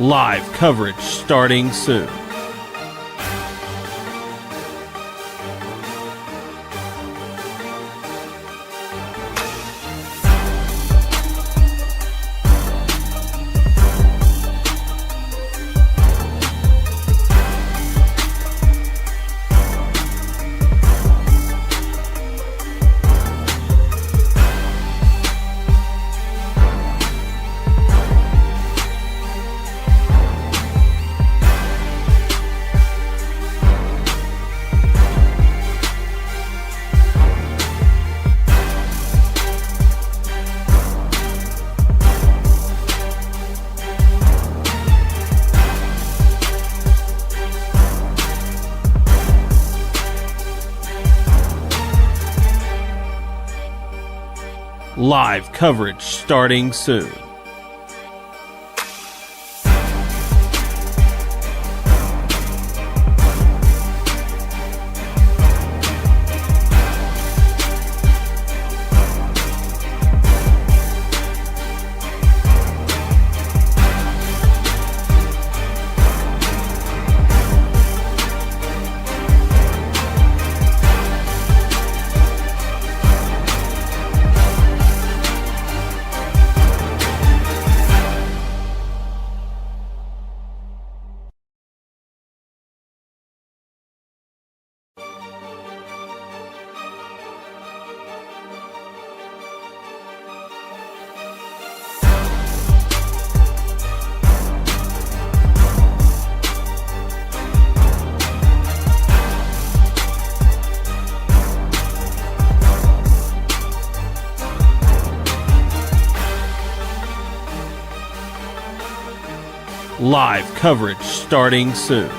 Live coverage starting soon. Live coverage starting soon. Live coverage starting soon.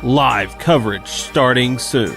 Live coverage starting soon.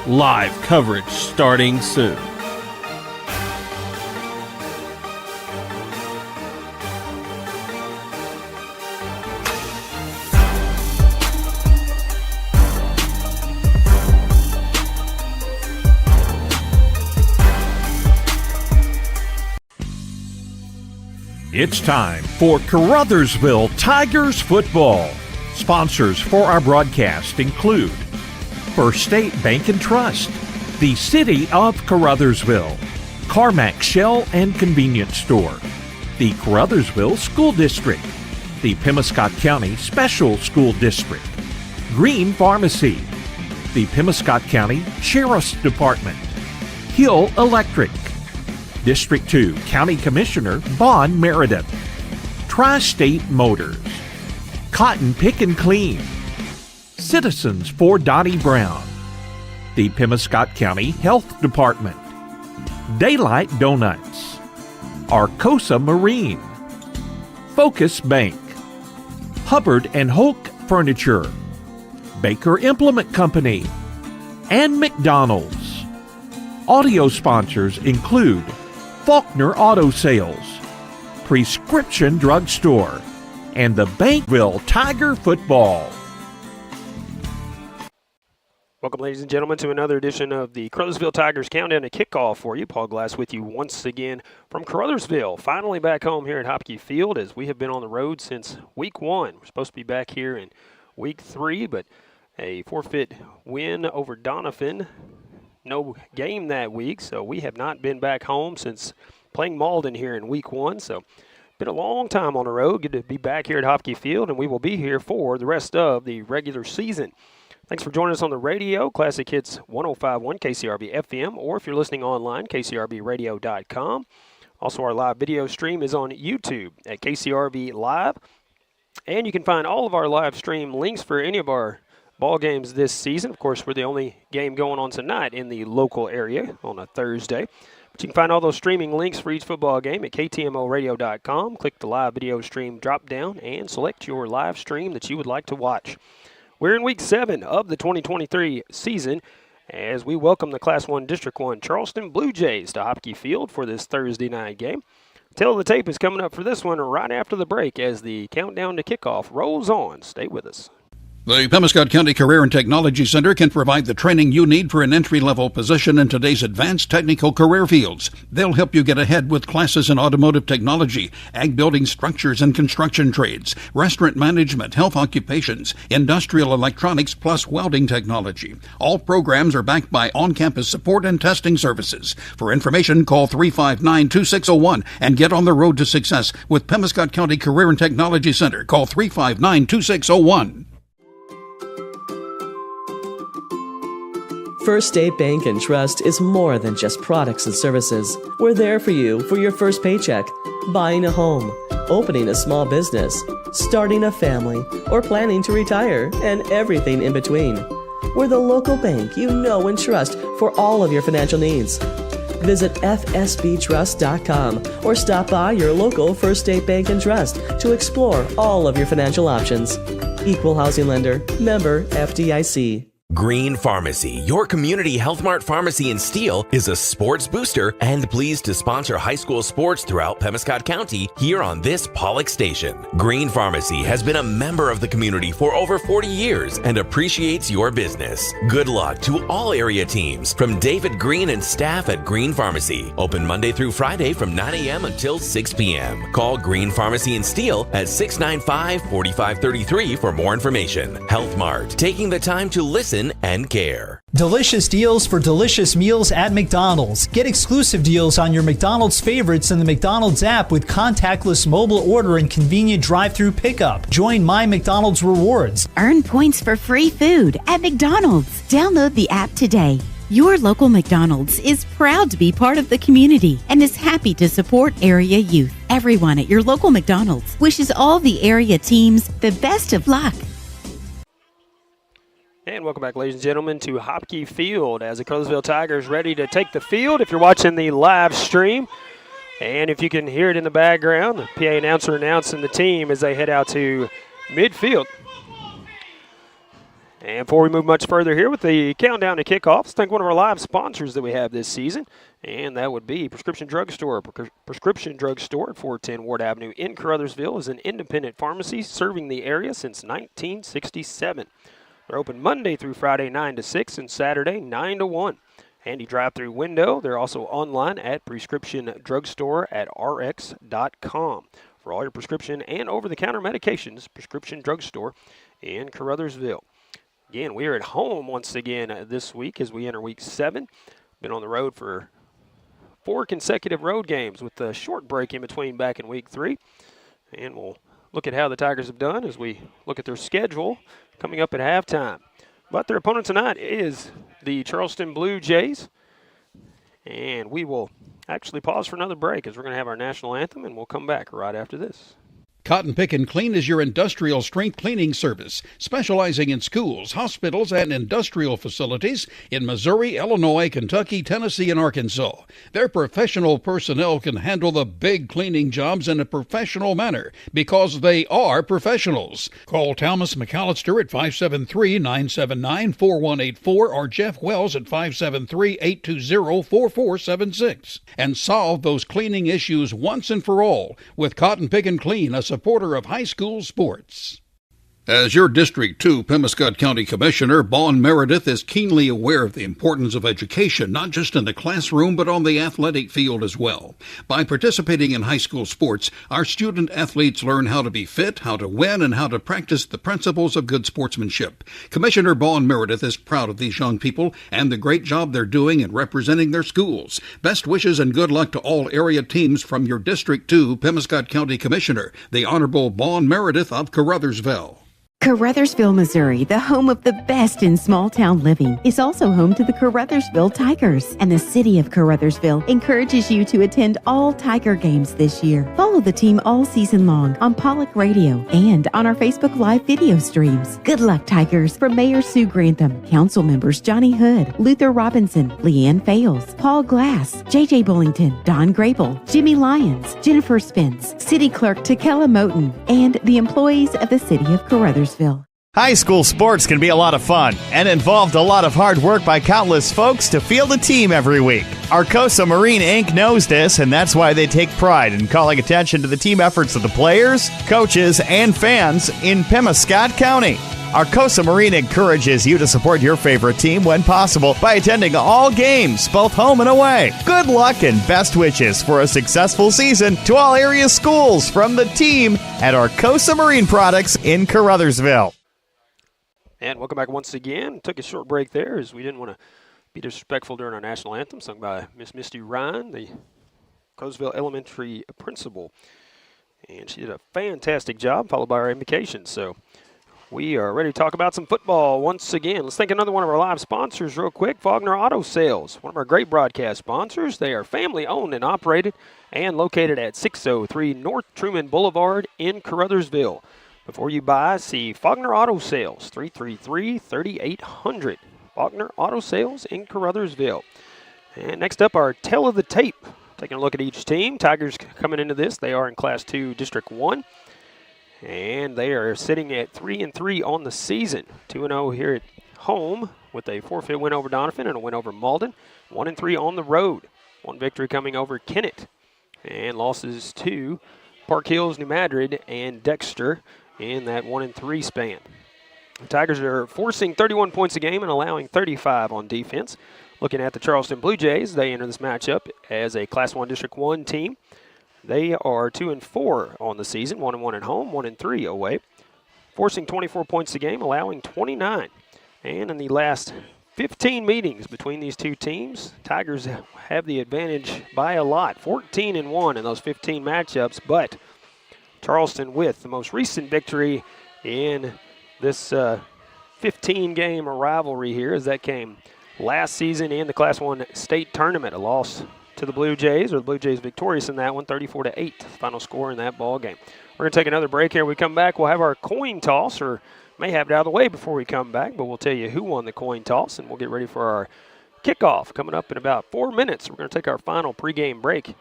Live coverage starting soon. It's time for Caruthersville Tigers football. Sponsors for our broadcast include First State Bank and Trust, the City of Caruthersville, Carmack Shell and Convenience Store, the Caruthersville School District, the Pemiscot County Special School District, Green Pharmacy, the Pemiscot County Sheriff's Department, Hill Electric, District 2 County Commissioner Vaughn Meredith, Tri-State Motors, Cotton Pick and Clean, Citizens for Dottie Brown, the Pemiscot County Health Department, Daylight Donuts, Arcosa Marine, Focus Bank, Hubbard and Hulk Furniture, Baker Implement Company, and McDonald's. Audio sponsors include Faulkner Auto Sales, Prescription Drug Store, and the Bankville Tiger Football. Welcome, ladies and gentlemen, to another edition of the Caruthersville Tigers Countdown to Kickoff for you. Paul Glass with you once again from Caruthersville. Finally back home here at Hopkey Field, as we have been on the road since week 1. We're supposed to be back here in week 3, but a forfeit win over Doniphan. No game that week, so we have not been back home since playing Malden here in week 1. So been a long time on the road. Good to be back here at Hopkey Field, and we will be here for the rest of the regular season. Thanks for joining us on the radio, Classic Hits 105.1 KCRV FM, or if you're listening online, kcrbradio.com. Also, our live video stream is on YouTube at KCRV Live, and you can find all of our live stream links for any of our ball games this season. Of course, we're the only game going on tonight in the local area on a Thursday. But you can find all those streaming links for each football game at ktmoradio.com. Click the live video stream drop down and select your live stream that you would like to watch. We're in week 7 of the 2023 season as we welcome the Class 1 District 1 Charleston Blue Jays to Hopkey Field for this Thursday night game. Tail of the tape is coming up for this one right after the break as the countdown to kickoff rolls on. Stay with us. The Pemiscot County Career and Technology Center can provide the training you need for an entry-level position in today's advanced technical career fields. They'll help you get ahead with classes in automotive technology, ag building structures and construction trades, restaurant management, health occupations, industrial electronics, plus welding technology. All programs are backed by on-campus support and testing services. For information, call 359-2601 and get on the road to success with Pemiscot County Career and Technology Center. Call 359-2601. First State Bank and Trust is more than just products and services. We're there for you for your first paycheck, buying a home, opening a small business, starting a family, or planning to retire, and everything in between. We're the local bank you know and trust for all of your financial needs. Visit fsbtrust.com or stop by your local First State Bank and Trust to explore all of your financial options. Equal housing lender, member FDIC. Green Pharmacy, your community Health Mart pharmacy in Steele, is a sports booster and pleased to sponsor high school sports throughout Pemiscot County here on this Pollock station. Green Pharmacy has been a member of the community for over 40 years and appreciates your business. Good luck to all area teams from David Green and staff at Green Pharmacy. Open Monday through Friday from 9 a.m. until 6 p.m. Call Green Pharmacy in Steele at 695-4533 for more information. Health Mart, taking the time to listen and care. Delicious deals for delicious meals at McDonald's. Get exclusive deals on your McDonald's favorites in the McDonald's app with contactless mobile order and convenient drive-through pickup. Join My McDonald's Rewards. Earn points for free food at McDonald's. Download the app today. Your local McDonald's is proud to be part of the community and is happy to support area youth. Everyone at your local McDonald's wishes all the area teams the best of luck. And welcome back, ladies and gentlemen, to Hopkey Field as the Caruthersville Tigers ready to take the field. If you're watching the live stream, and if you can hear it in the background, the PA announcer announcing the team as they head out to midfield. And before we move much further here with the countdown to kickoff, let's thank one of our live sponsors that we have this season, and that would be Prescription Drug Store. Prescription Drug Store at 410 Ward Avenue in Caruthersville is an independent pharmacy serving the area since 1967. They're open Monday through Friday 9 to 6 and Saturday 9 to 1. Handy drive-through window. They're also online at prescriptiondrugstore@rx.com. For all your prescription and over-the-counter medications, Prescription Drug Store in Caruthersville. Again, we are at home once again this week as we enter week 7. Been on the road for 4 consecutive road games with a short break in between back in week 3. And we'll look at how the Tigers have done as we look at their schedule coming up at halftime. But their opponent tonight is the Charleston Blue Jays. And we will actually pause for another break as we're going to have our national anthem, and we'll come back right after this. Cotton Pick and Clean is your industrial strength cleaning service, specializing in schools, hospitals, and industrial facilities in Missouri, Illinois, Kentucky, Tennessee, and Arkansas. Their professional personnel can handle the big cleaning jobs in a professional manner because they are professionals. Call Thomas McAllister at 573-979-4184 or Jeff Wells at 573-820-4476 and solve those cleaning issues once and for all with Cotton Pick and Clean, a supporter of high school sports. As your District 2 Pemiscot County Commissioner, Bon Meredith is keenly aware of the importance of education, not just in the classroom, but on the athletic field as well. By participating in high school sports, our student athletes learn how to be fit, how to win, and how to practice the principles of good sportsmanship. Commissioner Bon Meredith is proud of these young people and the great job they're doing in representing their schools. Best wishes and good luck to all area teams from your District 2 Pemiscot County Commissioner, the Honorable Bon Meredith of Caruthersville. Caruthersville, Missouri, the home of the best in small-town living, is also home to the Caruthersville Tigers, and the city of Caruthersville encourages you to attend all Tiger games this year. Follow the team all season long on Pollock Radio and on our Facebook Live video streams. Good luck, Tigers, from Mayor Sue Grantham, council members Johnny Hood, Luther Robinson, Leanne Fales, Paul Glass, J.J. Bullington, Don Grable, Jimmy Lyons, Jennifer Spence, City Clerk Takela Moten, and the employees of the city of Caruthersville. High school sports can be a lot of fun and involved a lot of hard work by countless folks to field a team every week. Arcosa Marine Inc. knows this, and that's why they take pride in calling attention to the team efforts of the players, coaches, and fans in Pemiscot County. Arcosa Marine encourages you to support your favorite team when possible by attending all games, both home and away. Good luck and best wishes for a successful season to all area schools from the team at Arcosa Marine Products in Caruthersville. And welcome back once again. Took a short break there as we didn't want to be disrespectful during our national anthem sung by Miss Misty Ryan, the Caruthersville Elementary principal. And she did a fantastic job, followed by our invocation. So we are ready to talk about some football once again. Let's thank another one of our live sponsors real quick, Faulkner Auto Sales, one of our great broadcast sponsors. They are family-owned and operated and located at 603 North Truman Boulevard in Caruthersville. Before you buy, see Faulkner Auto Sales, 333-3800. Faulkner Auto Sales in Caruthersville. And next up, our Tale of the Tape. Taking a look at each team. Tigers coming into this. They are in Class 2, District 1. And they are sitting at 3-3 on the season. 2-0 here at home with a forfeit win over Donovan and a win over Malden. 1-3 on the road. One victory coming over Kennett. And losses to Park Hills, New Madrid, and Dexter in that 1-3 span. The Tigers are forcing 31 points a game and allowing 35 on defense. Looking at the Charleston Blue Jays, they enter this matchup as a Class 1 District 1 team. They are 2-4 on the season, 1-1 at home, 1-3 away. Forcing 24 points a game, allowing 29. And in the last 15 meetings between these two teams, Tigers have the advantage by a lot, 14-1 in those 15 matchups, but Charleston with the most recent victory in this 15-game rivalry here, as that came last season in the Class 1 state tournament, a loss to the Blue Jays, or the Blue Jays victorious in that one, 34-8, final score in that ball game. We're going to take another break here. When we come back, we'll have our coin toss, or may have it out of the way before we come back, but we'll tell you who won the coin toss, and we'll get ready for our kickoff coming up in about 4 minutes. We're going to take our final pregame break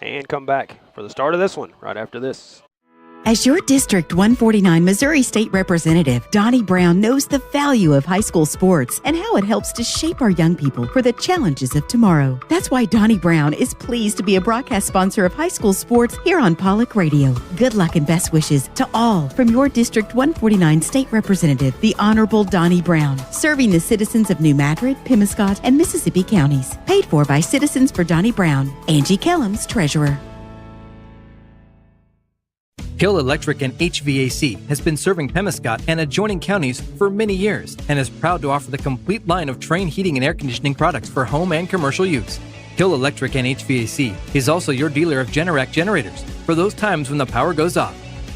and come back for the start of this one right after this. As your District 149 Missouri State Representative, Donnie Brown knows the value of high school sports and how it helps to shape our young people for the challenges of tomorrow. That's why Donnie Brown is pleased to be a broadcast sponsor of high school sports here on Pollock Radio. Good luck and best wishes to all from your District 149 State Representative, the Honorable Donnie Brown, serving the citizens of New Madrid, Pemiscot, and Mississippi counties. Paid for by Citizens for Donnie Brown. Angie Kellums, Treasurer. Hill Electric and HVAC has been serving Pemiscot and adjoining counties for many years and is proud to offer the complete line of Trane heating and air conditioning products for home and commercial use. Hill Electric and HVAC is also your dealer of Generac generators for those times when the power goes off,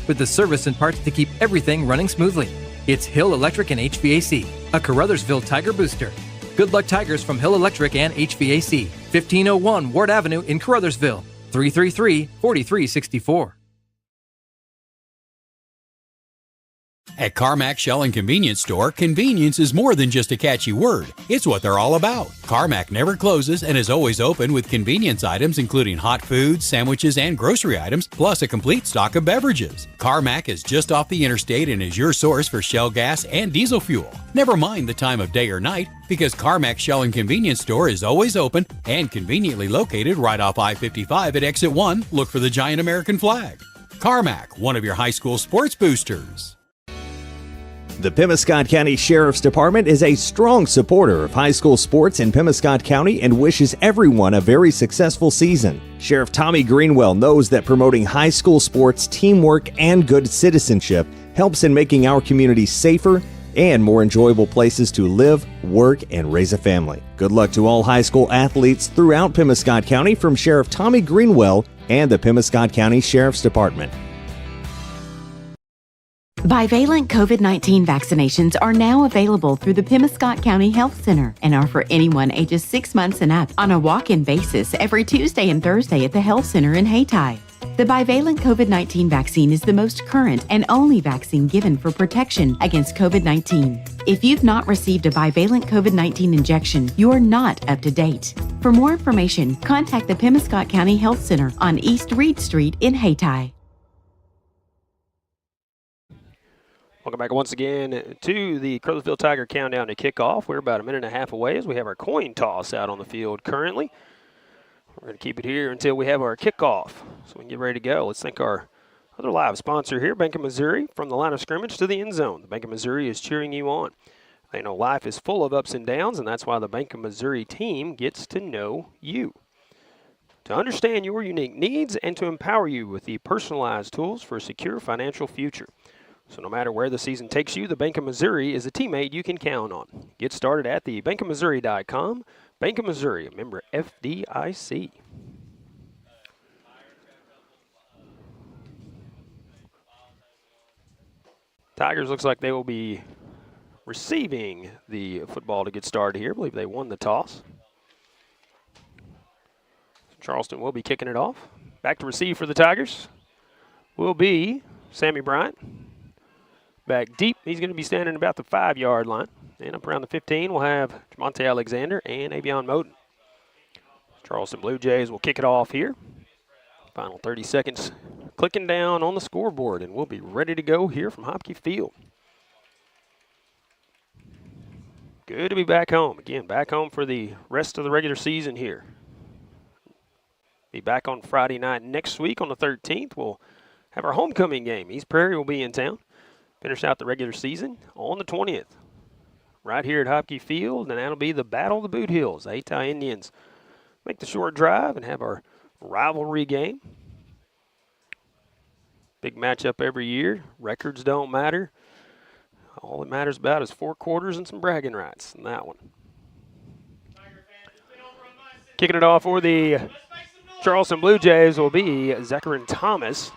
with the service and parts to keep everything running smoothly. It's Hill Electric and HVAC, a Caruthersville Tiger booster. Good luck, Tigers, from Hill Electric and HVAC, 1501 Ward Avenue in Caruthersville, 333-4364. At Carmack Shell and Convenience Store, convenience is more than just a catchy word. It's what they're all about. Carmack never closes and is always open with convenience items including hot foods, sandwiches, and grocery items, plus a complete stock of beverages. Carmack is just off the interstate and is your source for Shell gas and diesel fuel. Never mind the time of day or night, because Carmack Shell and Convenience Store is always open and conveniently located right off I-55 at Exit 1. Look for the giant American flag. Carmack, one of your high school sports boosters. The Pemiscot County Sheriff's Department is a strong supporter of high school sports in Pemiscot County and wishes everyone a very successful season. Sheriff Tommy Greenwell knows that promoting high school sports, teamwork, and good citizenship helps in making our community safer and more enjoyable places to live, work, and raise a family. Good luck to all high school athletes throughout Pemiscot County from Sheriff Tommy Greenwell and the Pemiscot County Sheriff's Department. Bivalent COVID-19 vaccinations are now available through the Pemiscot County Health Center and are for anyone ages 6 months and up on a walk-in basis every Tuesday and Thursday at the Health Center in Hayti. The bivalent COVID-19 vaccine is the most current and only vaccine given for protection against COVID-19. If you've not received a bivalent COVID-19 injection, you are not up to date. For more information, contact the Pemiscot County Health Center on East Reed Street in Hayti. Welcome back once again to the Caruthersville Tiger Countdown to kickoff. We're about a minute and a half away as we have our coin toss out on the field currently. We're going to keep it here until we have our kickoff so we can get ready to go. Let's thank our other live sponsor here, Bank of Missouri, from the line of scrimmage to the end zone. The Bank of Missouri is cheering you on. They know life is full of ups and downs, and that's why the Bank of Missouri team gets to know you. To understand your unique needs and to empower you with the personalized tools for a secure financial future. So no matter where the season takes you, the Bank of Missouri is a teammate you can count on. Get started at the bankofmissouri.com. Bank of Missouri, a member FDIC. Tigers looks like they will be receiving the football to get started here. I believe they won the toss. Charleston will be kicking it off. Back to receive for the Tigers will be Sammy Bryant. Back deep, he's going to be standing about the 5-yard line. And up around the 15, we'll have Jamonte Alexander and Avion Moten. Charleston Blue Jays will kick it off here. Final 30 seconds clicking down on the scoreboard, and we'll be ready to go here from Hopkey Field. Good to be back home. Again, back home for the rest of the regular season here. Be back on Friday night next week on the 13th. We'll have our homecoming game. East Prairie will be in town. Finish out the regular season on the 20th. Right here at Hopkey Field, and that'll be the Battle of the Boot Hills. The Hayti Indians make the short drive and have our rivalry game. Big matchup every year. Records don't matter. All it matters about is 4 quarters and some bragging rights in that one. Kicking it off for the Charleston Blue Jays will be Zachariah Thomas.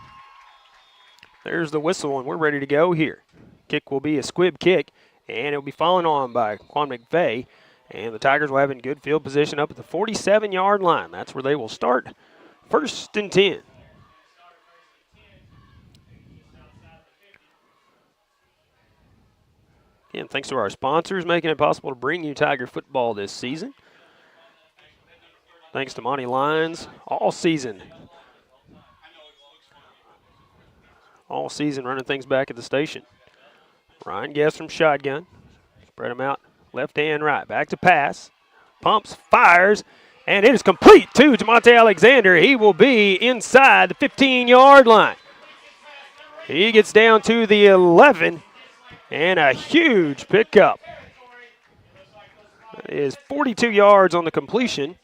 There's the whistle, and we're ready to go here. Kick will be a squib kick, and it'll be fallen on by Quan McVeigh. And the Tigers will have in good field position up at the 47-yard line. That's where they will start. 1st and 10. Again, thanks to our sponsors making it possible to bring you Tiger football this season. Thanks to Monty Lyons all season. All season running things back at the station. Ryan Guest from shotgun. Spread them out left and right. Back to pass. Pumps, fires, and it is complete to Jamonte Alexander. He will be inside the 15-yard line. He gets down to the 11, and a huge pickup. That is 42 yards on the completion.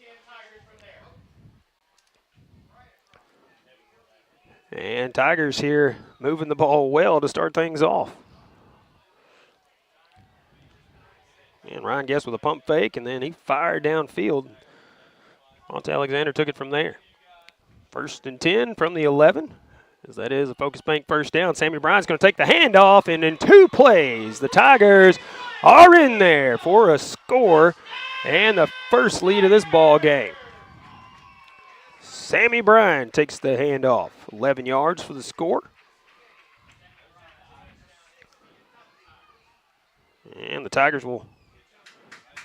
And Tigers here moving the ball well to start things off. And Ryan Guest with a pump fake, and then he fired downfield. Monte Alexander took it from there. 1st and 10 from the 11, as that is a Focus Bank first down. Sammy Bryant's going to take the handoff, and in 2 plays, the Tigers are in there for a score and the first lead of this ball game. Sammy Bryant takes the handoff. 11 yards for the score. And the Tigers will,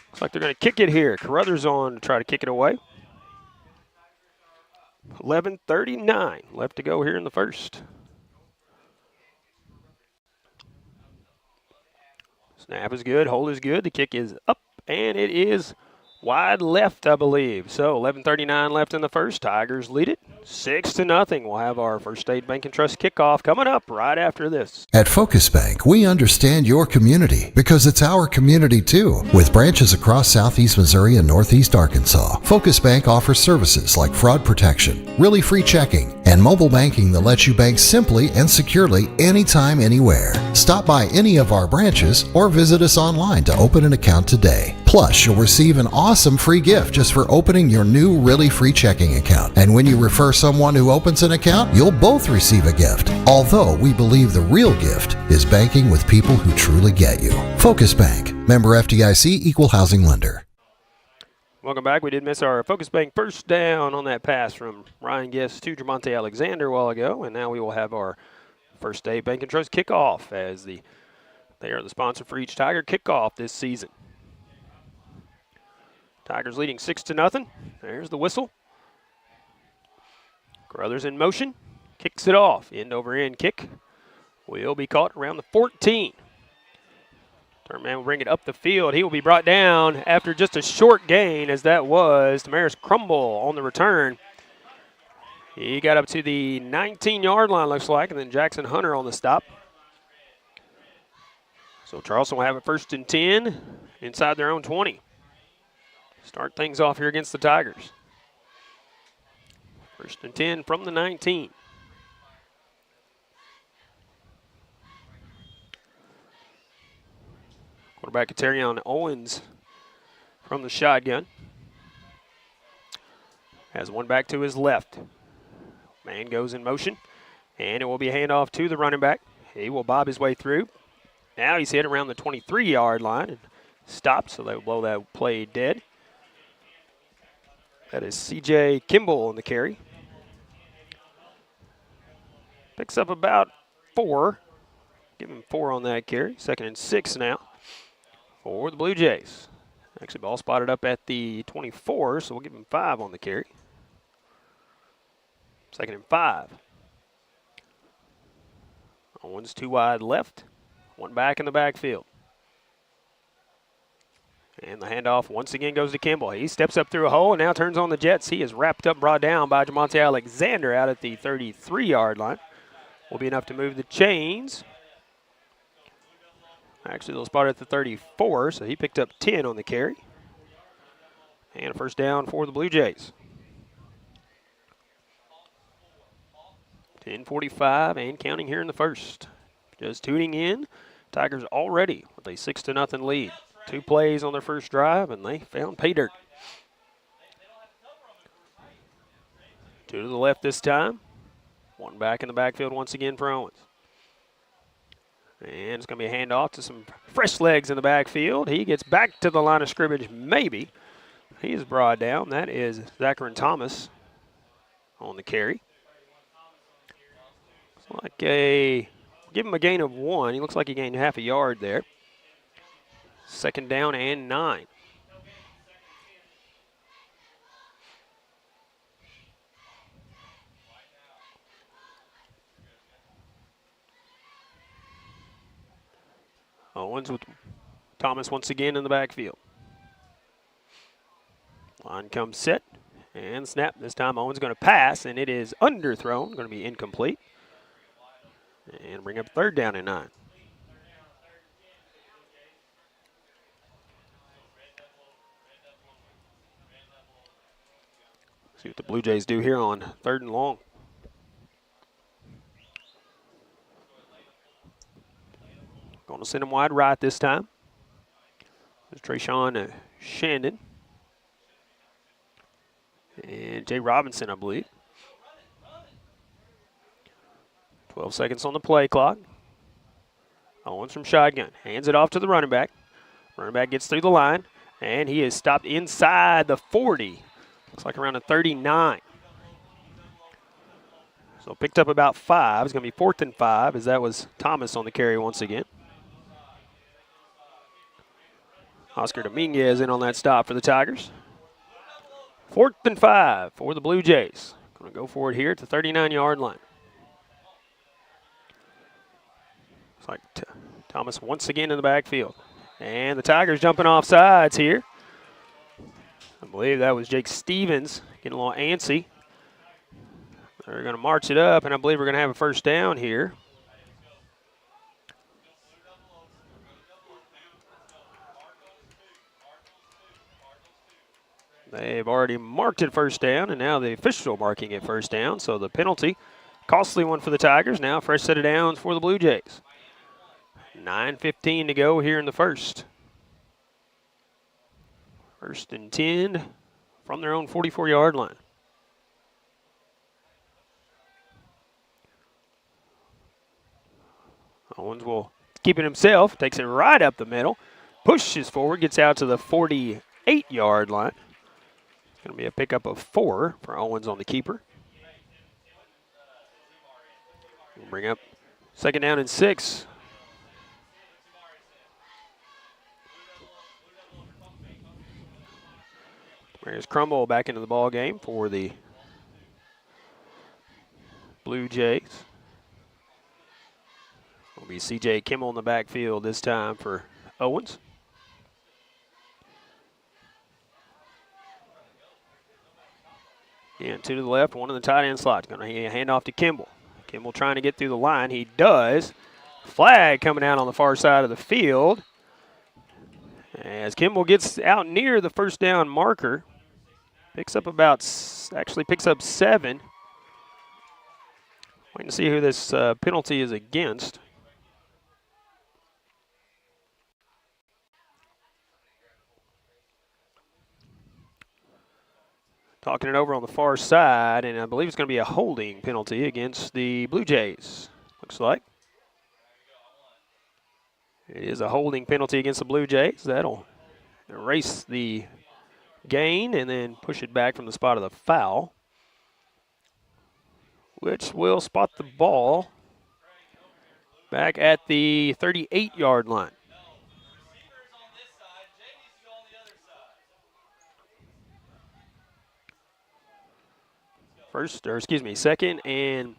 looks like they're going to kick it here. Caruthers on to try to kick it away. 11:39 left to go here in the first. Snap is good, hold is good. The kick is up, and it is wide left, I believe. So 11:39 left in the first. Tigers lead it 6-0. We'll have our First State Bank and Trust kickoff coming up right after this. At Focus Bank, we understand your community because it's our community too. With branches across southeast Missouri and northeast Arkansas, Focus Bank offers services like fraud protection, really free checking, and mobile banking that lets you bank simply and securely anytime, anywhere. Stop by any of our branches or visit us online to open an account today. Plus, you'll receive an awesome free gift just for opening your new really free checking account. And when you refer someone who opens an account, you'll both receive a gift. Although we believe the real gift is banking with people who truly get you. Focus Bank, member FDIC, equal housing lender. Welcome back. We did miss our Focus Bank first down on that pass from Ryan Guest to Jermonte Alexander a while ago. And now we will have our First State Bank and Trust kickoff as they are the sponsor for each Tiger kickoff this season. Tigers leading 6-0. There's the whistle. Caruthers in motion. Kicks it off. End over end kick. Will be caught around the 14. Turnman will bring it up the field. He will be brought down after just a short gain, as that was Tamaris Crumble on the return. He got up to the 19-yard line, looks like, and then Jackson Hunter on the stop. So Charleston will have it 1st and 10 inside their own 20. Start things off here against the Tigers. 1st and 10 from the 19. Quarterback Terrion Owens from the shotgun. Has one back to his left. Man goes in motion, and it will be a handoff to the running back. He will bob his way through. Now he's hit around the 23-yard line and stopped, so they will blow that play dead. That is C.J. Kimball on the carry. Picks up about 4. Give him 4 on that carry. 2nd and 6 now for the Blue Jays. Actually, ball spotted up at the 24, so we'll give him 5 on the carry. 2nd and 5. Owens 2 wide left. 1 back in the backfield. And the handoff once again goes to Kimball. He steps up through a hole and now turns on the Jets. He is wrapped up, brought down by Jermonte Alexander out at the 33-yard line. Will be enough to move the chains. Actually, they'll spot at the 34, so he picked up 10 on the carry. And a first down for the Blue Jays. 10:45 and counting here in the first. Just tuning in, Tigers already with a 6-0 lead. 2 plays on their first drive, and they found pay dirt. 2 to the left this time. 1 back in the backfield once again for Owens. And it's going to be a handoff to some fresh legs in the backfield. He gets back to the line of scrimmage, maybe. He is brought down. That is Zachary Thomas on the carry. It's like give him a gain of 1. He looks like he gained half a yard there. 2nd down and 9. Owens with Thomas once again in the backfield. Line comes set and snap. This time Owens going to pass, and it is underthrown, going to be incomplete. And bring up 3rd down and 9. See what the Blue Jays do here on 3rd and long. Going to send him wide right this time. There's Trayshawn Shandon. And Jay Robinson, I believe. 12 seconds on the play clock. Owens from shotgun. Hands it off to the running back. Running back gets through the line, and he is stopped inside the 40. Looks like around a 39. So picked up about 5. It's going to be 4th and 5, as that was Thomas on the carry once again. Oscar Dominguez in on that stop for the Tigers. 4th and 5 for the Blue Jays. Going to go for it here at the 39-yard line. Looks like Thomas once again in the backfield. And the Tigers jumping off sides here. I believe that was Jake Stevens getting a little antsy. They're going to march it up, and I believe we're going to have a first down here. They've already marked it first down, and now the official marking it first down. So the penalty, costly one for the Tigers. Now fresh set of downs for the Blue Jays. 9:15 to go here in the first. 1st and 10 from their own 44-yard line. Owens will keep it himself, takes it right up the middle, pushes forward, gets out to the 48-yard line. It's going to be a pickup of 4 for Owens on the keeper. We'll bring up 2nd down and 6. There's Crumble back into the ball game for the Blue Jays. Will be C.J. Kimmel in the backfield this time for Owens. And 2 to the left, 1 in the tight end slot. Going to hand off to Kimball. Kimball trying to get through the line. He does. Flag coming out on the far side of the field. As Kimball gets out near the first down marker. Picks up 7. Waiting to see who this penalty is against. Talking it over on the far side, and I believe it's going to be a holding penalty against the Blue Jays, looks like. It is a holding penalty against the Blue Jays. That'll erase the gain and then push it back from the spot of the foul, which will spot the ball back at the 38-yard line. Second and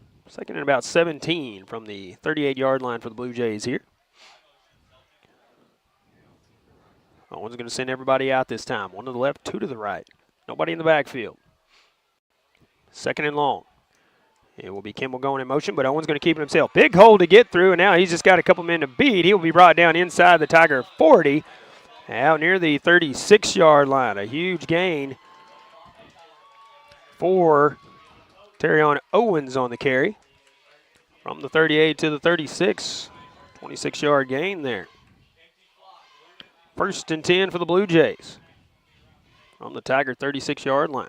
about 17 from the 38-yard line for the Blue Jays here. Owens going to send everybody out this time. 1 to the left, 2 to the right. Nobody in the backfield. 2nd and long. It will be Kimball going in motion, but Owens going to keep it himself. Big hole to get through, and now he's just got a couple men to beat. He'll be brought down inside the Tiger 40, out near the 36-yard line. A huge gain for Terrion Owens on the carry. From the 38 to the 36, 26-yard gain there. 1st and 10 for the Blue Jays on the Tiger 36-yard line.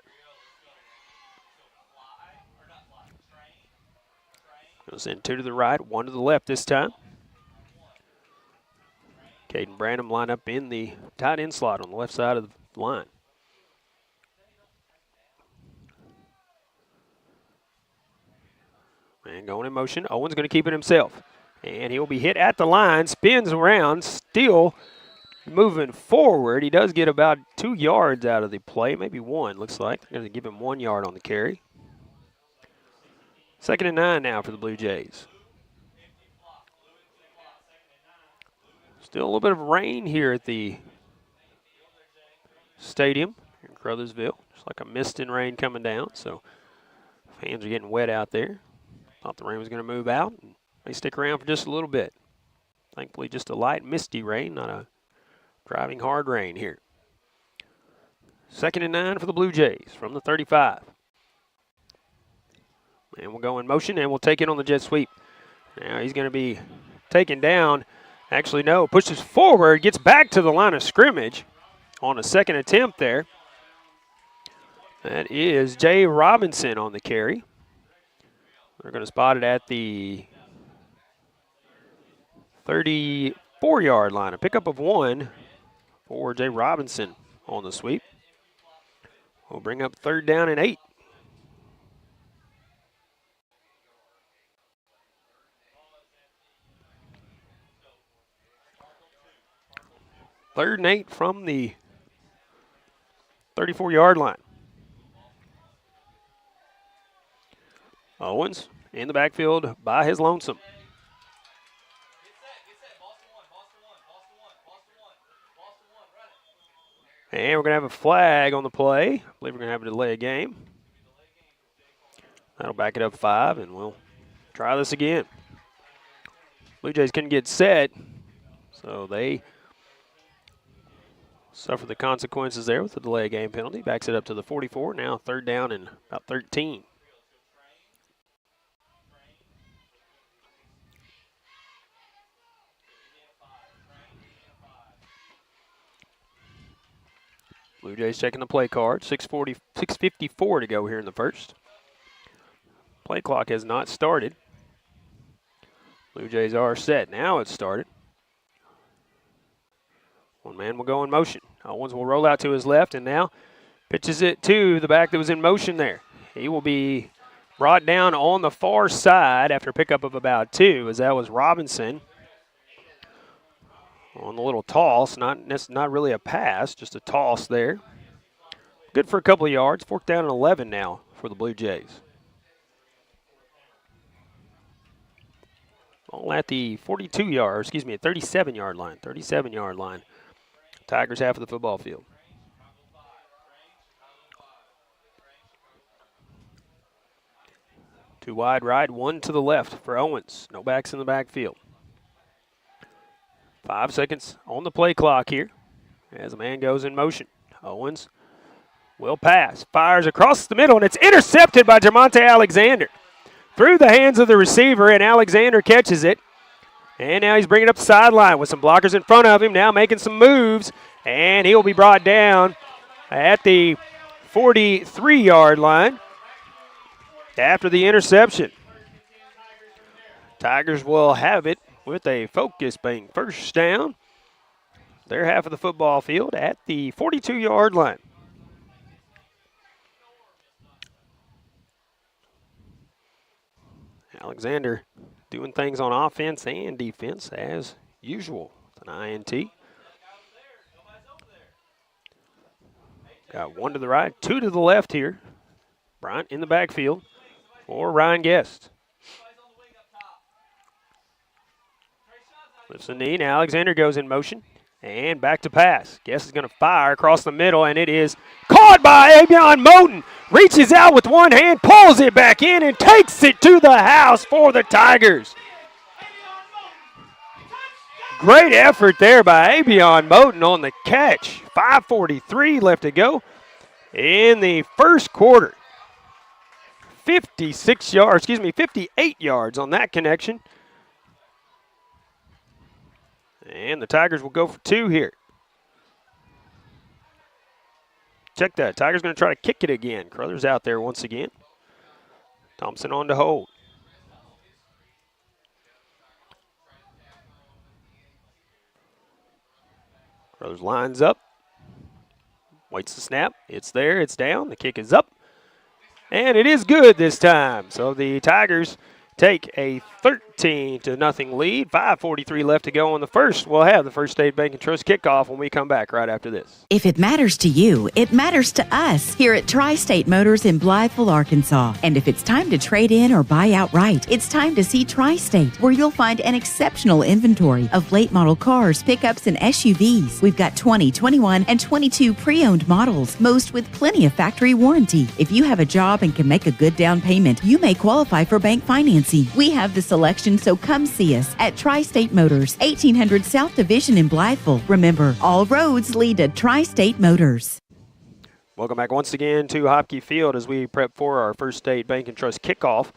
Going to send 2 to the right, 1 to the left this time. Caden Branham line up in the tight end slot on the left side of the line. And going in motion, Owens going to keep it himself. And he'll be hit at the line, spins around, still moving forward. He does get about 2 yards out of the play, maybe 1, looks like. They're going to give him 1 yard on the carry. 2nd and 9 now for the Blue Jays. Still a little bit of rain here at the stadium in Caruthersville. Just like a mist and rain coming down, so fans are getting wet out there. Thought the rain was going to move out and may stick around for just a little bit. Thankfully, just a light, misty rain, not a driving hard rain here. 2nd and 9 for the Blue Jays from the 35. And we'll go in motion, and we'll take it on the jet sweep. Now he's going to be taken down. Actually, no, pushes forward, gets back to the line of scrimmage on a 2nd attempt there. That is Jay Robinson on the carry. They're going to spot it at the 34-yard line. A pickup of 1 for Jay Robinson on the sweep. We'll bring up 3rd down and 8. 3rd and 8 from the 34-yard line. Owens in the backfield by his lonesome. And we're going to have a flag on the play. I believe we're going to have a delay of game. That'll back it up 5, and we'll try this again. Blue Jays couldn't get set, so they suffer the consequences there with the delay of game penalty. Backs it up to the 44. Now 3rd down and about 13. Blue Jays checking the play card. 6:54 to go here in the first. Play clock has not started. Blue Jays are set. Now it's started. One man will go in motion. Owens will roll out to his left and now pitches it to the back that was in motion there. He will be brought down on the far side after a pickup of about 2, as that was Robinson on the little toss. Not really a pass, just a toss there. Good for a couple of yards. 4th down and 11 now for the Blue Jays. All at the 37-yard line. 37-yard line. Tigers half of the football field. Two wide right, one to the left for Owens. No backs in the backfield. 5 seconds on the play clock here as a man goes in motion. Owens will pass, fires across the middle, and it's intercepted by Jamonte Alexander. Through the hands of the receiver, and Alexander catches it. And now he's bringing it up the sideline with some blockers in front of him, now making some moves, and he'll be brought down at the 43-yard line after the interception. Tigers will have it with a focus being 1st down. They're half of the football field at the 42-yard line. Alexander doing things on offense and defense as usual. It's an INT. Got 1 to the right, 2 to the left here. Bryant in the backfield for Ryan Guest. Lifts the knee, and Alexander goes in motion. And back to pass. Guest is going to fire across the middle, and it is caught by Avion Moten. Reaches out with one hand, pulls it back in, and takes it to the house for the Tigers. Great effort there by Avion Moten on the catch. 5:43 left to go in the first quarter. 58 yards on that connection. And the Tigers will go for 2 here. Check that. Tigers going to try to kick it again. Crothers out there once again. Thompson on to hold. Crothers lines up. Waits the snap. It's there. It's down. The kick is up. And it is good this time. So the Tigers take a 13-0 lead. 5:43 left to go in the first. We'll have the First State Bank and Trust kickoff when we come back right after this. If it matters to you, it matters to us here at Tri-State Motors in Blytheville, Arkansas. And if it's time to trade in or buy outright, it's time to see Tri-State, where you'll find an exceptional inventory of late model cars, pickups, and SUVs. We've got 20, 21, and 22 pre-owned models, most with plenty of factory warranty. If you have a job and can make a good down payment, you may qualify for bank financing. We have the selection, so come see us at Tri-State Motors, 1800 South Division in Blytheville. Remember, all roads lead to Tri-State Motors. Welcome back once again to Hopkey Field as we prep for our First State Bank and Trust kickoff.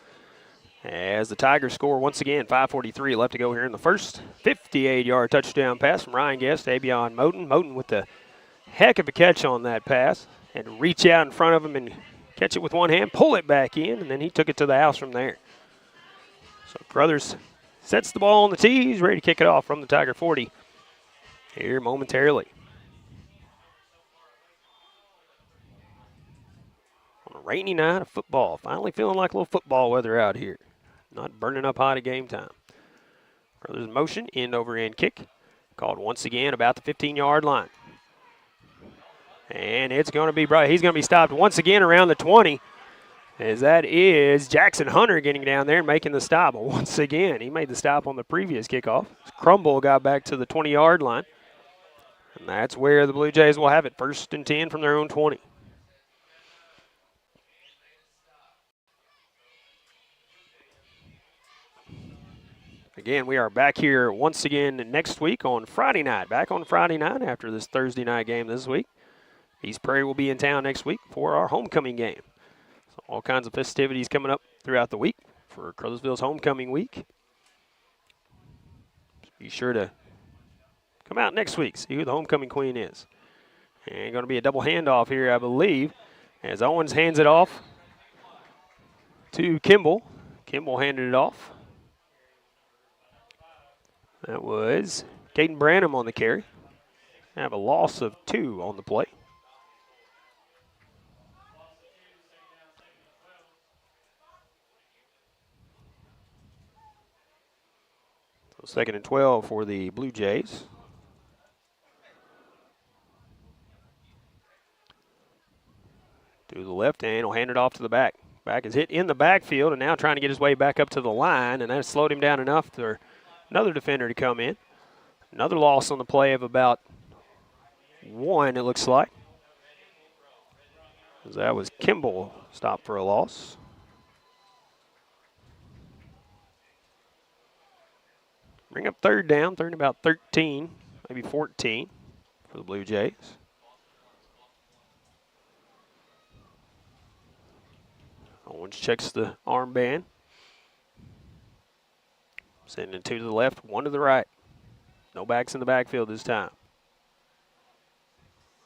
As the Tigers score once again, 5:43 left to go here in the first. 58-yard touchdown pass from Ryan Guest, Avion Moten. Moten with the heck of a catch on that pass. Had to reach out in front of him and catch it with one hand, pull it back in, and then he took it to the house from there. So Crothers sets the ball on the tee. He's ready to kick it off from the Tiger 40 here momentarily. On a rainy night of football. Finally feeling like a little football weather out here. Not burning up hot at game time. Crothers in motion, end over end kick. Called once again about the 15-yard line. And it's going to be, he's going to be stopped once again around the 20. As that is Jackson Hunter getting down there and making the stop. Once again, he made the stop on the previous kickoff. Crumble got back to the 20-yard line. And that's where the Blue Jays will have it. 1st and 10 from their own 20. Again, we are back here once again next week on Friday night. Back on Friday night after this Thursday night game this week. East Prairie will be in town next week for our homecoming game. So all kinds of festivities coming up throughout the week for Caruthersville's homecoming week. Be sure to come out next week, see who the homecoming queen is. And going to be a double handoff here, I believe, as Owens hands it off to Kimball. Kimball handed it off. That was Caden Branham on the carry. Have a loss of 2 on the play. So 2nd and 12 for the Blue Jays. To the left hand, he'll hand it off to the back. Back is hit in the backfield and now trying to get his way back up to the line, and that slowed him down enough for another defender to come in. Another loss on the play of about 1, it looks like. That was Kimball stopped for a loss. Bring up 3rd down, 3rd and about 13, maybe 14 for the Blue Jays. Owens checks the armband. Sending 2 to the left, 1 to the right. No backs in the backfield this time.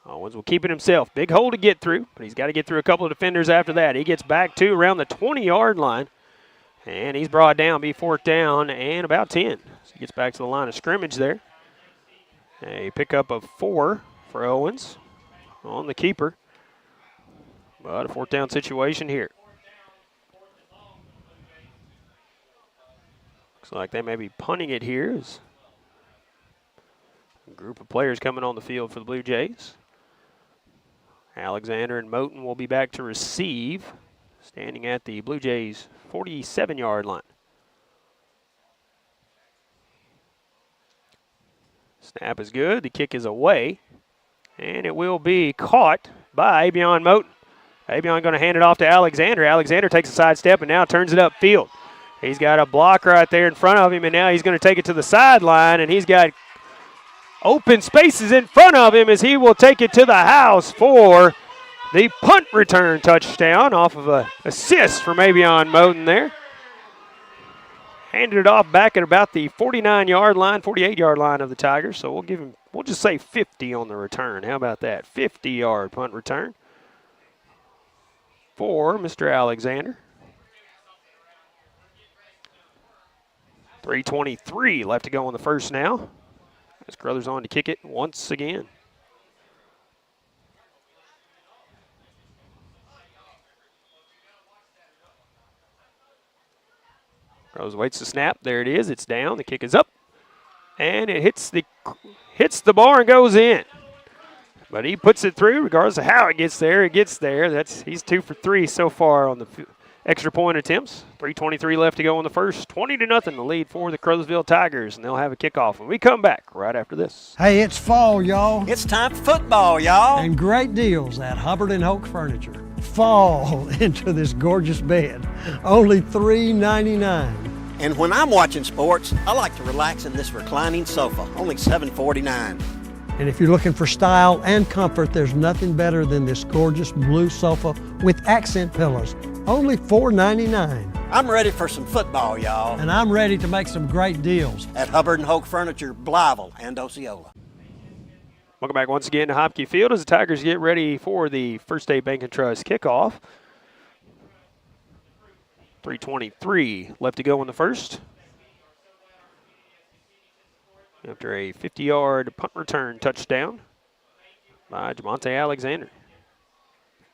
Owens will keep it himself. Big hole to get through, but he's got to get through a couple of defenders after that. He gets back to around the 20-yard line, and he's brought down, be 4th down and about 10. So he gets back to the line of scrimmage there. A pickup of 4 for Owens on the keeper. But a 4th down situation here. Looks like they may be punting it here. As a group of players coming on the field for the Blue Jays. Alexander and Moten will be back to receive, standing at the Blue Jays' 47-yard line. Snap is good. The kick is away. And it will be caught by Abion Moten. Abion going to hand it off to Alexander. Alexander takes a side step and now turns it upfield. He's got a block right there in front of him, and now he's going to take it to the sideline, and he's got open spaces in front of him as he will take it to the house for the punt return touchdown off of an assist from Abion Moten there. Handed it off back at about the 49-yard line, 48-yard line of the Tigers, so we'll just say 50 on the return. How about that? 50-yard punt return for Mr. Alexander. 3:23 left to go on the first now. As Crothers on to kick it once again. Crothers waits the snap. There it is. It's down. The kick is up. And it hits the bar and goes in. But he puts it through regardless of how it gets there. It gets there. He's 2 for 3 so far on the extra point attempts. 3:23 left to go in the first. 20-0 the lead for the Caruthersville Tigers, and they'll have a kickoff when we come back right after this. Hey, it's fall, y'all. It's time for football, y'all. And great deals at Hubbard and Hoke Furniture. Fall into this gorgeous bed. Only $3.99. And when I'm watching sports, I like to relax in this reclining sofa. Only $7.49. And if you're looking for style and comfort, there's nothing better than this gorgeous blue sofa with accent pillows. Only $4.99. I'm ready for some football, y'all. And I'm ready to make some great deals at Hubbard and Hoke Furniture, Blytheville and Osceola. Welcome back once again to Hopkey Field as the Tigers get ready for the First State Bank and Trust kickoff. 3:23 left to go in the first. After a 50-yard punt return touchdown by Jamonte Alexander.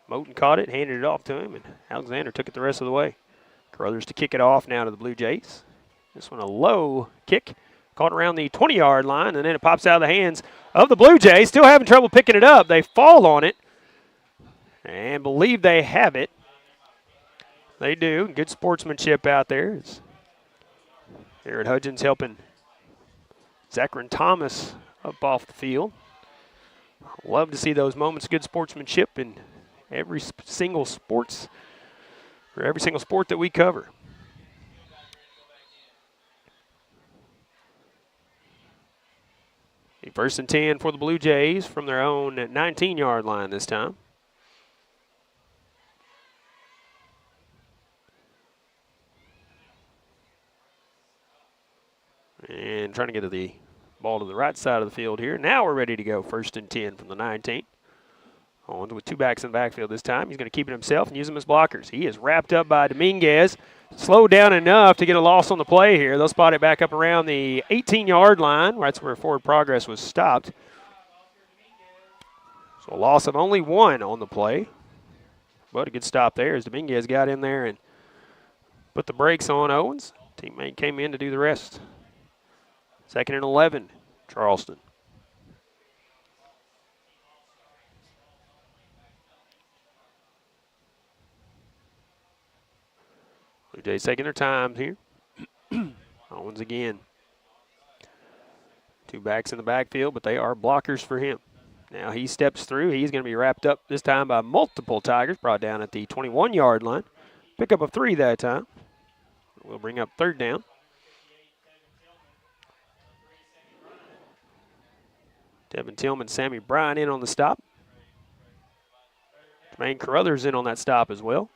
Moten caught it, handed it off to him, and Alexander took it the rest of the way. Caruthers to kick it off now to the Blue Jays. This one a low kick Caught around the 20-yard line, and then it pops out of the hands of the Blue Jays. Still having trouble picking it up. They fall on it and believe they have it. They do. Good sportsmanship out there. Aaron Hudgens helping Zachary Thomas up off the field. Love to see those moments of good sportsmanship in every single sport that we cover. A 1st and 10 for the Blue Jays from their own 19-yard line this time. And trying to get the ball to the right side of the field here. Now we're ready to go. 1st and 10 from the 19. Owens with 2 backs in the backfield this time. He's going to keep it himself and use them as blockers. He is wrapped up by Dominguez. Slowed down enough to get a loss on the play here. They'll spot it back up around the 18-yard line. That's where forward progress was stopped. So a loss of only 1 on the play. But a good stop there as Dominguez got in there and put the brakes on Owens. Teammate came in to do the rest. 2nd and 11, Charleston. Blue Jays taking their time here. Owens again. 2 backs in the backfield, but they are blockers for him. Now he steps through. He's going to be wrapped up this time by multiple Tigers, brought down at the 21-yard line. Pickup of 3 that time. We'll bring up 3rd down. Devin Tillman, Sammy Bryan in on the stop. Jermaine Caruthers in on that stop as well.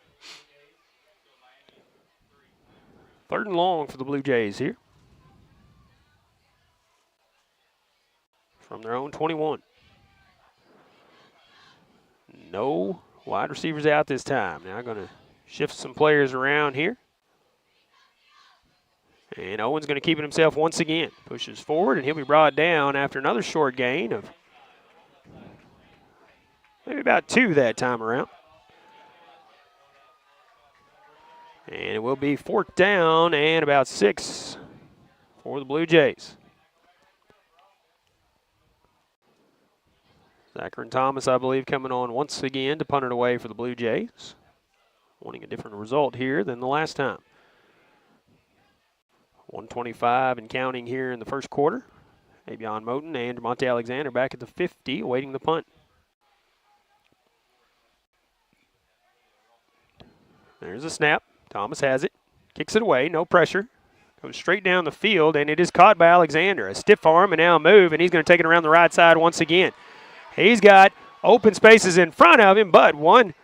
3rd and long for the Blue Jays here. From their own 21. No wide receivers out this time. Now going to shift some players around here. And Owen's going to keep it himself once again. Pushes forward, and he'll be brought down after another short gain of maybe about 2 that time around. And it will be 4th down and about 6 for the Blue Jays. Zachary Thomas, I believe, coming on once again to punt it away for the Blue Jays. Wanting a different result here than the last time. 1:25 and counting here in the first quarter. Avion Moten and Monte Alexander back at the 50, awaiting the punt. There's a snap. Thomas has it. Kicks it away, no pressure. Goes straight down the field, and it is caught by Alexander. A stiff arm and now a move, and he's going to take it around the right side once again. He's got open spaces in front of him, but one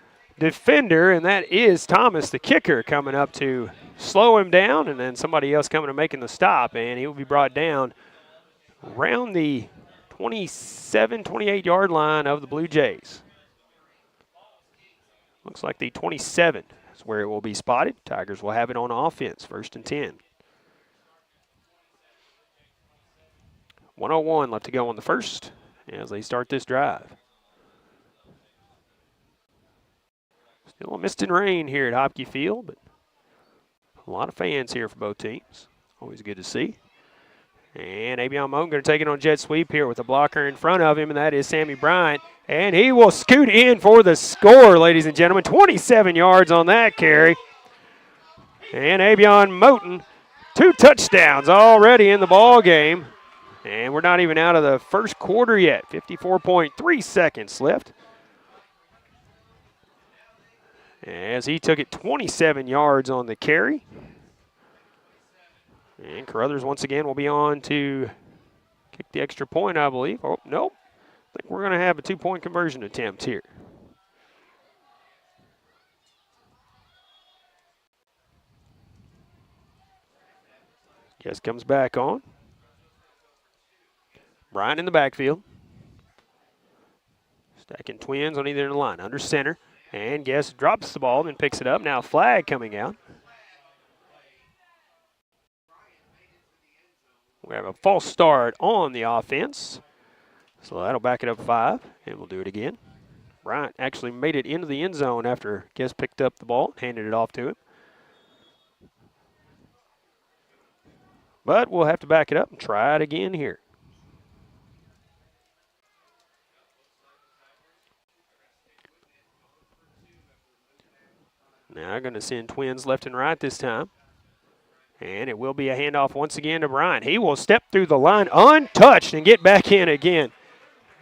defender, and that is Thomas, the kicker, coming up to slow him down, and then somebody else coming and making the stop, and he will be brought down around the 27, 28-yard line of the Blue Jays. Looks like the 27 is where it will be spotted. Tigers will have it on offense, 1st and 10. 1:01 left to go on the first as they start this drive. Still a mist and rain here at Hopkey Field, but a lot of fans here for both teams. Always good to see. And Avion Moten going to take it on jet sweep here with a blocker in front of him, and that is Sammy Bryant. And he will scoot in for the score, ladies and gentlemen. 27 yards on that carry. And Avion Moten, 2 touchdowns already in the ball game. And we're not even out of the first quarter yet. 54.3 seconds left. As he took it 27 yards on the carry. And Caruthers once again will be on to kick the extra point, I believe. Oh, nope. I think we're going to have a 2-point conversion attempt here. Guess comes back on. Bryant in the backfield. Stacking twins on either end of the line. Under center. And Guess drops the ball and picks it up. Now flag coming out. We have a false start on the offense. So that'll back it up 5, and we'll do it again. Bryant actually made it into the end zone after Guess picked up the ball and handed it off to him. But we'll have to back it up and try it again here. Now going to send Twins left and right this time. And it will be a handoff once again to Bryant. He will step through the line untouched and get back in again.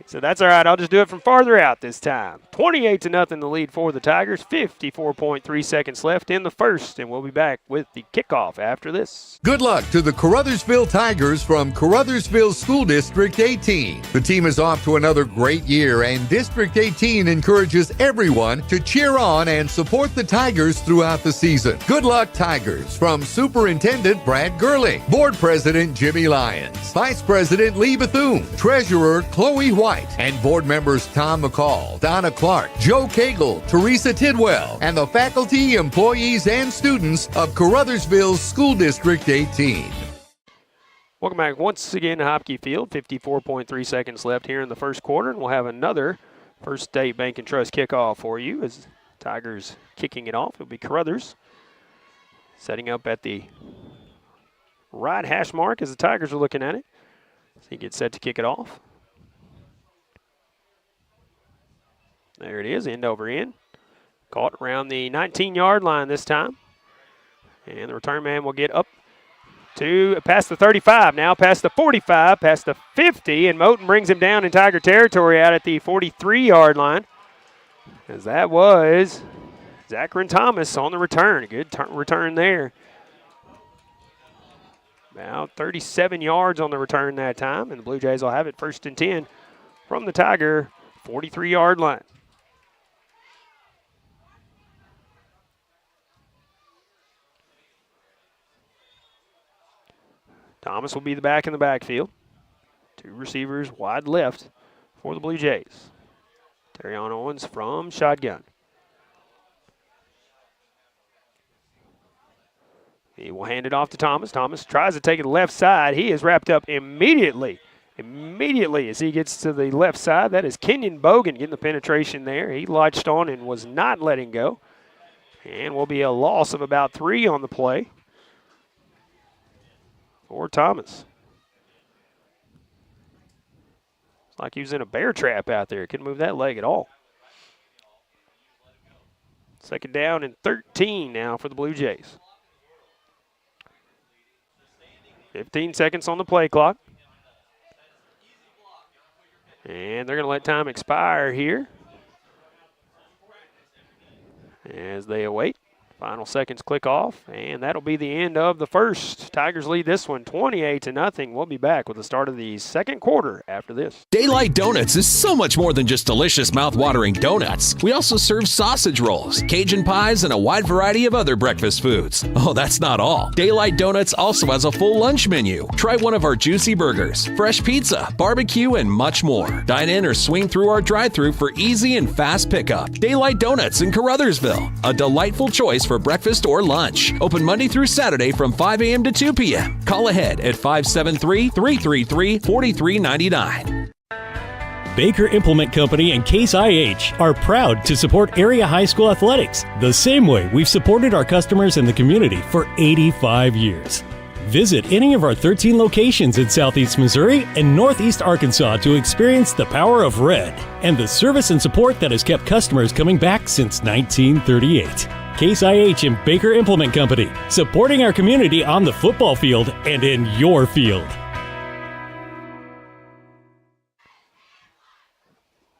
So that's all right. I'll just do it from farther out this time. 28-0 the lead for the Tigers. 54.3 seconds left in the first, and we'll be back with the kickoff after this. Good luck to the Caruthersville Tigers from Caruthersville School District 18. The team is off to another great year, and District 18 encourages everyone to cheer on and support the Tigers throughout the season. Good luck, Tigers, from Superintendent Brad Gurley, Board President Jimmy Lyons, Vice President Lee Bethune, Treasurer Chloe White, and board members Tom McCall, Donna Clark, Joe Cagle, Teresa Tidwell, and the faculty, employees, and students of Caruthersville School District 18. Welcome back once again to Hopkey Field. 54.3 seconds left here in the first quarter, and we'll have another First State Bank and Trust kickoff for you as Tigers kicking it off. It'll be Caruthers setting up at the right hash mark as the Tigers are looking at it. So he gets set to kick it off. There it is, end over end. Caught around the 19-yard line this time. And the return man will get up to past the 35, now past the 45, past the 50, and Moten brings him down in Tiger territory out at the 43-yard line. As that was Zachary Thomas on the return. A good return there. About 37 yards on the return that time, and the Blue Jays will have it 1st and 10 from the Tiger 43-yard line. Thomas will be the back in the backfield. Two receivers wide left for the Blue Jays. Terrion Owens from shotgun. He will hand it off to Thomas. Thomas tries to take it to the left side. He is wrapped up immediately as he gets to the left side. That is Kenyon Bogan getting the penetration there. He latched on and was not letting go. And will be a loss of about 3 on the play for Thomas. It's like he was in a bear trap out there. Couldn't move that leg at all. 2nd down and 13 now for the Blue Jays. 15 seconds on the play clock. And they're going to let time expire here as they await. Final seconds click off, and that'll be the end of the first. Tigers lead this one 28-0. We'll be back with the start of the second quarter after this. Daylight Donuts is so much more than just delicious mouth-watering donuts. We also serve sausage rolls, Cajun pies, and a wide variety of other breakfast foods. Oh, that's not all. Daylight Donuts also has a full lunch menu. Try one of our juicy burgers, fresh pizza, barbecue, and much more. Dine in or swing through our drive-thru for easy and fast pickup. Daylight Donuts in Caruthersville, a delightful choice for breakfast or lunch. Open Monday through Saturday from 5 a.m. to 2 p.m. Call ahead at 573-333-4399. Baker Implement Company and Case IH are proud to support area high school athletics the same way we've supported our customers in the community for 85 years. Visit any of our 13 locations in Southeast Missouri and Northeast Arkansas to experience the power of red and the service and support that has kept customers coming back since 1938. Case IH and Baker Implement Company, supporting our community on the football field and in your field.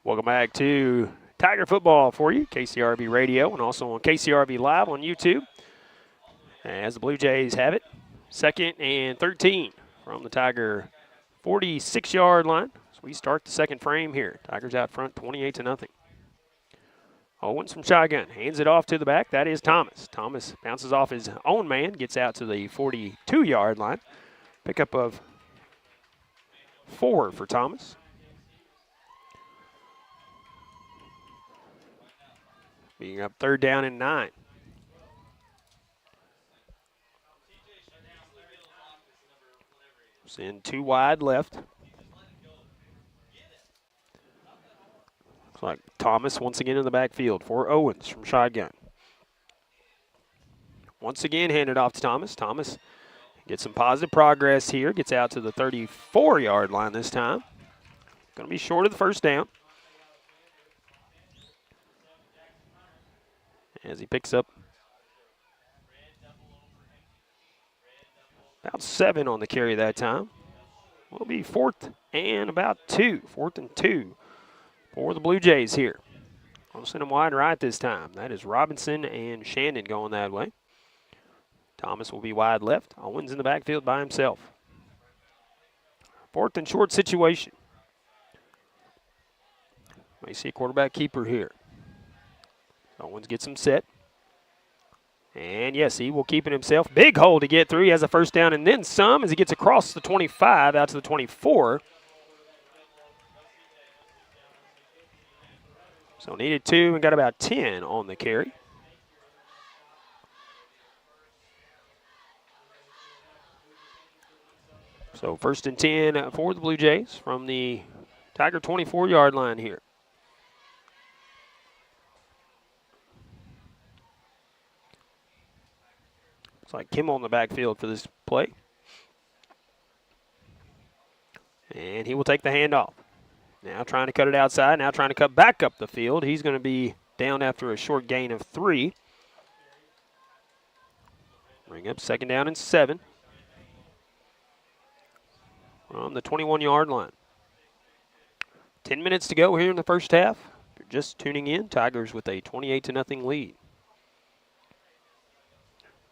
Welcome back to Tiger Football for you, KCRV Radio, and also on KCRV Live on YouTube. As the Blue Jays have it, 2nd and 13 from the Tiger 46-yard line. So we start the second frame here. Tigers out front 28-0. Owens from shotgun, hands it off to the back. That is Thomas. Thomas bounces off his own man, gets out to the 42-yard line. Pickup of 4 for Thomas. Being up 3rd down and 9. Send 2 wide left. Looks like Thomas once again in the backfield for Owens from shotgun. Once again handed off to Thomas. Thomas Get some positive progress here. Gets out to the 34-yard line this time. Going to be short of the first down. As he picks up about 7 on the carry that time. Will be 4th and about 2. 4th and 2 for the Blue Jays here. I'll send them wide right this time. That is Robinson and Shandon going that way. Thomas will be wide left. Owens in the backfield by himself. 4th and short situation. May see a quarterback keeper here. Owens gets him set. And yes, he will keep it himself. Big hole to get through. He has a first down and then some as he gets across the 25 out to the 24. So needed 2 and got about 10 on the carry. So 1st and 10 for the Blue Jays from the Tiger 24-yard line here. Looks like Kimmel in the backfield for this play. And he will take the handoff. Now trying to cut it outside, now trying to cut back up the field. He's going to be down after a short gain of 3. Bring up 2nd down and 7. From the 21-yard line. 10 minutes to go here in the first half. If you're just tuning in, Tigers with a 28-0 lead.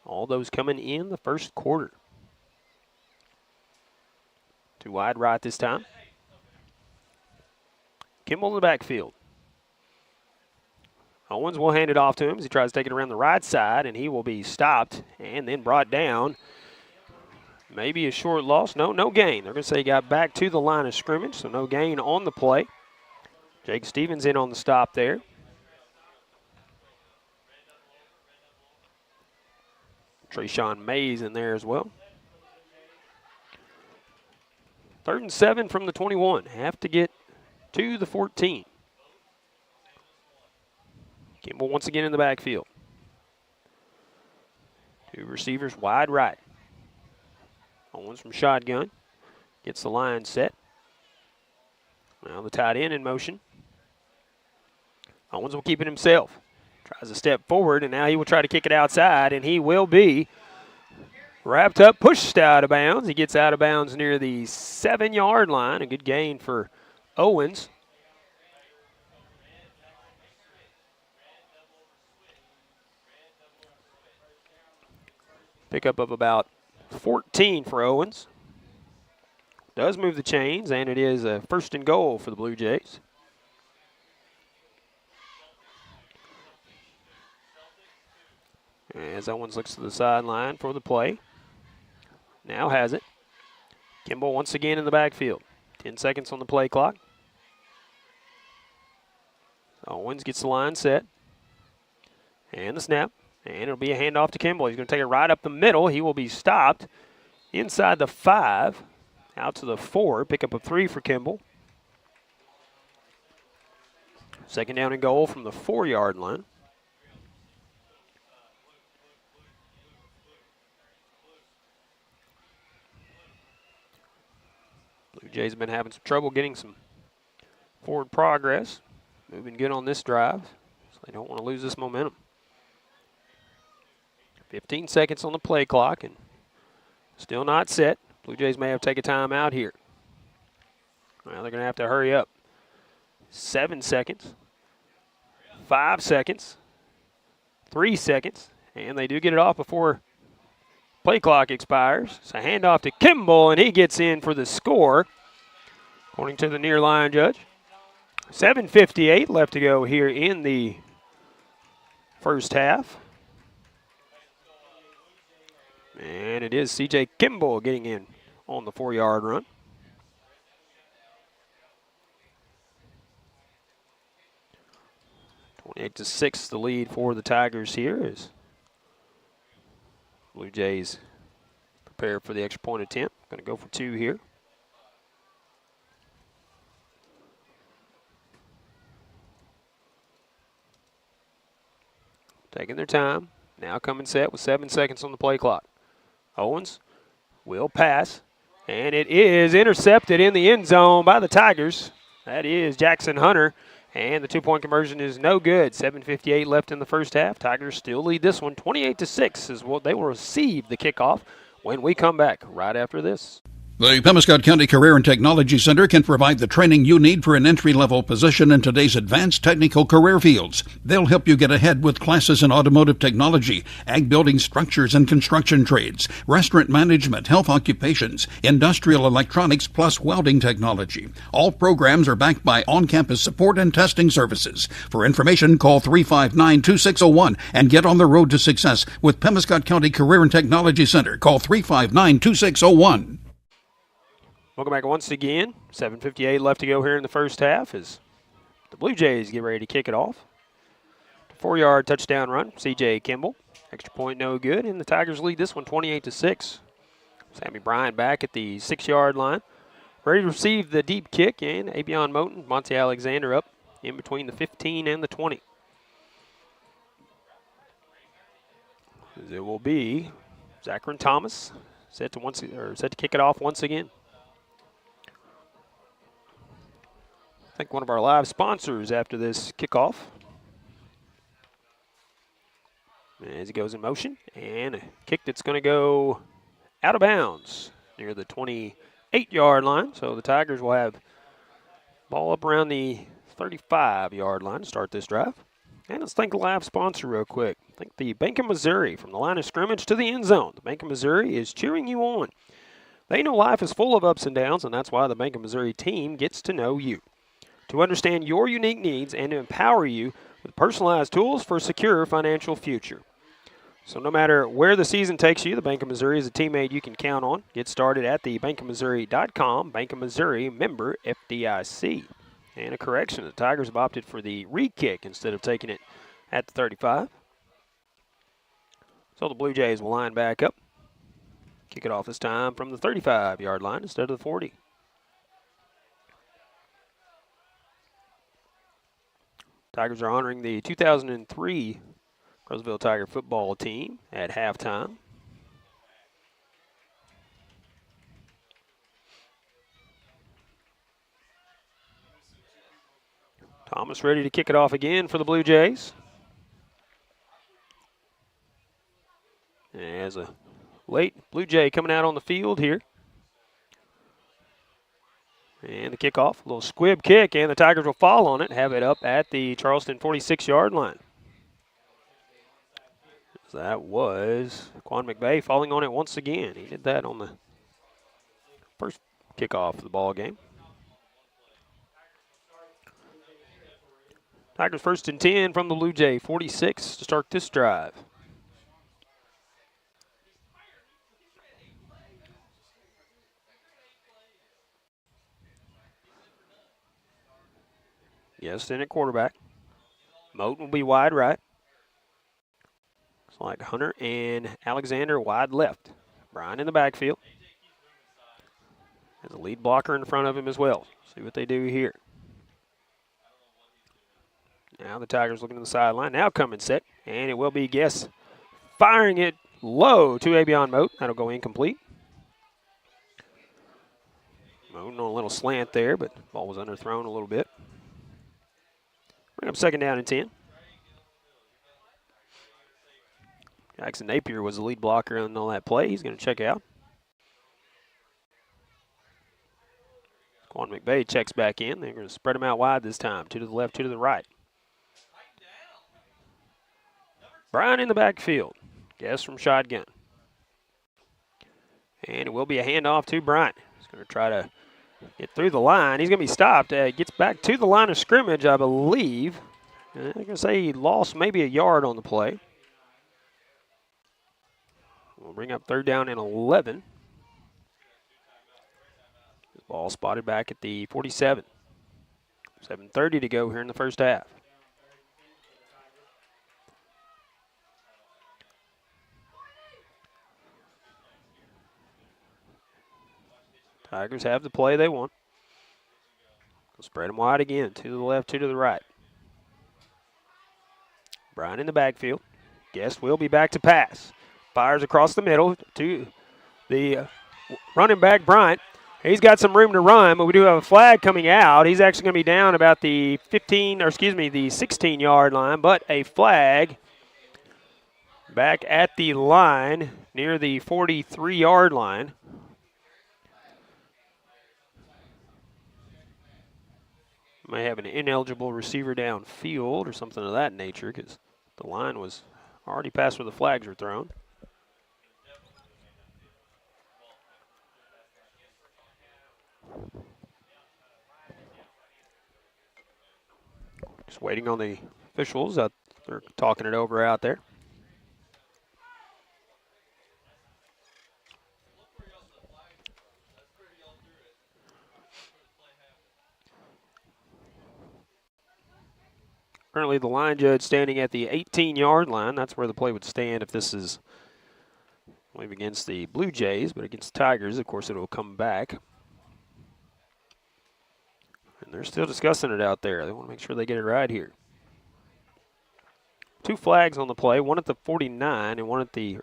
All those coming in the first quarter. 2 wide right this time. Kimball in the backfield. Owens will hand it off to him as he tries to take it around the right side, and he will be stopped and then brought down. Maybe a short loss. No gain. They're going to say he got back to the line of scrimmage, so no gain on the play. Jake Stevens in on the stop there. Trayshawn Mays in there as well. 3rd and 7 from the 21. Have to get to the 14. Kimball once again in the backfield. 2 receivers wide right. Owens from shotgun. Gets the line set. Now the tight end in motion. Owens will keep it himself. Tries to step forward, and now he will try to kick it outside, and he will be wrapped up, pushed out of bounds. He gets out of bounds near the 7-yard line. A good gain for Owens. Pickup of about 14 for Owens. Does move the chains, and it is a 1st and goal for the Blue Jays. As Owens looks to the sideline for the play. Now has it. Kimball once again in the backfield. 10 seconds on the play clock. Owens gets the line set. And the snap. And it'll be a handoff to Kimball. He's going to take it right up the middle. He will be stopped inside the 5, out to the 4. Pickup of 3 for Kimball. 2nd down and goal from the 4-yard line. Blue Jays have been having some trouble getting some forward progress. Moving good on this drive, so they don't want to lose this momentum. 15 seconds on the play clock and still not set. Blue Jays may have to take a timeout here. Well, they're going to have to hurry up. 7 seconds, 5 seconds, 3 seconds, and they do get it off before play clock expires. It's a handoff to Kimball, and he gets in for the score, according to the near line judge. 7:58 left to go here in the first half. And it is C.J. Kimball getting in on the 4-yard run. (28-6) the lead for the Tigers here as Blue Jays prepare for the extra point attempt. Going to go for 2 here. Taking their time. Now coming set with 7 seconds on the play clock. Owens will pass, and it is intercepted in the end zone by the Tigers. That is Jackson Hunter, and the two-point conversion is no good. 7:58 left in the first half. Tigers still lead this one 28-6 is what they will receive the kickoff when we come back right after this. The Pemiscot County Career and Technology Center can provide the training you need for an entry-level position in today's advanced technical career fields. They'll help you get ahead with classes in automotive technology, ag building structures and construction trades, restaurant management, health occupations, industrial electronics, plus welding technology. All programs are backed by on-campus support and testing services. For information, call 359-2601 and get on the road to success with Pemiscot County Career and Technology Center. Call 359-2601. Welcome back once again. 7:58 left to go here in the first half as the Blue Jays get ready to kick it off. 4-yard touchdown run, C.J. Kimball. Extra point no good, and the Tigers lead this one 28-6. Sammy Bryant back at the 6-yard line. Ready to receive the deep kick, and Avion Moten, Monte Alexander up in between the 15 and the 20. It will be Zachary Thomas set to kick it off once again. I think one of our live sponsors after this kickoff. As he goes in motion, and a kick that's going to go out of bounds near the 28-yard line. So the Tigers will have ball up around the 35-yard line to start this drive. And let's thank the live sponsor real quick. Thank the Bank of Missouri from the line of scrimmage to the end zone. The Bank of Missouri is cheering you on. They know life is full of ups and downs, and that's why the Bank of Missouri team gets to know you. To understand your unique needs and to empower you with personalized tools for a secure financial future. So no matter where the season takes you, the Bank of Missouri is a teammate you can count on. Get started at thebankofmissouri.com. Bank of Missouri, member FDIC. And a correction, the Tigers have opted for the re-kick instead of taking it at the 35. So the Blue Jays will line back up. Kick it off this time from the 35-yard line instead of the 40. Tigers are honoring the 2003 Caruthersville Tiger football team at halftime. Thomas ready to kick it off again for the Blue Jays. As a late Blue Jay coming out on the field here. And the kickoff, a little squib kick, and the Tigers will fall on it, have it up at the Charleston 46-yard line. So that was Quan McVeigh falling on it once again. He did that on the first kickoff of the ball game. Tigers 1st and 10 from the Blue Jay, 46 to start this drive. Yes, in at quarterback. Moten will be wide right. It's like Hunter and Alexander wide left. Brian in the backfield. Has a lead blocker in front of him as well. See what they do here. Now the Tigers looking to the sideline. Now coming set. And it will be Guess firing it low to Avion Moten. That'll go incomplete. Moten on a little slant there, but the ball was underthrown a little bit. Bring up 2nd down and 10. Jackson Napier was the lead blocker on all that play. He's going to check out. Quan McVeigh checks back in. They're going to spread him out wide this time. 2 to the left, 2 to the right. Brian in the backfield. Guess from shotgun. And it will be a handoff to Bryant. He's going to try to get through the line. He's going to be stopped. Gets back to the line of scrimmage, I believe. I'm going to say he lost maybe a yard on the play. We'll bring up 3rd down and 11. This ball spotted back at the 47. 7:30 to go here in the first half. Tigers have the play they want. We'll spread them wide again. 2 to the left, 2 to the right. Brian in the backfield. Guess will be back to pass. Fires across the middle to the running back Bryant. He's got some room to run, but we do have a flag coming out. He's actually going to be down about the 16-yard line, but a flag back at the line near the 43-yard line. May have an ineligible receiver downfield or something of that nature because the line was already past where the flags were thrown. Just waiting on the officials. They're talking it over out there. Currently the line judge standing at the 18-yard line. That's where the play would stand if this is, I believe, against the Blue Jays, but against the Tigers, of course, it will come back. And they're still discussing it out there. They want to make sure they get it right here. 2 flags on the play, one at the 49 and one at the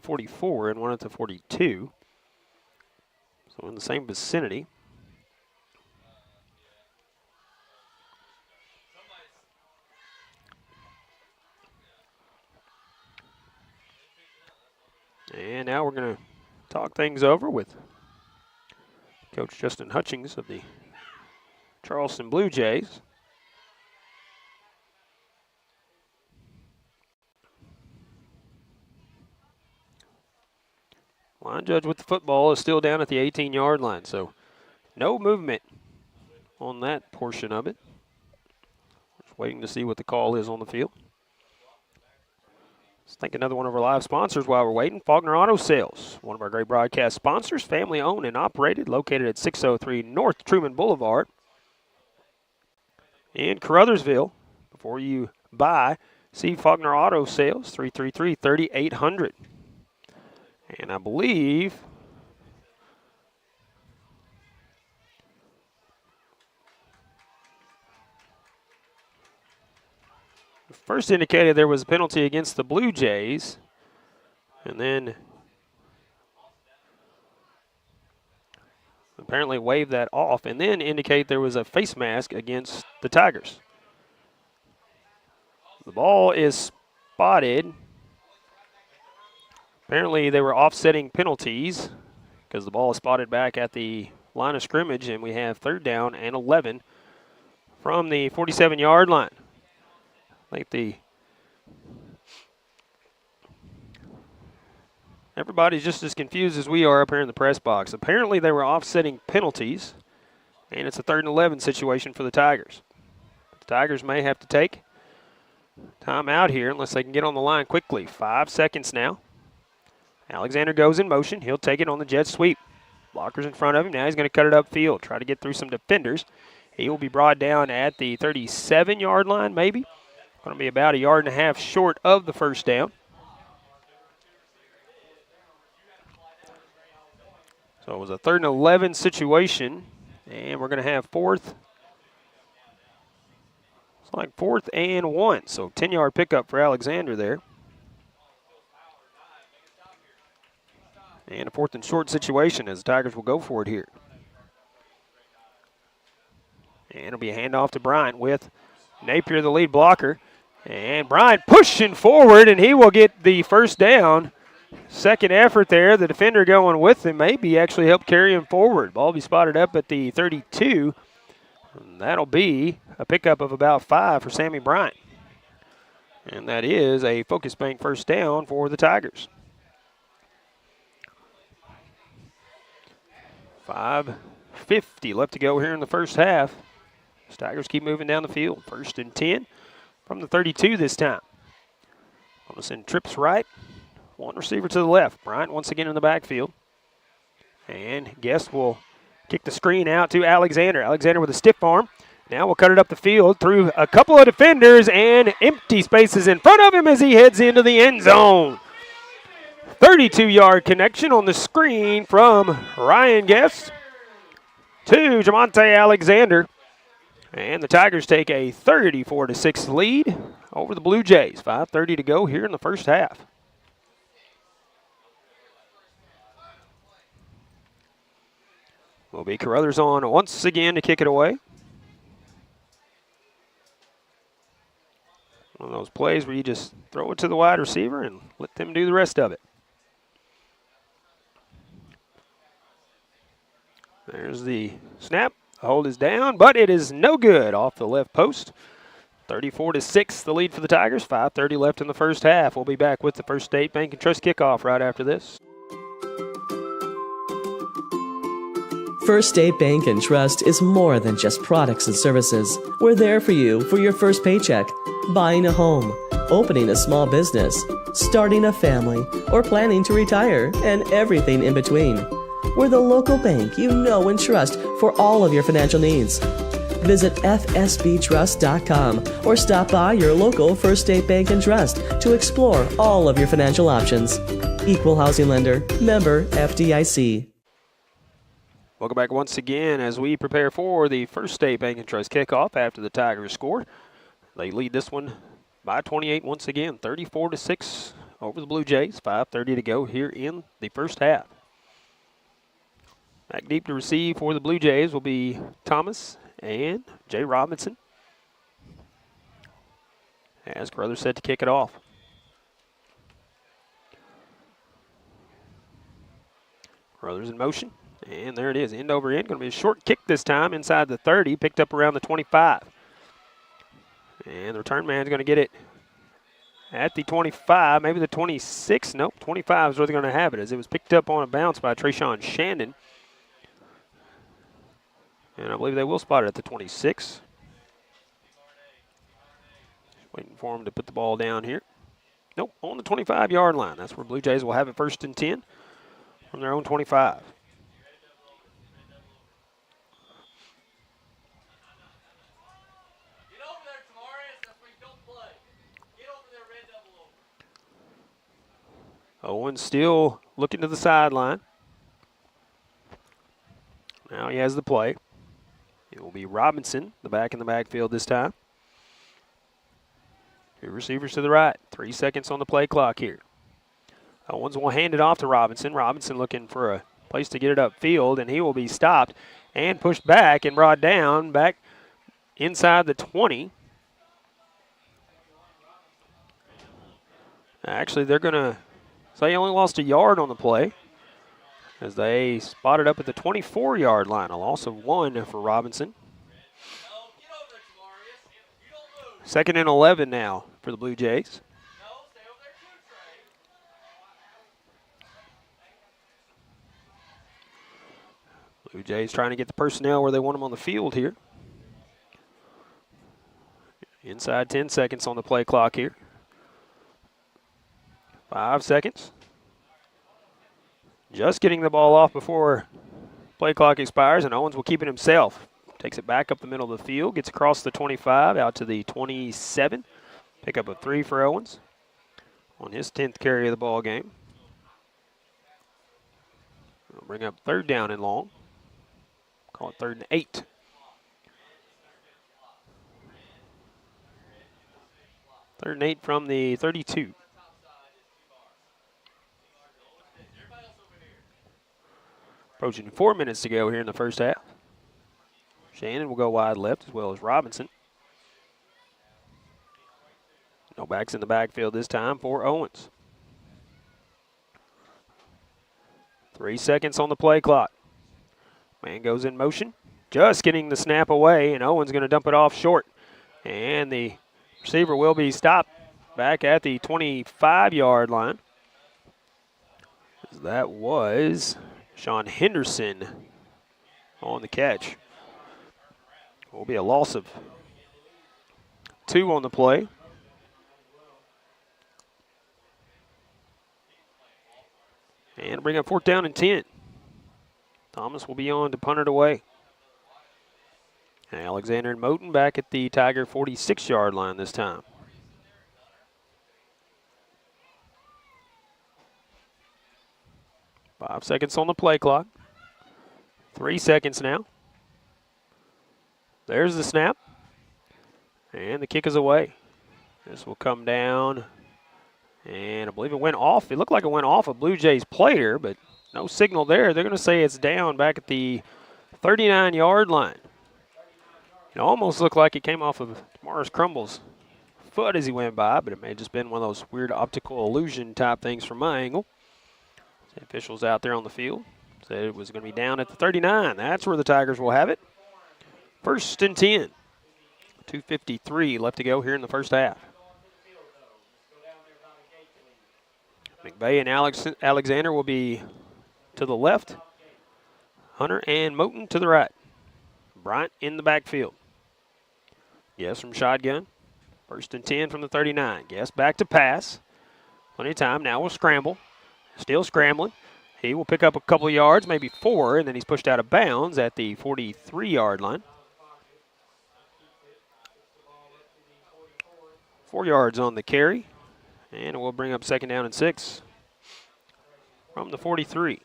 44 and one at the 42. So in the same vicinity. And now we're going to talk things over with Coach Justin Hutchings of the Charleston Blue Jays. Line judge with the football is still down at the 18-yard line, so no movement on that portion of it. Just waiting to see what the call is on the field. Let's thank another one of our live sponsors while we're waiting. Faulkner Auto Sales, one of our great broadcast sponsors, family owned and operated, located at 603 North Truman Boulevard in Caruthersville. Before you buy, see Faulkner Auto Sales, 333-3800. And I believe first indicated there was a penalty against the Blue Jays, and then apparently waved that off, and then indicate there was a face mask against the Tigers. The ball is spotted. Apparently they were offsetting penalties because the ball is spotted back at the line of scrimmage, and we have 3rd down and 11 from the 47-yard line. I think everybody's just as confused as we are up here in the press box. Apparently they were offsetting penalties, and it's a 3rd and 11 situation for the Tigers. The Tigers may have to take time out here unless they can get on the line quickly. 5 seconds now. Alexander goes in motion. He'll take it on the jet sweep. Blockers in front of him. Now he's going to cut it upfield, try to get through some defenders. He will be brought down at the 37-yard line maybe. Going to be about 1.5 yards short of the 1st down. So it was a 3rd and 11 situation, and we're going to have 4th. It's like 4th and 1, so 10-yard pickup for Alexander there. And a 4th and short situation as the Tigers will go for it here. And it'll be a handoff to Bryant with Napier, the lead blocker. And Bryant pushing forward, and he will get the 1st down. Second effort there. The defender going with him. Maybe actually help carry him forward. Ball be spotted up at the 32. And that'll be a pickup of about 5 for Sammy Bryant. And that is a Focus Bank 1st down for the Tigers. 5:50 left to go here in the 1st half. Tigers keep moving down the field. 1st and 10 from the 32 this time. Going to send trips right. One receiver to the left. Bryant once again in the backfield. And Guest will kick the screen out to Alexander. Alexander with a stiff arm. Now we'll cut it up the field through a couple of defenders and empty spaces in front of him as he heads into the end zone. 32-yard connection on the screen from Ryan Guest to Jamonte Alexander. And the Tigers take a 34-6 lead over the Blue Jays. 5:30 to go here in the 1st half. Will be Caruthers on once again to kick it away. One of those plays where you just throw it to the wide receiver and let them do the rest of it. There's the snap. The hold is down, but it is no good off the left post. 34-6, the lead for the Tigers. 5:30 left in the first half. We'll be back with the First State Bank and Trust kickoff right after this. First State Bank and Trust is more than just products and services. We're there for you for your first paycheck, buying a home, opening a small business, starting a family, or planning to retire, and everything in between. We're the local bank you know and trust for all of your financial needs. Visit fsbtrust.com or stop by your local First State Bank and Trust to explore all of your financial options. Equal housing lender, member FDIC. Welcome back once again as we prepare for the First State Bank and Trust kickoff after the Tigers score. They lead this one by 28 once again, 34-6 over the Blue Jays. 5:30 to go here in the first half. Back deep to receive for the Blue Jays will be Thomas and Jay Robinson. As Caruthers set to kick it off. Caruthers in motion. And there it is, end over end. Going to be a short kick this time inside the 30, picked up around the 25. And the return man's going to get it at the 25, maybe the 26. Nope, 25 is where they're going to have it, as it was picked up on a bounce by Trayshawn Shandon. And I believe they will spot it at the 26. Just waiting for him to put the ball down here. Nope, on the 25-yard line. That's where Blue Jays will have it 1st and 10 from their own 25. Owen still looking to the sideline. Now he has the play. It will be Robinson, the back in the backfield this time. Two receivers to the right. 3 seconds on the play clock here. Owens will hand it off to Robinson. Robinson looking for a place to get it upfield, and he will be stopped and pushed back and brought down back inside the 20. Actually, they're going to say he only lost a yard on the play as they spotted up at the 24-yard line. A loss of 1 for Robinson. 2nd and 11 now for the Blue Jays. Blue Jays trying to get the personnel where they want them on the field here. Inside 10 seconds on the play clock here. 5 seconds. Just getting the ball off before play clock expires, and Owens will keep it himself. Takes it back up the middle of the field, gets across the 25, out to the 27. Pick up a 3 for Owens on his 10th carry of the ball game. We'll bring up 3rd down and long. Call it 3rd and 8. Third and 8 from the 32. Approaching 4 minutes to go here in the first half. Shannon will go wide left as well as Robinson. No backs in the backfield this time for Owens. 3 seconds on the play clock. Man goes in motion. Just getting the snap away, and Owens going to dump it off short. And the receiver will be stopped back at the 25-yard line. That was Sean Henderson on the catch. Will be a loss of 2 on the play. And bring up 4th down and 10. Thomas will be on to punt it away. And Alexander and Moten back at the Tiger 46-yard line this time. Five seconds on the play clock. 3 seconds now. There's the snap. And the kick is away. This will come down. And I believe it went off. It looked like it went off a Blue Jays player, but no signal there. They're going to say it's down back at the 39-yard line. It almost looked like it came off of Morris Crumble's foot as he went by, but it may have just been one of those weird optical illusion type things from my angle. The officials out there on the field said it was going to be down at the 39. That's where the Tigers will have it. 1st and 10. 2:53 left to go here in the first half. McVeigh and Alexander will be to the left. Hunter and Moten to the right. Bryant in the backfield. Yes from shotgun. 1st and 10 from the 39. Yes back to pass. Plenty of time. Now we'll scramble. Still scrambling. He will pick up a couple of yards, maybe 4, and then he's pushed out of bounds at the 43-yard line. 4 yards on the carry, and we'll bring up 2nd down and 6 from the 43.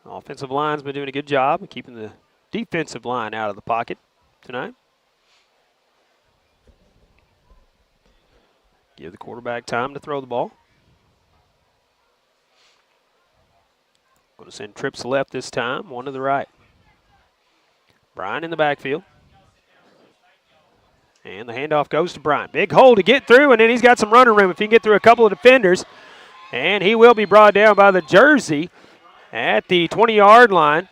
Offensive line's been doing a good job of keeping the defensive line out of the pocket tonight. Give the quarterback time to throw the ball. Going to send trips left this time, one to the right. Bryant in the backfield. And the handoff goes to Bryant. Big hole to get through, and then he's got some running room if he can get through a couple of defenders. And he will be brought down by the jersey at the 20-yard line.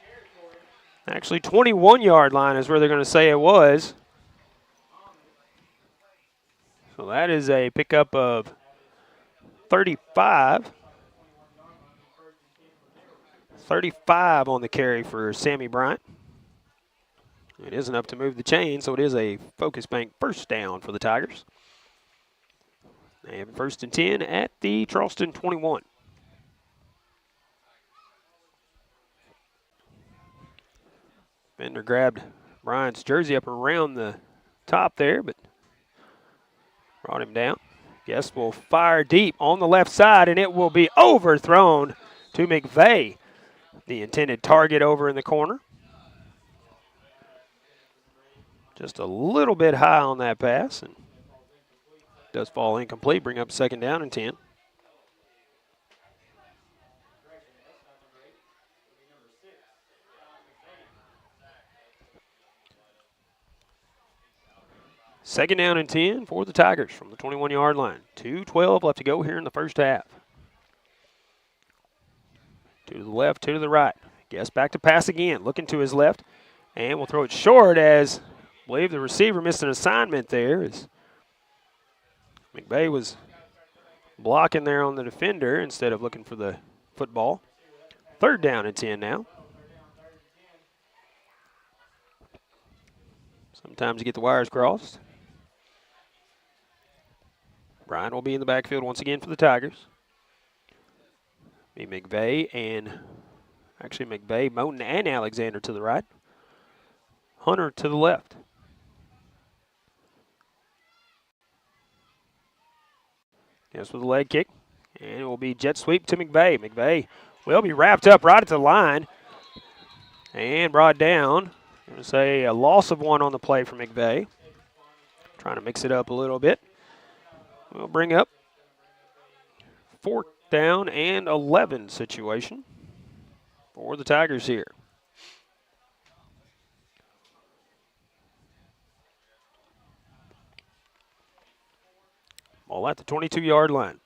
Actually, 21-yard line is where they're going to say it was. So that is a pickup of 35. 35 on the carry for Sammy Bryant. It is enough to move the chain, so it is a Focus Bank 1st down for the Tigers. They have 1st and 10 at the Charleston 21. Bender grabbed Bryant's jersey up around the top there, but brought him down. Guest will fire deep on the left side, and it will be overthrown to McVeigh, the intended target over in the corner. Just a little bit high on that pass, and does fall incomplete, bring up 2nd down and 10. Second down and 10 for the Tigers from the 21-yard line. 2:12 left to go here in the first half. 2 to the left, 2 to the right. Guess back to pass again, looking to his left, and we'll throw it short as I believe the receiver missed an assignment there as McVeigh was blocking there on the defender instead of looking for the football. 3rd down and 10 now. Sometimes you get the wires crossed. Bryant will be in the backfield once again for the Tigers. Be McVeigh and actually McVeigh, Moten, and Alexander to the right. Hunter to the left. Guess with a leg kick. And it will be jet sweep to McVeigh. McVeigh will be wrapped up right at the line and brought down. I'm going to say a loss of 1 on the play for McVeigh. Trying to mix it up a little bit. We'll bring up 4th down and 11 situation for the Tigers here. Ball at the 22-yard line.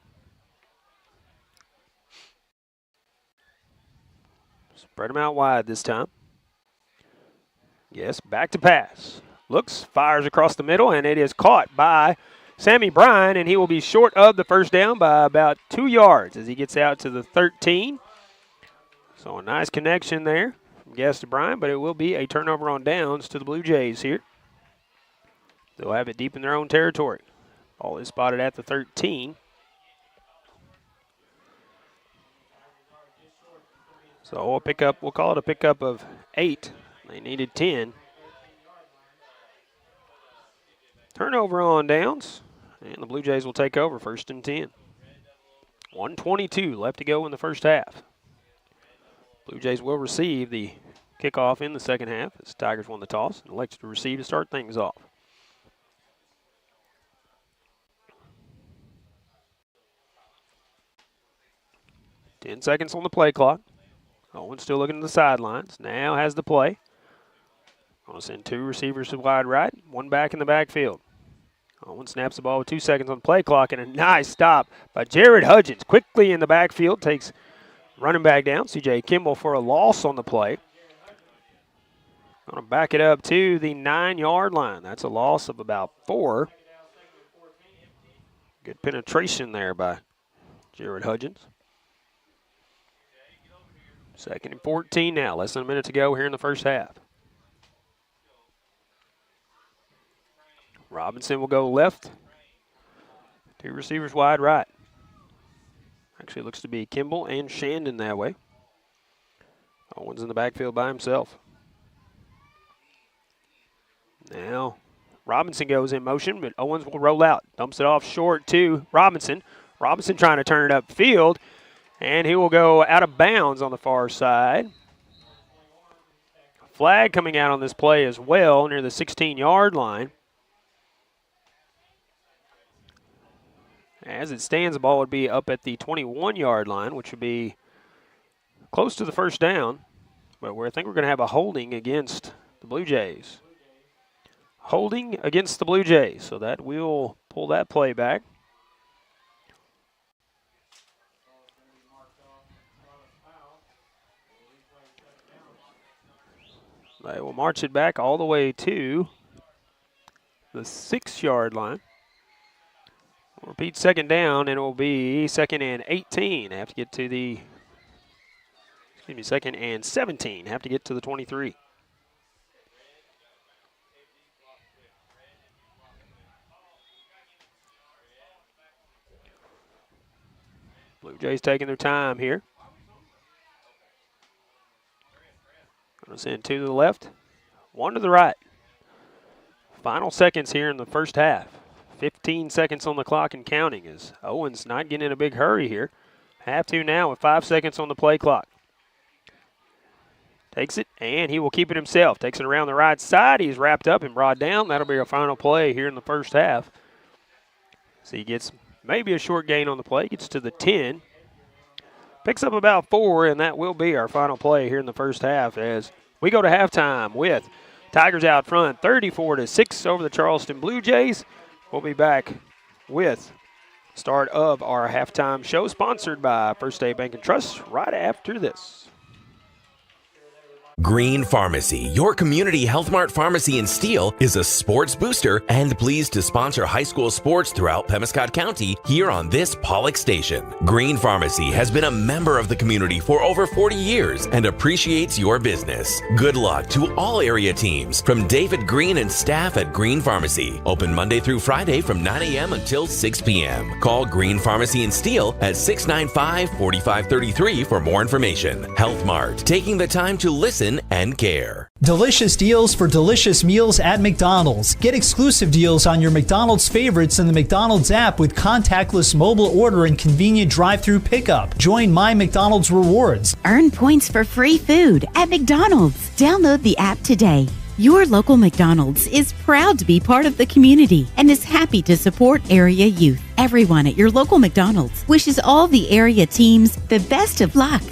Spread them out wide this time. Yes, back to pass. Looks, fires across the middle, and it is caught by Sammy Bryant, and he will be short of the 1st down by about 2 yards as he gets out to the 13. So a nice connection there from Guest to Bryant, but it will be a turnover on downs to the Blue Jays here. They'll have it deep in their own territory. Ball is spotted at the 13. So we'll call it a pickup of 8. They needed 10. Turnover on downs, and the Blue Jays will take over 1st and 10. 1:22 left to go in the first half. Blue Jays will receive the kickoff in the second half as Tigers won the toss and elected to receive to start things off. Ten seconds on the play clock. Owens still looking to the sidelines. Now has the play. Going to send 2 receivers to wide right, 1 back in the backfield. Owens snaps the ball with 2 seconds on the play clock, and a nice stop by Jared Hudgens. Quickly in the backfield, takes running back down, C.J. Kimball, for a loss on the play. Going to back it up to the 9-yard line. That's a loss of about 4. Good penetration there by Jared Hudgens. 2nd and 14 now. Less than a minute to go here in the first half. Robinson will go left. 2 receivers wide right. Actually looks to be Kimball and Shandon that way. Owens in the backfield by himself. Now Robinson goes in motion, but Owens will roll out. Dumps it off short to Robinson. Robinson trying to turn it upfield, and he will go out of bounds on the far side. Flag coming out on this play as well near the 16-yard line. As it stands, the ball would be up at the 21-yard line, which would be close to the first down. But I think we're going to have a holding against the Blue Jays. Holding against the Blue Jays, so that will pull that play back. They will march it back all the way to the 6-yard line. We'll repeat 2nd down, and it will be 2nd and 18. Have to get to the, 2nd and 17. Have to get to the 23. Blue Jays taking their time here. Going to send 2 to the left, 1 to the right. Final seconds here in the first half. 15 seconds on the clock and counting, as Owens not getting in a big hurry here. Have to now with 5 seconds on the play clock. Takes it, and he will keep it himself. Takes it around the right side. He's wrapped up and brought down. That'll be our final play here in the first half. So he gets maybe a short gain on the play. Gets to the 10. Picks up about 4, and that will be our final play here in the first half as we go to halftime with Tigers out front 34-6 over the Charleston Blue Jays. We'll be back with start of our halftime show, sponsored by First State Bank and Trust, right after this. Green Pharmacy, your community Health Mart pharmacy in Steele, is a sports booster and pleased to sponsor high school sports throughout Pemiscot County here on this Pollock station. Green Pharmacy has been a member of the community for over 40 years and appreciates your business. Good luck to all area teams from David Green and staff at Green Pharmacy. Open Monday through Friday from 9 a.m. until 6 p.m. Call Green Pharmacy in Steele at 695-4533 for more information. Health Mart, taking the time to listen and care. Delicious deals for delicious meals at McDonald's. Get exclusive deals on your McDonald's favorites in the McDonald's app with contactless mobile order and convenient drive-through pickup. Join My McDonald's Rewards. Earn points for free food at McDonald's. Download the app today. Your local McDonald's is proud to be part of the community and is happy to support area youth. Everyone at your local McDonald's wishes all the area teams the best of luck.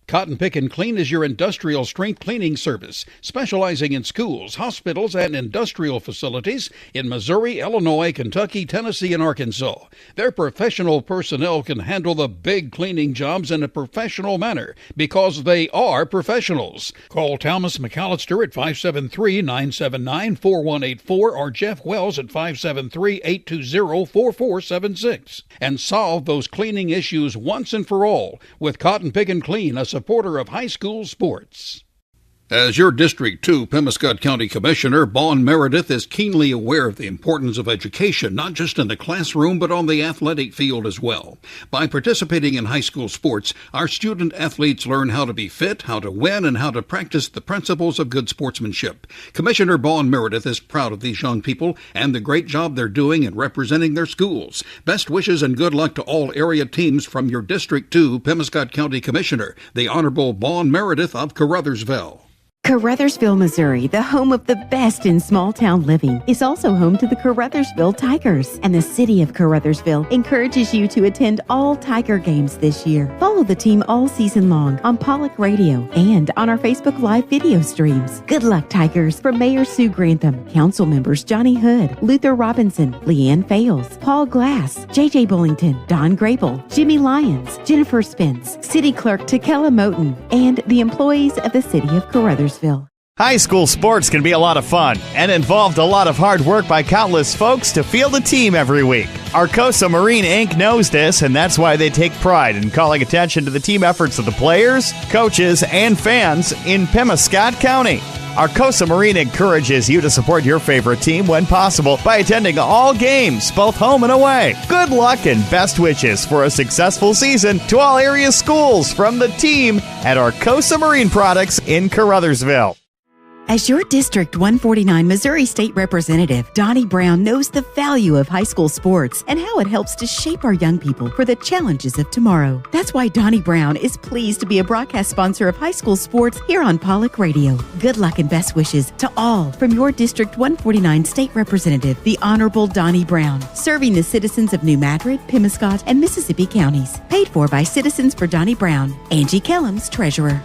Cotton Pick and Clean is your industrial strength cleaning service, specializing in schools, hospitals, and industrial facilities in Missouri, Illinois, Kentucky, Tennessee, and Arkansas. Their professional personnel can handle the big cleaning jobs in a professional manner because they are professionals. Call Thomas McAllister at 573-979-4184 or Jeff Wells at 573-820-4476 and solve those cleaning issues once and for all with Cotton Pick and Clean, a supporter of high school sports. As your District 2 Pemiscot County Commissioner, Vaughn Meredith is keenly aware of the importance of education, not just in the classroom, but on the athletic field as well. By participating in high school sports, our student athletes learn how to be fit, how to win, and how to practice the principles of good sportsmanship. Commissioner Vaughn Meredith is proud of these young people and the great job they're doing in representing their schools. Best wishes and good luck to all area teams from your District 2 Pemiscot County Commissioner, the Honorable Vaughn Meredith of Caruthersville. Caruthersville, Missouri, the home of the best in small town living, is also home to the Caruthersville Tigers. And the city of Caruthersville encourages you to attend all Tiger games this year. Follow the team all season long on Pollock Radio and on our Facebook Live video streams. Good luck, Tigers, from Mayor Sue Grantham, council members Johnny Hood, Luther Robinson, Leanne Fales, Paul Glass, J.J. Bullington, Don Grable, Jimmy Lyons, Jennifer Spence, City Clerk Takela Moten, and the employees of the city of Caruthersville. High school sports can be a lot of fun and involved a lot of hard work by countless folks to field a team every week. Arcosa Marine Inc. knows this, and that's why they take pride in calling attention to the team efforts of the players, coaches, and fans in Pemiscot County. Arcosa Marine encourages you to support your favorite team when possible by attending all games, both home and away. Good luck and best wishes for a successful season to all area schools from the team at Arcosa Marine Products in Caruthersville. As your District 149 Missouri State Representative, Donnie Brown knows the value of high school sports and how it helps to shape our young people for the challenges of tomorrow. That's why Donnie Brown is pleased to be a broadcast sponsor of high school sports here on Pollock Radio. Good luck and best wishes to all from your District 149 State Representative, the Honorable Donnie Brown, serving the citizens of New Madrid, Pemiscot, and Mississippi counties. Paid for by Citizens for Donnie Brown. Angie Kellums, Treasurer.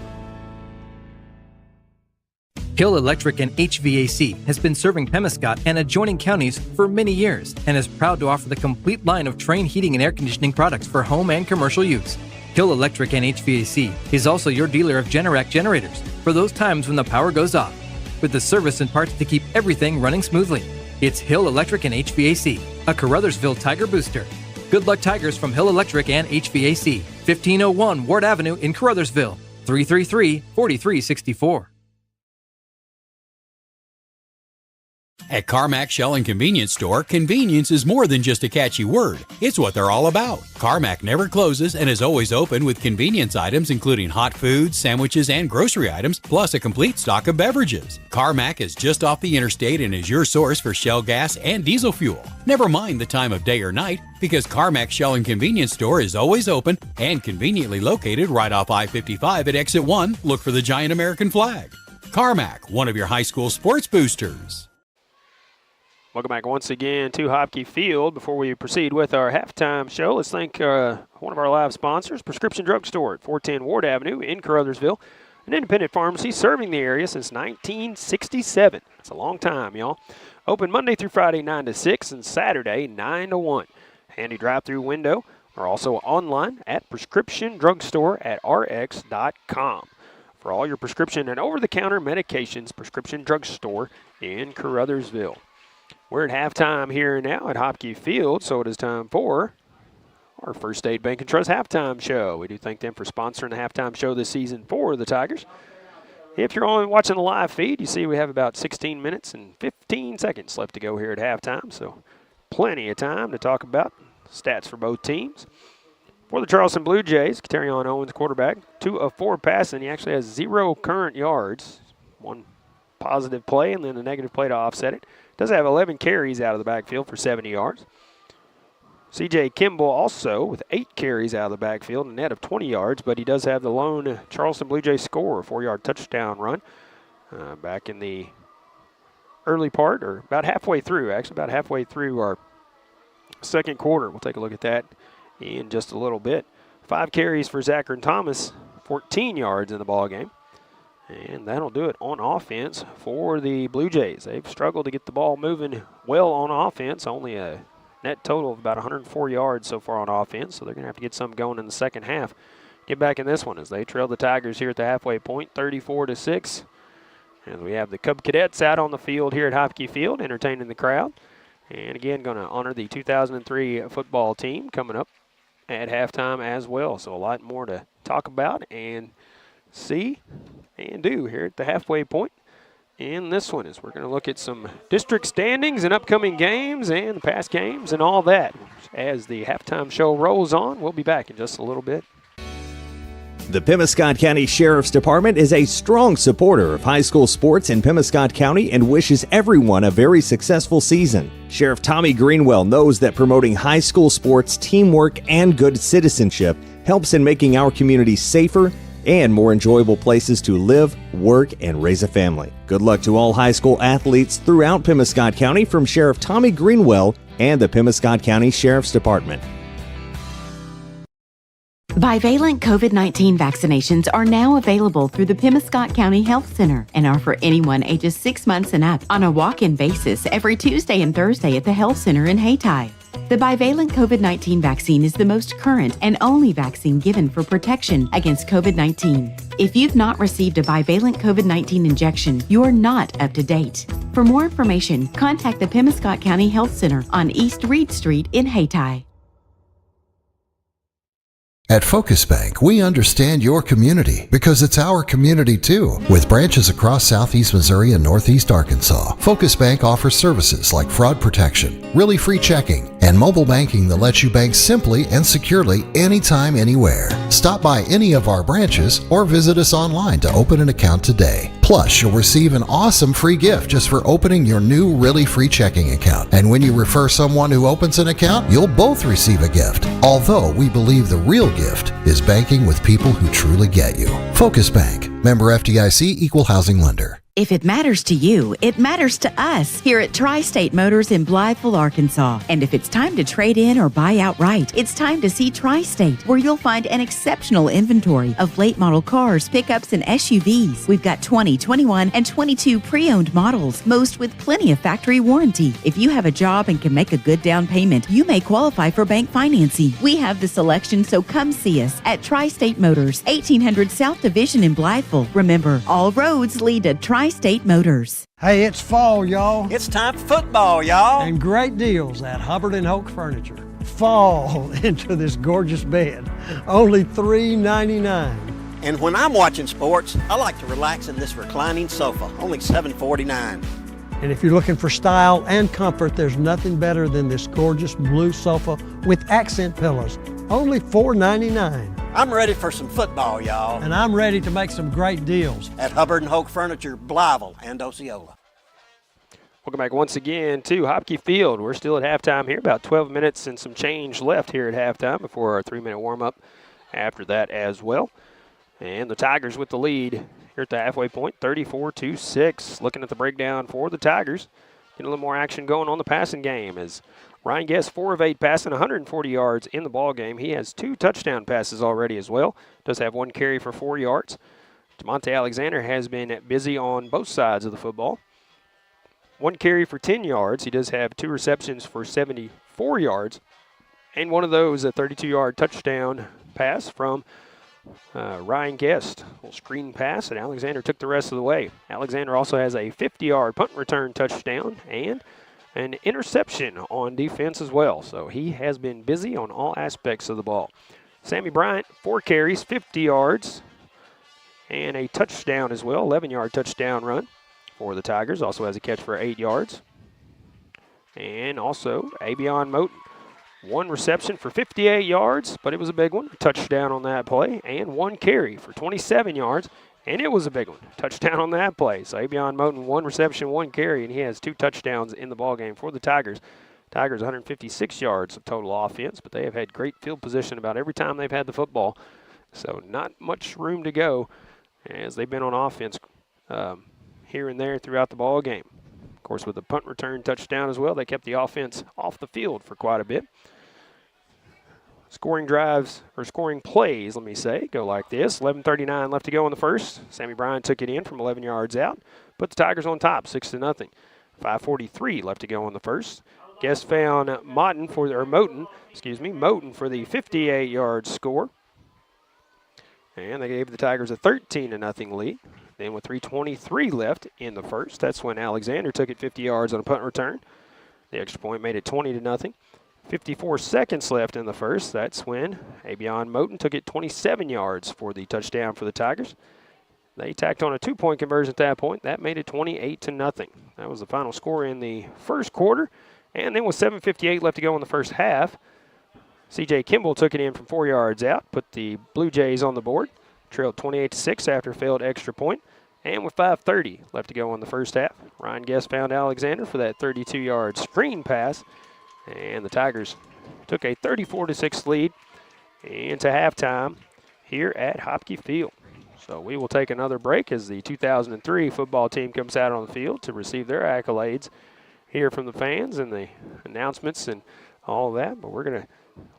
Hill Electric and HVAC has been serving Pemiscot and adjoining counties for many years and is proud to offer the complete line of Trane heating and air conditioning products for home and commercial use. Hill Electric and HVAC is also your dealer of Generac generators for those times when the power goes off, with the service and parts to keep everything running smoothly. It's Hill Electric and HVAC, a Caruthersville Tiger booster. Good luck, Tigers, from Hill Electric and HVAC, 1501 Ward Avenue in Caruthersville, 333-4364. At Carmack Shell and Convenience Store, convenience is more than just a catchy word. It's what they're all about. Carmack never closes and is always open with convenience items including hot foods, sandwiches, and grocery items, plus a complete stock of beverages. Carmack is just off the interstate and is your source for Shell gas and diesel fuel. Never mind the time of day or night, because Carmack Shell and Convenience Store is always open and conveniently located right off I-55 at Exit 1. Look for the giant American flag. Carmack, one of your high school sports boosters. Welcome back once again to Hopkey Field. Before we proceed with our halftime show, let's thank one of our live sponsors, Prescription Drug Store at 410 Ward Avenue in Caruthersville, an independent pharmacy serving the area since 1967. That's a long time, y'all. Open Monday through Friday, 9 to 6, and Saturday, 9 to 1. Handy drive-through window, or also online at prescriptiondrugstore@rx.com. For all your prescription and over-the-counter medications, Prescription Drug Store in Caruthersville. We're at halftime here now at Hopkey Field, so it is time for our First State Bank & Trust halftime show. We do thank them for sponsoring the halftime show this season for the Tigers. If you're only watching the live feed, you see we have about 16 minutes and 15 seconds left to go here at halftime, so plenty of time to talk about stats for both teams. For the Charleston Blue Jays, Katerion Owens, quarterback, 2 of 4 passing. He actually has 0 current yards, 1 positive play and then a negative play to offset it. Does have 11 carries out of the backfield for 70 yards. C.J. Kimball also with 8 carries out of the backfield, a net of 20 yards, but he does have the lone Charleston Blue Jays score, a 4-yard touchdown run back in the early part, or about halfway through our second quarter. We'll take a look at that in just a little bit. 5 carries for Zachary Thomas, 14 yards in the ball game. And that'll do it on offense for the Blue Jays. They've struggled to get the ball moving well on offense. Only a net total of about 104 yards so far on offense. So they're going to have to get something going in the second half. Get back in this one as they trail the Tigers here at the halfway point, 34-6. And we have the Cub Cadets out on the field here at Hopkey Field, entertaining the crowd. And again, going to honor the 2003 football team coming up at halftime as well. So a lot more to talk about and see and do here at the halfway point. And this one is we're going to look at some district standings and upcoming games and the past games and all that. As the halftime show rolls on, we'll be back in just a little bit. The Pemiscot County Sheriff's Department is a strong supporter of high school sports in Pemiscot County and wishes everyone a very successful season. Sheriff Tommy Greenwell knows that promoting high school sports, teamwork, and good citizenship helps in making our community safer, and more enjoyable places to live, work, and raise a family. Good luck to all high school athletes throughout Pemiscot County from Sheriff Tommy Greenwell and the Pemiscot County Sheriff's Department. Bivalent COVID-19 vaccinations are now available through the Pemiscot County Health Center and are for anyone ages 6 months and up on a walk-in basis every Tuesday and Thursday at the Health Center in Hayti. The bivalent COVID-19 vaccine is the most current and only vaccine given for protection against COVID-19. If you've not received a bivalent COVID-19 injection, you are not up to date. For more information, contact the Pemiscot County Health Center on East Reed Street in Hayti. At Focus Bank, we understand your community because it's our community too. With branches across southeast Missouri and northeast Arkansas, Focus Bank offers services like fraud protection, really free checking, and mobile banking that lets you bank simply and securely anytime, anywhere. Stop by any of our branches or visit us online to open an account today. Plus, you'll receive an awesome free gift just for opening your new really free checking account. And when you refer someone who opens an account, you'll both receive a gift. Although we believe the real gift is banking with people who truly get you. Focus Bank, member FDIC, equal housing lender. If it matters to you, it matters to us here at Tri-State Motors in Blytheville, Arkansas. And if it's time to trade in or buy outright, it's time to see Tri-State, where you'll find an exceptional inventory of late model cars, pickups, and SUVs. We've got 20, 21, and 22 pre-owned models, most with plenty of factory warranty. If you have a job and can make a good down payment, you may qualify for bank financing. We have the selection, so come see us at Tri-State Motors, 1800 South Division in Blytheville. Remember, all roads lead to Tri-State Motors. Hey, it's fall, y'all. It's time for football, y'all. And great deals at Hubbard and Hoke Furniture. Fall into this gorgeous bed. Only $3.99. And when I'm watching sports, I like to relax in this reclining sofa. Only $7.49. And if you're looking for style and comfort, there's nothing better than this gorgeous blue sofa with accent pillows. Only $4.99. I'm ready for some football, y'all. And I'm ready to make some great deals at Hubbard and Hoke Furniture, Blytheville and Osceola. Welcome back once again to Hopkey Field. We're still at halftime here, about 12 minutes and some change left here at halftime before our 3-minute warm-up after that as well. And the Tigers with the lead here at the halfway point, 34-6. Looking at the breakdown for the Tigers. Getting a little more action going on the passing game as Ryan Guest, 4 of 8 passing, 140 yards in the ball game. He has 2 touchdown passes already as well. Does have 1 carry for 4 yards. DeMonte Alexander has been busy on both sides of the football. 1 carry for 10 yards. He does have 2 receptions for 74 yards. And one of those, a 32-yard touchdown pass from Ryan Guest. A little screen pass, and Alexander took the rest of the way. Alexander also has a 50-yard punt return touchdown and an interception on defense as well. So he has been busy on all aspects of the ball. Sammy Bryant, 4 carries, 50 yards, and a touchdown as well, 11-yard touchdown run for the Tigers. Also has a catch for 8 yards. And also, Abion Moten, 1 reception for 58 yards, but it was a big one. Touchdown on that play, and 1 carry for 27 yards, and it was a big one. Touchdown on that play. So Abion Moten, 1 reception, 1 carry, and he has 2 touchdowns in the ballgame for the Tigers. Tigers 156 yards of total offense, but they have had great field position about every time they've had the football. So not much room to go as they've been on offense here and there throughout the ball game. Of course, with the punt return touchdown as well, they kept the offense off the field for quite a bit. Scoring drives, or scoring plays, let me say, go like this. 11:39 left to go in the first. Sammy Bryant took it in from 11 yards out. Put the Tigers on top, 6-0. 5:43 left to go in the first. Guest found Moten for the 58-yard score. And they gave the Tigers a 13-0 lead. Then with 3:23 left in the first, that's when Alexander took it 50 yards on a punt return. The extra point made it 20-0. 54 seconds left in the first. That's when Abion Moten took it 27 yards for the touchdown for the Tigers. They tacked on a 2-point conversion at that point. That made it 28-0. That was the final score in the first quarter. And then with 7:58 left to go in the first half, C.J. Kimball took it in from 4 yards out, put the Blue Jays on the board, trailed 28-6 after a failed extra point. And with 5:30 left to go in the first half, Ryan Guest found Alexander for that 32-yard screen pass. And the Tigers took a 34-6 lead into halftime here at Hopkey Field. So we will take another break as the 2003 football team comes out on the field to receive their accolades, hear from the fans and the announcements and all of that. But we're going to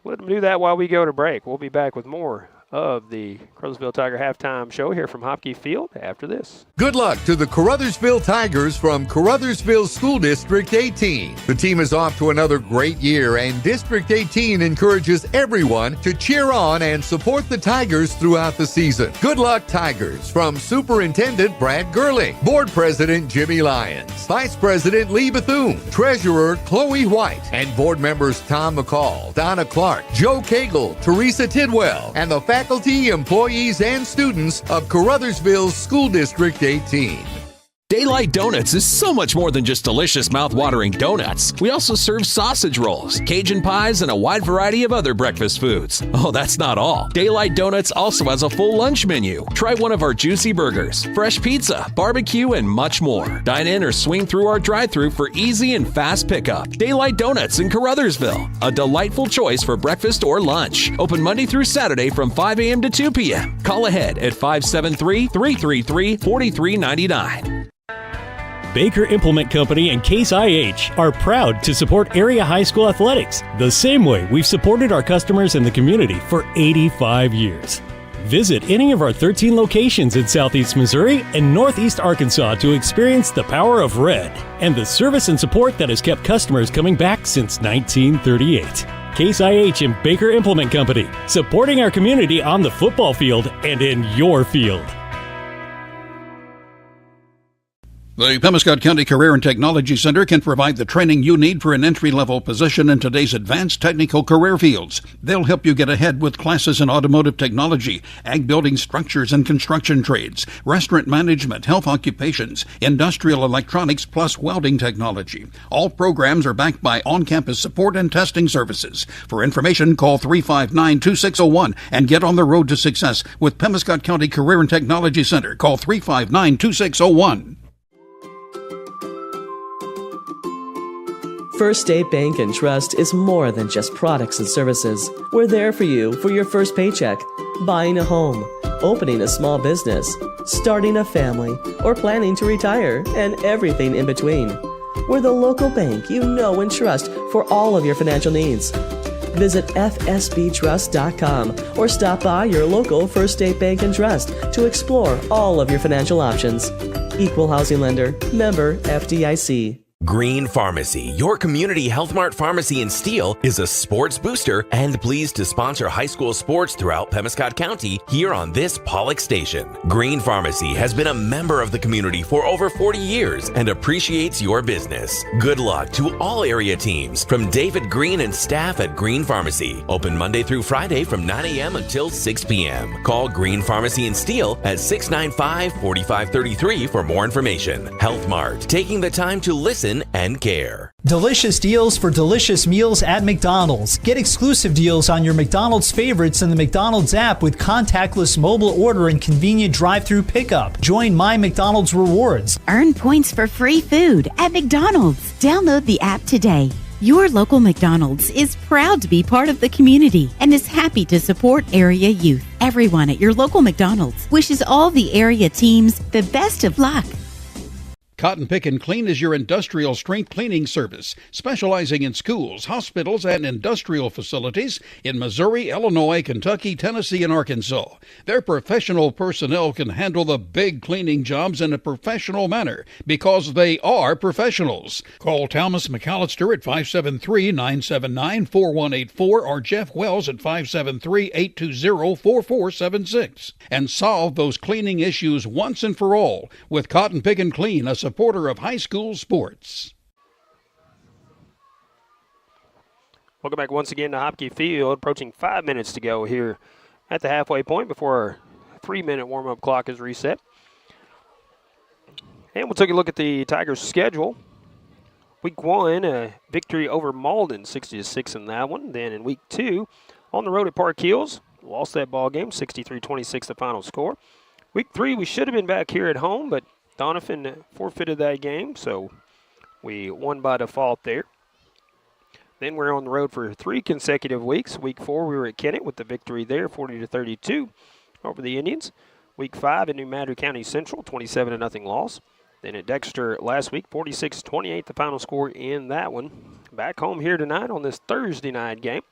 let them do that while we go to break. We'll be back with more of the Caruthersville Tiger halftime show here from Hopkey Field after this. Good luck to the Caruthersville Tigers from Caruthersville School District 18. The team is off to another great year, and District 18 encourages everyone to cheer on and support the Tigers throughout the season. Good luck, Tigers, from Superintendent Brad Gurley, Board President Jimmy Lyons, Vice President Lee Bethune, Treasurer Chloe White, and board members Tom McCall, Donna Clark, Joe Cagle, Teresa Tidwell, and the faculty, employees, and students of Caruthersville School District 18. Daylight Donuts is so much more than just delicious, mouth-watering donuts. We also serve sausage rolls, Cajun pies, and a wide variety of other breakfast foods. Oh, that's not all. Daylight Donuts also has a full lunch menu. Try one of our juicy burgers, fresh pizza, barbecue, and much more. Dine in or swing through our drive-thru for easy and fast pickup. Daylight Donuts in Caruthersville, a delightful choice for breakfast or lunch. Open Monday through Saturday from 5 a.m. to 2 p.m. Call ahead at 573-333-4399. Baker Implement Company and Case IH are proud to support area high school athletics the same way we've supported our customers in the community for 85 years. Visit any of our 13 locations in Southeast Missouri and Northeast Arkansas to experience the power of red and the service and support that has kept customers coming back since 1938. Case IH and Baker Implement Company, supporting our community on the football field and in your field. The Pemiscot County Career and Technology Center can provide the training you need for an entry-level position in today's advanced technical career fields. They'll help you get ahead with classes in automotive technology, ag building structures and construction trades, restaurant management, health occupations, industrial electronics, plus welding technology. All programs are backed by on-campus support and testing services. For information, call 359-2601 and get on the road to success with Pemiscot County Career and Technology Center. Call 359-2601. First State Bank and Trust is more than just products and services. We're there for you for your first paycheck, buying a home, opening a small business, starting a family, or planning to retire, and everything in between. We're the local bank you know and trust for all of your financial needs. Visit fsbtrust.com or stop by your local First State Bank and Trust to explore all of your financial options. Equal housing lender, member FDIC. Green Pharmacy, your community Health Mart pharmacy in Steele, is a sports booster and pleased to sponsor high school sports throughout Pemiscot County here on this Pollock station. Green Pharmacy has been a member of the community for over 40 years and appreciates your business. Good luck to all area teams from David Green and staff at Green Pharmacy. Open Monday through Friday from 9 a.m. until 6 p.m. Call Green Pharmacy in Steele at 695-4533 for more information. Health Mart, taking the time to listen and care. Delicious deals for delicious meals at McDonald's. Get exclusive deals on your McDonald's favorites in the McDonald's app with contactless mobile order and convenient drive-through pickup. Join My McDonald's Rewards. Earn points for free food at McDonald's. Download the app today. Your local McDonald's is proud to be part of the community and is happy to support area youth. Everyone at your local McDonald's wishes all the area teams the best of luck. Cotton Pick and Clean is your industrial strength cleaning service, specializing in schools, hospitals, and industrial facilities in Missouri, Illinois, Kentucky, Tennessee, and Arkansas. Their professional personnel can handle the big cleaning jobs in a professional manner because they are professionals. Call Thomas McAllister at 573-979-4184 or Jeff Wells at 573-820-4476 and solve those cleaning issues once and for all with Cotton Pick and Clean, a supporter of high school sports. Welcome back once again to Hopkey Field. Approaching 5 minutes to go here at the halfway point before our 3-minute warm-up clock is reset. And we'll take a look at the Tigers' schedule. Week 1, a victory over Malden, 60-6 in that one. Then in Week 2, on the road at Park Hills, lost that ball game, 63-26 the final score. Week 3, we should have been back here at home, but Donovan forfeited that game, so we won by default there. Then we're on the road for 3 consecutive weeks. Week 4, we were at Kennett with the victory there, 40-32 over the Indians. Week 5 at New Madrid County Central, 27-0 loss. Then at Dexter last week, 46-28 the final score in that one. Back home here tonight on this Thursday night game.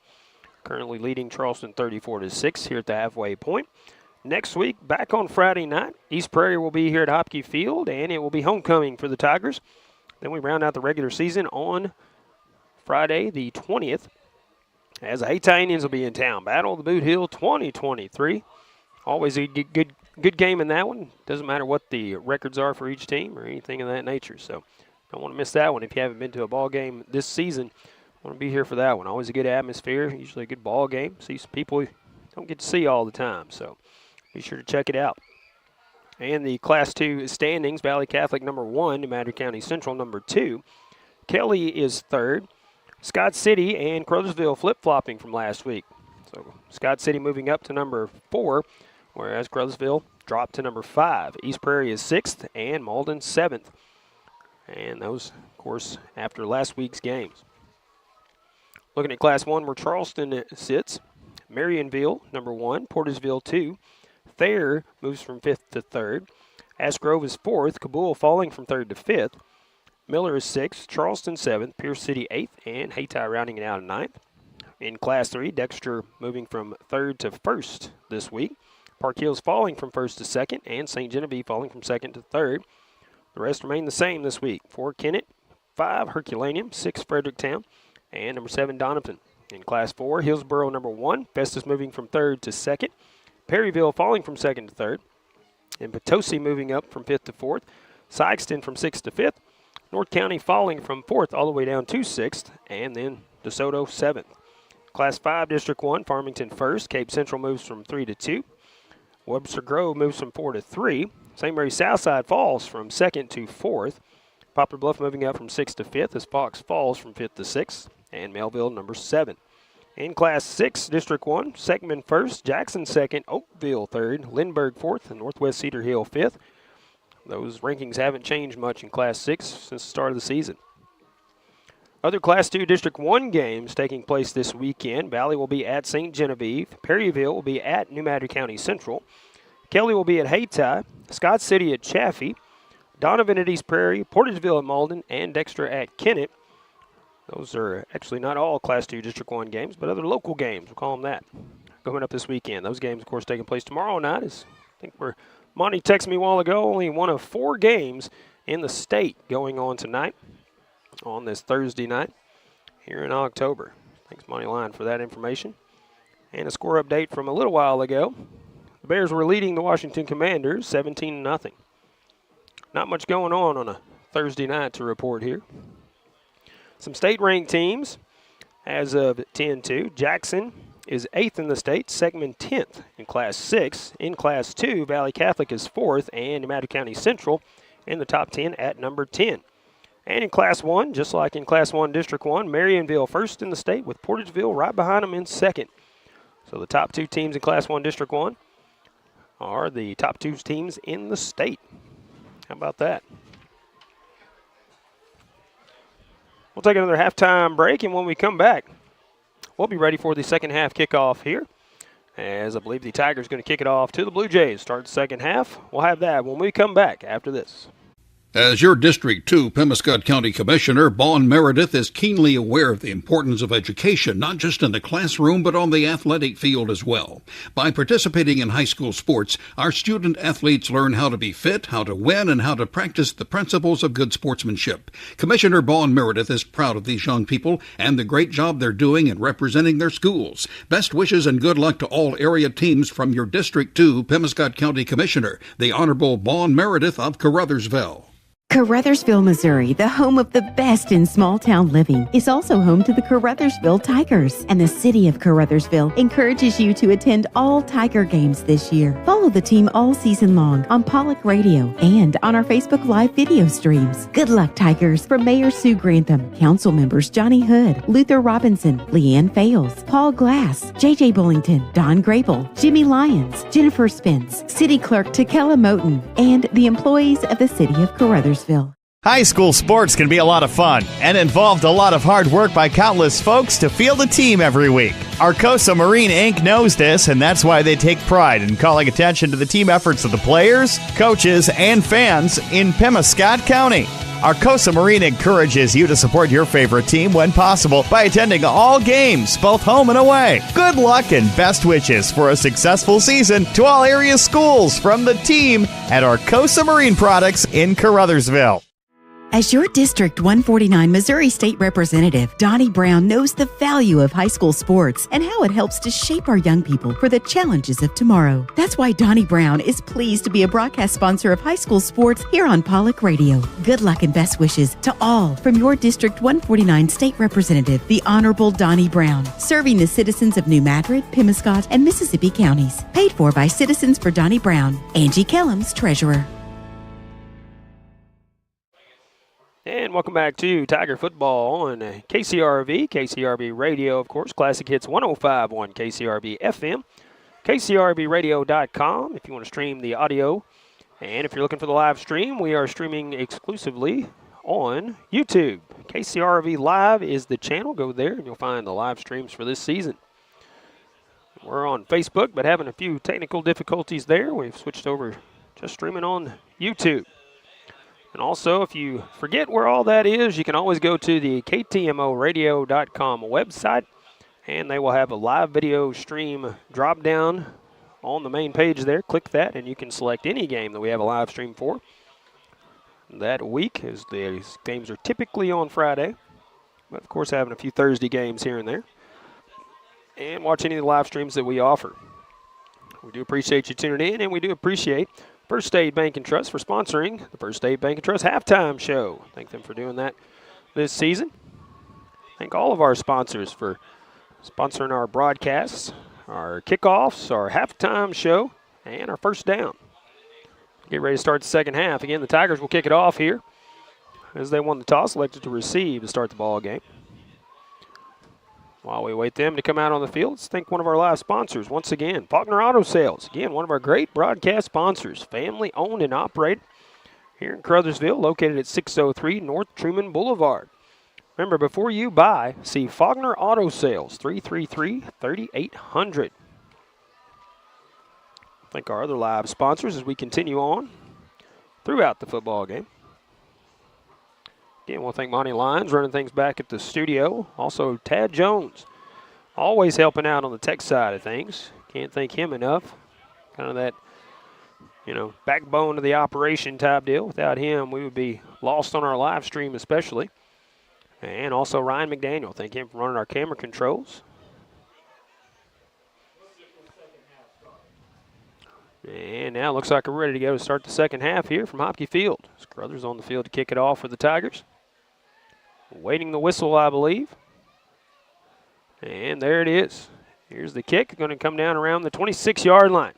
Currently leading Charleston 34-6 here at the halfway point. Next week, back on Friday night, East Prairie will be here at Hopkey Field, and it will be homecoming for the Tigers. Then we round out the regular season on Friday the 20th, as the Hayti Indians will be in town. Battle of the Boot Hill 2023. Always a good game in that one. Doesn't matter what the records are for each team or anything of that nature. So don't want to miss that one. If you haven't been to a ball game this season, want to be here for that one. Always a good atmosphere, usually a good ball game. See some people you don't get to see all the time, so be sure to check it out. And the Class 2 standings, Valley Catholic number 1, New Madrid County Central number 2. Kelly is 3rd. Scott City and Caruthersville flip-flopping from last week. So Scott City moving up to number 4, whereas Caruthersville dropped to number 5. East Prairie is 6th and Malden 7th. And those, of course, after last week's games. Looking at Class 1 where Charleston sits. Marionville, number 1. Portersville, 2. Thayer moves from 5th to 3rd. Ash Grove is 4th. Kabul falling from 3rd to 5th. Miller is 6th. Charleston 7th. Pierce City 8th. And Hayti rounding it out at 9th. In Class 3, Dexter moving from 3rd to 1st this week. Park Hills falling from 1st to 2nd. And St. Genevieve falling from 2nd to 3rd. The rest remain the same this week. 4, Kennett. 5, Herculaneum. 6, Fredericktown. And number 7, Doniphan. In Class 4, Hillsboro number 1. Festus moving from 3rd to 2nd. Perryville falling from 2nd to 3rd. And Potosi moving up from 5th to 4th. Sykeston from 6th to 5th. North County falling from 4th all the way down to 6th. And then DeSoto 7th. Class 5, District 1, Farmington 1st. Cape Central moves from 3 to 2. Webster Grove moves from 4 to 3. St. Mary Southside falls from 2nd to 4th. Poplar Bluff moving up from 6th to 5th as Fox falls from 5th to 6th. And Melville number 7. In Class 6, District 1, Seckman 1st, Jackson 2nd, Oakville 3rd, Lindbergh 4th, and Northwest Cedar Hill 5th. Those rankings haven't changed much in Class 6 since the start of the season. Other Class 2 District 1 games taking place this weekend. Valley will be at St. Genevieve. Perryville will be at New Madrid County Central. Kelly will be at Hayti. Scott City at Chaffee. Donovan at East Prairie. Portersville at Malden. And Dexter at Kennett. Those are actually not all Class 2 District 1 games, but other local games. We'll call them that. Coming up this weekend. Those games, of course, taking place tomorrow night. Monty texted me a while ago, only one of 4 games in the state going on tonight on this Thursday night here in October. Thanks, Monty Line, for that information. And a score update from a little while ago. The Bears were leading the Washington Commanders 17-0. Not much going on a Thursday night to report here. Some state-ranked teams as of 10-2. Jackson is 8th in the state, Seckman 10th in Class 6. In Class 2, Valley Catholic is 4th, and New Madrid County Central in the top 10 at number 10. And in Class 1, just like in Class 1 District 1, Marionville 1st in the state with Portersville right behind them in 2nd. So the top 2 teams in Class 1 District 1 are the top 2 teams in the state. How about that? We'll take another halftime break, and when we come back, we'll be ready for the second half kickoff here, as I believe the Tigers are going to kick it off to the Blue Jays. Start the second half. We'll have that when we come back after this. As your District 2 Pemiscot County Commissioner, Bon Meredith is keenly aware of the importance of education, not just in the classroom, but on the athletic field as well. By participating in high school sports, our student athletes learn how to be fit, how to win, and how to practice the principles of good sportsmanship. Commissioner Bon Meredith is proud of these young people and the great job they're doing in representing their schools. Best wishes and good luck to all area teams from your District 2 Pemiscot County Commissioner, the Honorable Bon Meredith of Caruthersville. Caruthersville, Missouri, the home of the best in small-town living, is also home to the Caruthersville Tigers, and the city of Caruthersville encourages you to attend all Tiger games this year. Follow the team all season long on Pollock Radio and on our Facebook Live video streams. Good luck, Tigers, from Mayor Sue Grantham, Council members Johnny Hood, Luther Robinson, Leanne Fales, Paul Glass, J.J. Bullington, Don Grable, Jimmy Lyons, Jennifer Spence, City Clerk Takela Moten, and the employees of the city of Caruthersville. High school sports can be a lot of fun and involved a lot of hard work by countless folks to field a team every week. Arcosa Marine Inc. knows this, and that's why they take pride in calling attention to the team efforts of the players, coaches, and fans in Pemiscot County. Arcosa Marine encourages you to support your favorite team when possible by attending all games, both home and away. Good luck and best wishes for a successful season to all area schools from the team at Arcosa Marine Products in Caruthersville. As your District 149 Missouri State Representative, Donnie Brown knows the value of high school sports and how it helps to shape our young people for the challenges of tomorrow. That's why Donnie Brown is pleased to be a broadcast sponsor of high school sports here on Pollock Radio. Good luck and best wishes to all from your District 149 State Representative, the Honorable Donnie Brown, serving the citizens of New Madrid, Pemiscot, and Mississippi counties. Paid for by Citizens for Donnie Brown. Angie Kellums, Treasurer. And welcome back to Tiger Football on KCRV Radio, of course, Classic Hits 105.1 KCRV FM, KCRVradio.com if you want to stream the audio. And if you're looking for the live stream, we are streaming exclusively on YouTube. KCRV Live is the channel. Go there and you'll find the live streams for this season. We're on Facebook, but having a few technical difficulties there. We've switched over just streaming on YouTube. And also, if you forget where all that is, you can always go to the KTMOradio.com website, and they will have a live video stream drop down on the main page there. Click that, and you can select any game that we have a live stream for that week, as the games are typically on Friday, but of course having a few Thursday games here and there, and watch any of the live streams that we offer. We do appreciate you tuning in, and we do appreciate First State Bank and Trust for sponsoring the First State Bank and Trust halftime show. Thank them for doing that this season. Thank all of our sponsors for sponsoring our broadcasts, our kickoffs, our halftime show, and our first down. Get ready to start the second half. Again, the Tigers will kick it off here as they won the toss, elected to receive to start the ball game. While we wait them to come out on the field, let's thank one of our live sponsors once again, Faulkner Auto Sales. Again, one of our great broadcast sponsors, family owned and operated here in Caruthersville, located at 603 North Truman Boulevard. Remember, before you buy, see Faulkner Auto Sales, 333-3800. Thank our other live sponsors as we continue on throughout the football game. Again, we'll thank Monty Lyons running things back at the studio. Also, Tad Jones, always helping out on the tech side of things. Can't thank him enough. Kind of that, backbone of the operation type deal. Without him, we would be lost on our live stream especially. And also Ryan McDaniel. Thank him for running our camera controls. And now it looks like we're ready to go to start the second half here from Hopkey Field. Caruthers on the field to kick it off for the Tigers. Waiting the whistle, I believe. And there it is. Here's the kick. Going to come down around the 26-yard line.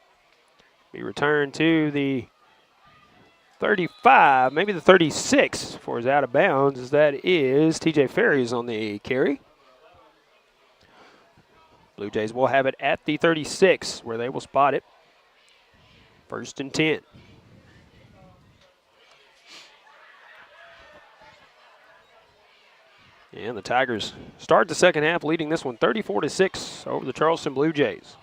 Be returned to the 35, maybe the 36 for his out of bounds, as that is TJ Ferries on the carry. Blue Jays will have it at the 36 where they will spot it. 1st and 10. And the Tigers start the second half leading this one 34-6 over the Charleston Blue Jays.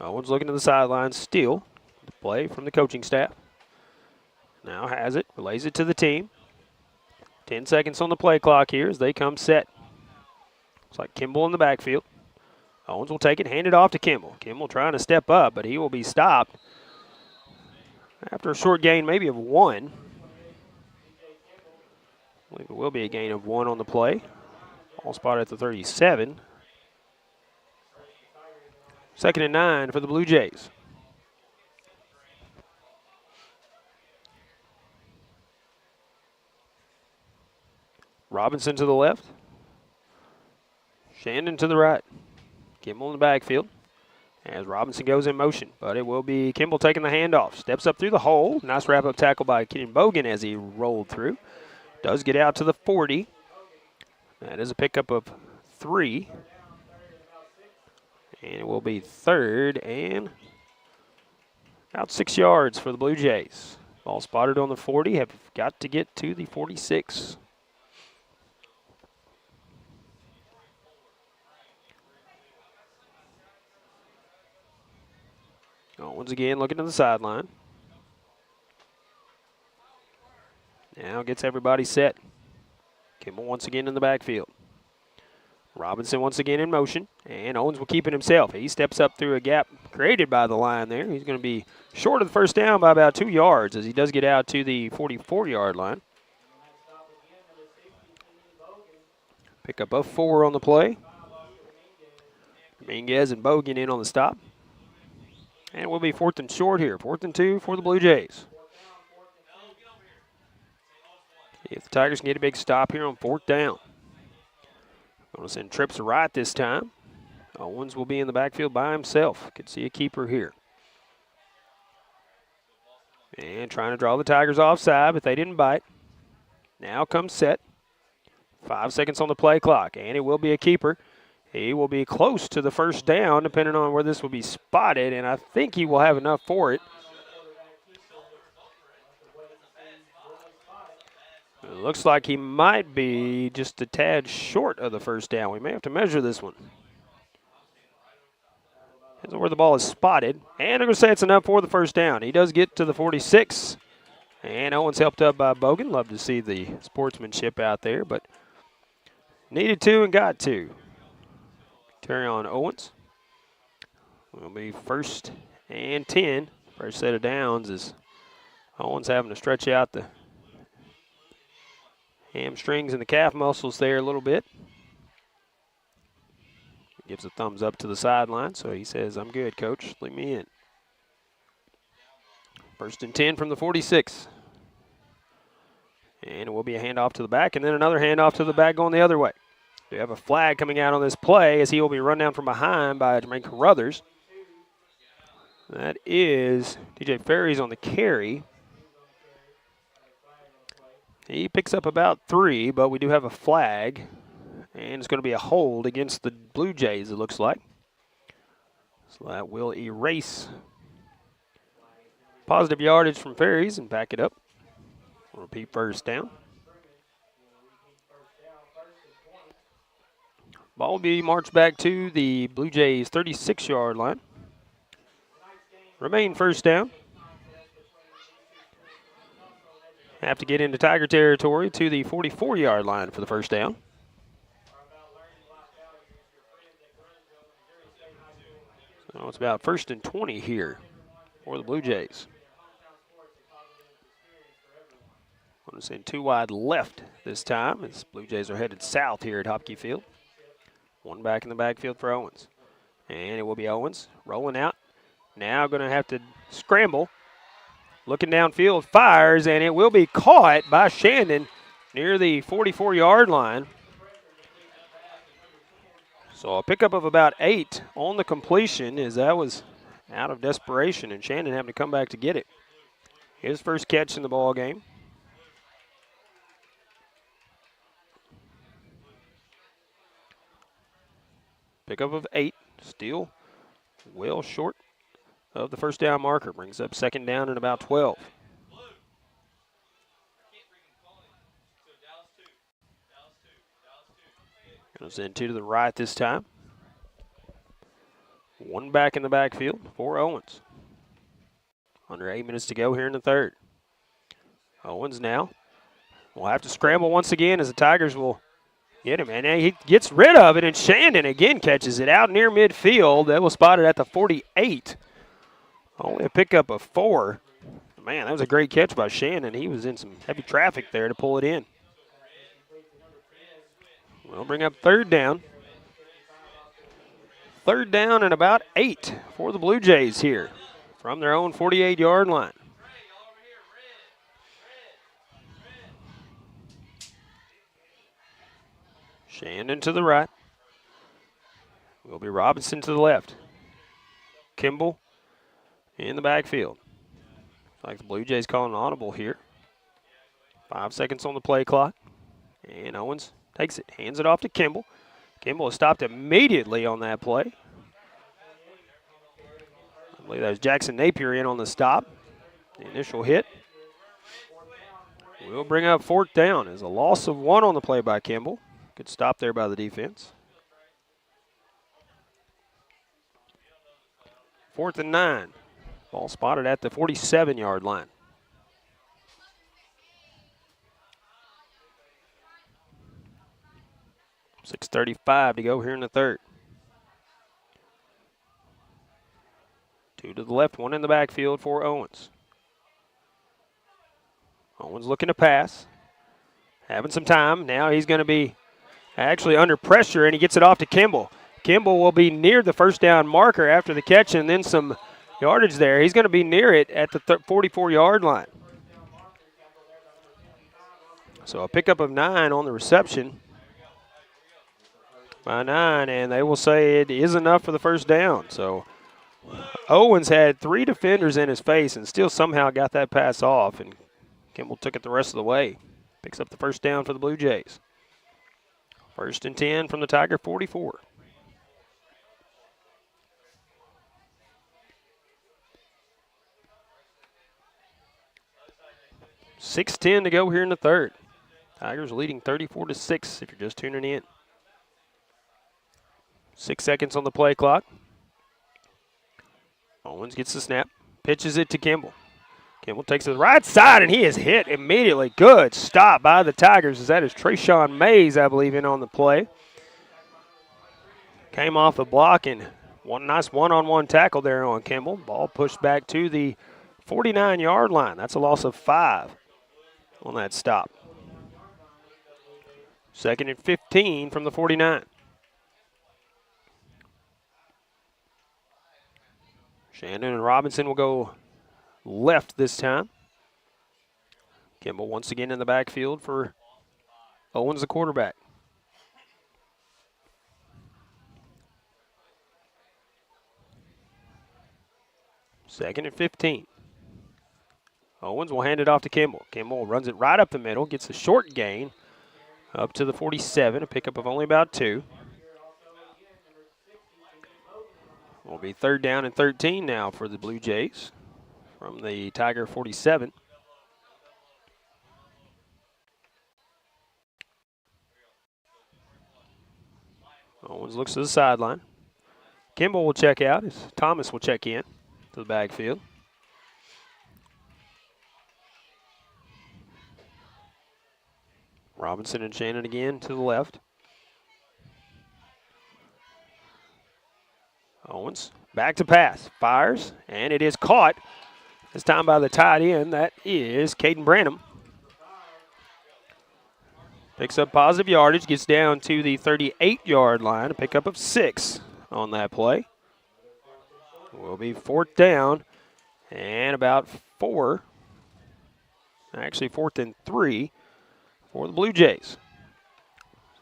Owens looking to the sidelines, still the play from the coaching staff. Now has it, relays it to the team. 10 seconds on the play clock here as they come set. Looks like Kimball in the backfield. Owens will take it, hand it off to Kimball. Kimball trying to step up, but he will be stopped after a short gain, maybe of 1. I believe it will be a gain of 1 on the play. All spotted at the 37. 2nd and 9 for the Blue Jays. Robinson to the left. Shandon to the right. Kimball in the backfield as Robinson goes in motion, but it will be Kimball taking the handoff. Steps up through the hole. Nice wrap-up tackle by Kenyon Bogan as he rolled through. Does get out to the 40. That is a pickup of 3. And it will be third and about 6 yards for the Blue Jays. Ball spotted on the 40, have got to get to the 46. Once again, looking to the sideline. Now gets everybody set. Kimball once again in the backfield. Robinson once again in motion, and Owens will keep it himself. He steps up through a gap created by the line there. He's going to be short of the first down by about 2 yards as he does get out to the 44-yard line. Pick up a 4 on the play. Dominguez and Bogan in on the stop. And it will be 4th and short here. 4th and 2 for the Blue Jays. If the Tigers can get a big stop here on 4th down. Going to send trips right this time. Owens will be in the backfield by himself. Could see a keeper here. And trying to draw the Tigers offside, but they didn't bite. Now comes set. 5 seconds on the play clock, and it will be a keeper. He will be close to the first down, depending on where this will be spotted, and I think he will have enough for it. It looks like he might be just a tad short of the first down. We may have to measure this one. Depends on where the ball is spotted. And they're going to say it's enough for the first down. He does get to the 46. And Owens helped up by Bogan. Love to see the sportsmanship out there, but needed to and got to. Carry on Owens. Will be 1st and 10. First set of downs is Owens having to stretch out the hamstrings and the calf muscles there a little bit. Gives a thumbs up to the sideline, so he says, "I'm good, coach. Leave me in." 1st and 10 from the 46. And it will be a handoff to the back, and then another handoff to the back going the other way. We have a flag coming out on this play as he will be run down from behind by Jermaine Caruthers. That is DJ Ferries on the carry. He picks up about 3, but we do have a flag. And it's going to be a hold against the Blue Jays, it looks like. So that will erase positive yardage from Ferries and back it up. Repeat first down. Ball will be marched back to the Blue Jays' 36-yard line. Remain first down. Have to get into Tiger territory to the 44-yard line for the first down. So it's about 1st and 20 here for the Blue Jays. I'm going to send 2 wide left this time as Blue Jays are headed south here at Hopkey Field. 1 back in the backfield for Owens. And it will be Owens rolling out. Now going to have to scramble. Looking downfield, fires, and it will be caught by Shandon near the 44-yard line. So a pickup of about 8 on the completion as that was out of desperation, and Shandon having to come back to get it. His first catch in the ball game. Pickup of 8, still well short of the first down marker. Brings up 2nd down and about 12. Goes in 2 to the right this time. 1 back in the backfield for Owens. Under 8 minutes to go here in the 3rd. Owens now will have to scramble once again as the Tigers will get him, and he gets rid of it, and Shandon again catches it out near midfield. That was spotted at the 48. Only a pickup of 4. Man, that was a great catch by Shandon. He was in some heavy traffic there to pull it in. We'll bring up 3rd down. 3rd down and about 8 for the Blue Jays here from their own 48-yard line. Shandon to the right. Will be Robinson to the left. Kimball in the backfield. Looks like the Blue Jays calling an audible here. 5 seconds on the play clock. And Owens takes it, hands it off to Kimball. Kimball is stopped immediately on that play. believe that was Jackson Napier in on the stop. The initial hit. We'll bring up 4th down. As a loss of 1 on the play by Kimball. Good stop there by the defense. 4th and 9. Ball spotted at the 47-yard line. .6:35 to go here in the third. 2 to the left, 1 in the backfield for Owens. Owens looking to pass. Having some time. Now he's going to be actually under pressure, and he gets it off to Kimball. Kimball will be near the first down marker after the catch, and then some yardage there. He's going to be near it at the 44-yard line. So a pickup of 9 on the reception by 9, and they will say it is enough for the first down. So Owens had 3 defenders in his face and still somehow got that pass off, and Kimball took it the rest of the way. Picks up the first down for the Blue Jays. 1st and 10 from the Tiger 44. .6:10 to go here in the third. Tigers leading 34-6 if you're just tuning in. 6 seconds on the play clock. Owens gets the snap, pitches it to Kimball. Kimball takes it to the right side, and he is hit immediately. Good stop by the Tigers, as that is Trayshawn Mays, I believe, in on the play. Came off the block, and one nice one-on-one tackle there on Kimball. Ball pushed back to the 49-yard line. That's a loss of 5 on that stop. 2nd and 15 from the 49. Shannon and Robinson will go left this time. Kimball once again in the backfield for Owens, the quarterback. Second and 15. Owens will hand it off to Kimball. Kimball runs it right up the middle, gets a short gain up to the 47, a pickup of only about 2. Will be 3rd down and 13 now for the Blue Jays from the Tiger 47. Owens looks to the sideline. Kimball will check out as Thomas will check in to the backfield. Robinson and Shannon again to the left. Owens back to pass, fires, and it is caught. This time by the tight end, that is Caden Branham. Picks up positive yardage, gets down to the 38-yard line, a pickup of 6 on that play. Will be 4th down and about 4, actually 4th and 3 for the Blue Jays.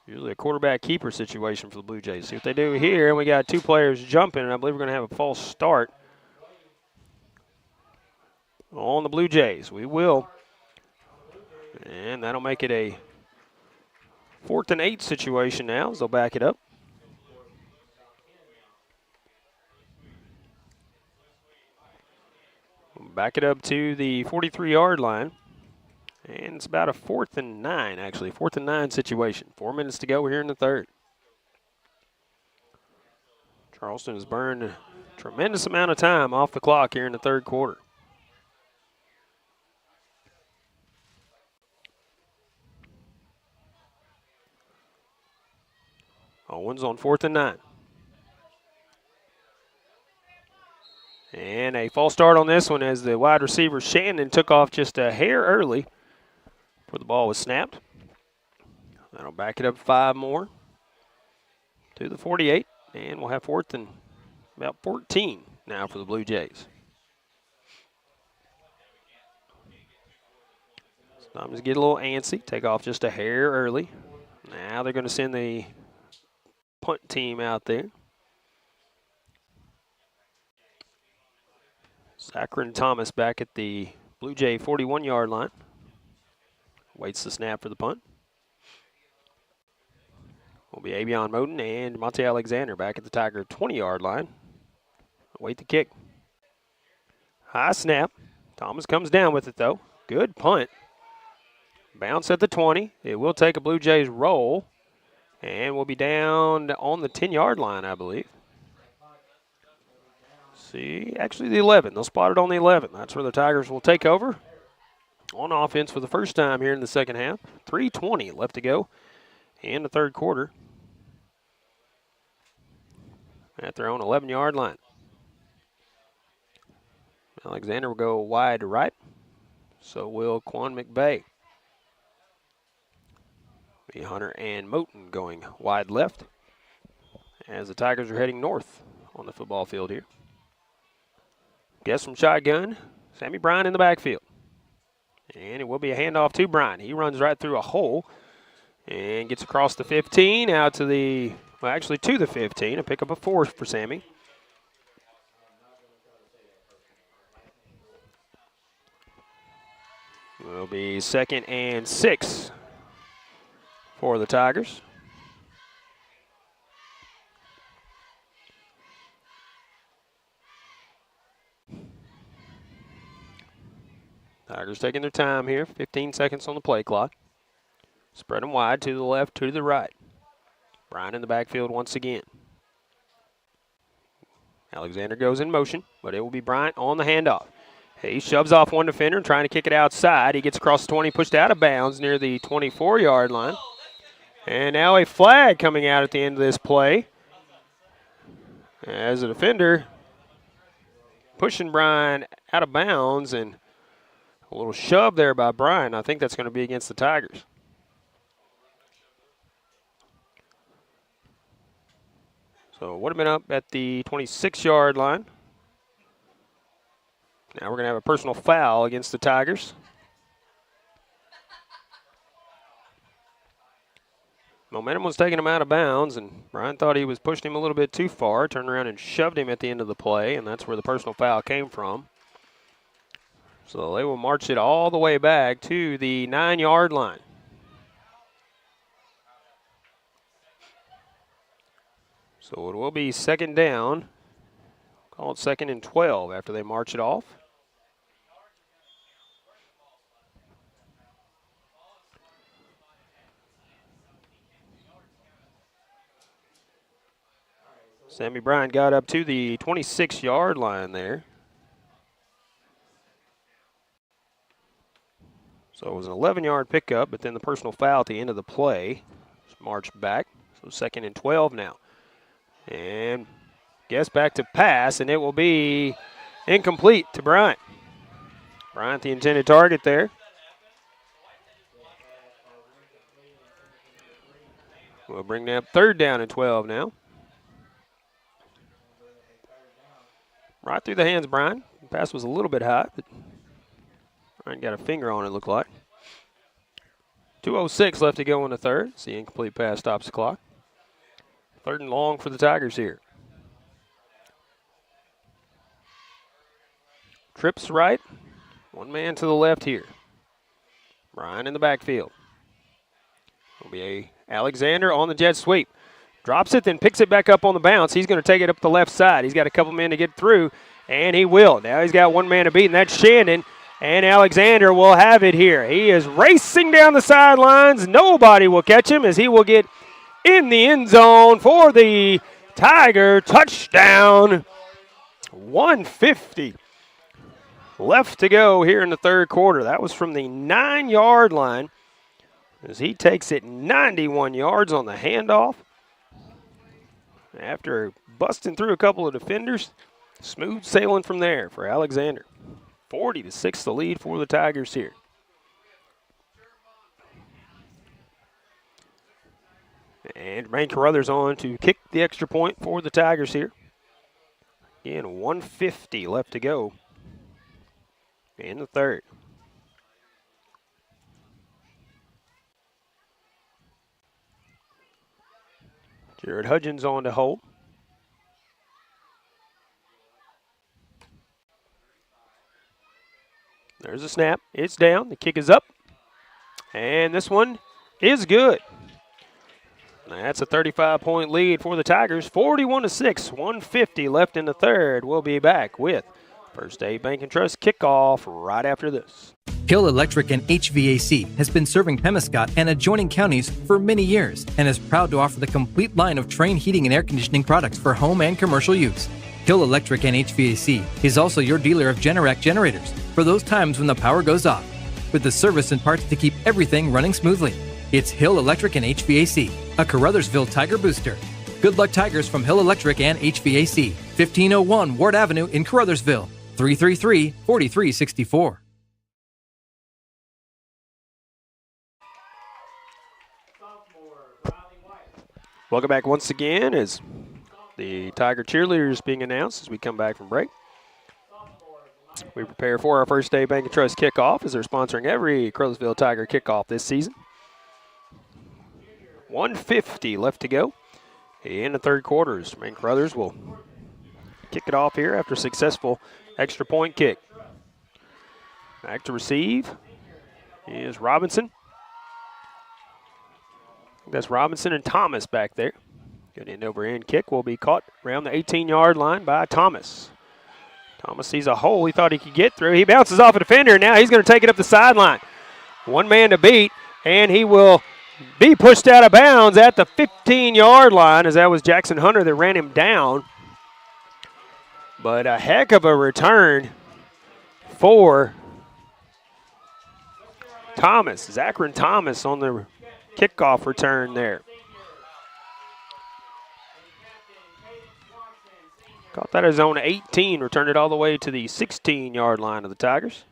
Usually a quarterback keeper situation for the Blue Jays. See what they do here, and we got 2 players jumping, and I believe we're going to have a false start on the Blue Jays. We will. And that'll make it a 4th and 8 situation now as they'll back it up. Back it up to the 43-yard line. And it's about a 4th and 9, actually. 4th and 9 situation. 4 minutes to go here in the third. Charleston has burned a tremendous amount of time off the clock here in the third quarter. Owens on 4th and 9. And a false start on this one as the wide receiver Shannon took off just a hair early before the ball was snapped. That'll back it up 5 more to the 48. And we'll have 4th and about 14 now for the Blue Jays. Sometimes get a little antsy, take off just a hair early. Now they're going to send the punt team out there. Zachary Thomas back at the Blue Jay 41-yard line. Waits the snap for the punt. Will be Avion Moten and Monte Alexander back at the Tiger 20-yard line. Wait the kick. High snap. Thomas comes down with it, though. Good punt. Bounce at the 20. It will take a Blue Jays roll. And we'll be down on the 10-yard line, I believe. See, actually the 11. They'll spot it on the 11. That's where the Tigers will take over on offense for the first time here in the second half. 3:20 left to go in the third quarter at their own 11-yard line. Alexander will go wide right. So will Quan McVeigh. Be Hunter and Moten going wide left as the Tigers are heading north on the football field here. Guess from shotgun, Sammy Bryan in the backfield. And it will be a handoff to Bryan. He runs right through a hole and gets across the 15 out to the, well, actually to the 15. A pick up a 4 for Sammy. Will be 2nd and 6 for the Tigers. Tigers taking their time here. 15 seconds on the play clock. Spread them wide to the left, to the right. Bryan in the backfield once again. Alexander goes in motion, but it will be Bryant on the handoff. He shoves off one defender, trying to kick it outside. He gets across the 20, pushed out of bounds near the 24-yard line. And now a flag coming out at the end of this play as a defender pushing Bryan out of bounds, and a little shove there by Bryan. I think that's going to be against the Tigers. So it would have been up at the 26-yard line. Now we're going to have a personal foul against the Tigers. Momentum was taking him out of bounds, and Bryan thought he was pushing him a little bit too far, turned around and shoved him at the end of the play, and that's where the personal foul came from. So they will march it all the way back to the 9-yard line. So it will be 2nd down. Call it 2nd and 12 after they march it off. Sammy Bryan got up to the 26-yard line there. So it was an 11-yard pickup, but then the personal foul at the end of the play. Just marched back. So 2nd and 12 now. And gets back to pass, and it will be incomplete to Bryant. Bryant, the intended target there. We'll bring up 3rd down and 12 now. Right through the hands, Bryant. The pass was a little bit high, but Bryant got a finger on it, looked like. 2:06 left to go in the third. The incomplete pass stops the clock. 3rd and long for the Tigers here. Trips right. One man to the left here. Bryan in the backfield. Will be a Alexander on the jet sweep. Drops it, then picks it back up on the bounce. He's going to take it up the left side. He's got a couple men to get through, and he will. Now he's got one man to beat, and that's Shandon. And Alexander will have it here. He is racing down the sidelines. Nobody will catch him as he will get in the end zone for the Tiger touchdown. 150 left to go here in the third quarter. That was from the 9-yard line as he takes it 91 yards on the handoff. After busting through a couple of defenders, smooth sailing from there for Alexander. 40-6 the lead for the Tigers here. And Jermaine Caruthers on to kick the extra point for the Tigers here. Again, 150 left to go in the third. Jared Hudgens on to hold. There's a snap. It's down. The kick is up. And this one is good. That's a 35-point lead for the Tigers. 41-6. 150 left in the third. We'll be back with First State Bank and Trust kickoff right after this. Hill Electric and HVAC has been serving Pemiscot and adjoining counties for many years and is proud to offer the complete line of Trane heating and air conditioning products for home and commercial use. Hill Electric and HVAC is also your dealer of Generac generators for those times when the power goes off, with the service and parts to keep everything running smoothly. It's Hill Electric and HVAC, a Caruthersville Tiger booster. Good luck, Tigers, from Hill Electric and HVAC, 1501 Ward Avenue in Caruthersville, 333-4364. Welcome back once again as the Tiger cheerleaders being announced as we come back from break. We prepare for our First State Bank and Trust kickoff as they're sponsoring every Caruthersville Tiger kickoff this season. 1:50 left to go in the third quarters. Main Caruthers will kick it off here after a successful extra point kick. Back to receive is Robinson. That's Robinson and Thomas back there. Good end over end kick will be caught around the 18-yard line by Thomas. Thomas sees a hole he thought he could get through. He bounces off a defender, and now he's going to take it up the sideline. One man to beat, and he will be pushed out of bounds at the 15-yard line, as that was Jackson Hunter that ran him down. But a heck of a return for Thomas. Zachary Thomas on the kickoff return there. Caught that at his own 18, returned it all the way to the 16-yard line of the Tigers.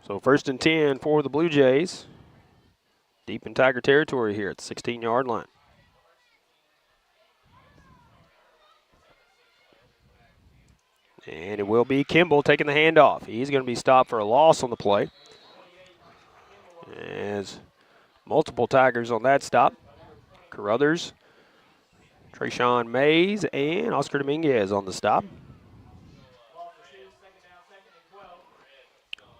So 1st and 10 for the Blue Jays. Deep in Tiger territory here at the 16-yard line. And it will be Kimball taking the handoff. He's going to be stopped for a loss on the play. As multiple Tigers on that stop. Caruthers, Trayshawn Mays, and Oscar Dominguez on the stop.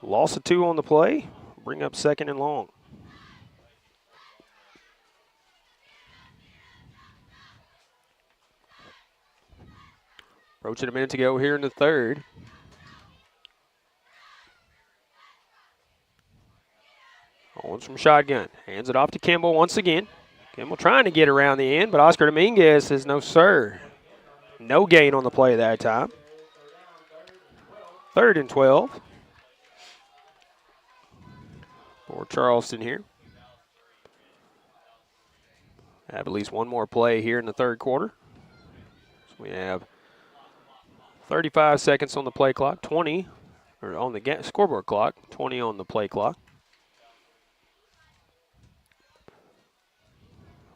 Loss of 2 on the play. Bring up 2nd and long. Approaching a minute to go here in the third. Owens from shotgun. Hands it off to Kimball once again. Kimball trying to get around the end, but Oscar Dominguez says no, sir. No gain on the play that time. 3rd and 12. For Charleston here. Have at least one more play here in the third quarter. So we have 35 seconds on the play clock, 20, or on the scoreboard clock, 20 on the play clock.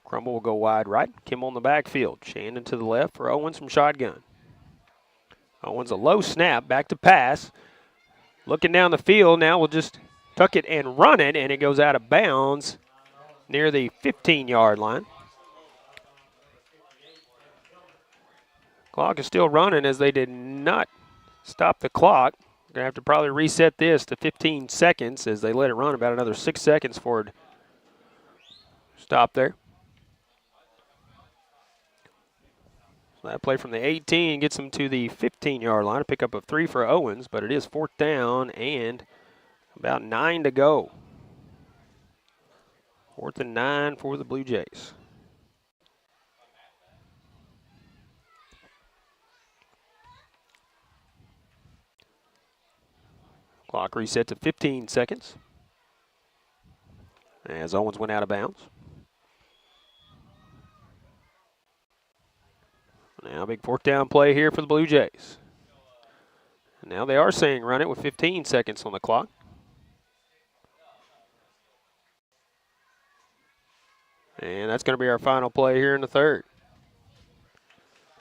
Crumble will go wide right. Kimball in the backfield. Shandon to the left for Owens from shotgun. Owens a low snap, back to pass. Looking down the field, now we'll just tuck it and run it, and it goes out of bounds near the 15-yard line. Clock is still running as they did not stop the clock. Going to have to probably reset this to 15 seconds as they let it run about another 6 seconds for it. Stop there. So that play from the 18 gets them to the 15-yard line. A pickup of 3 for Owens, but it is 4th down and about 9 to go. 4th and 9 for the Blue Jays. Clock reset to 15 seconds as Owens went out of bounds. Now big 4th down play here for the Blue Jays. And now they are saying run it with 15 seconds on the clock. And that's going to be our final play here in the third.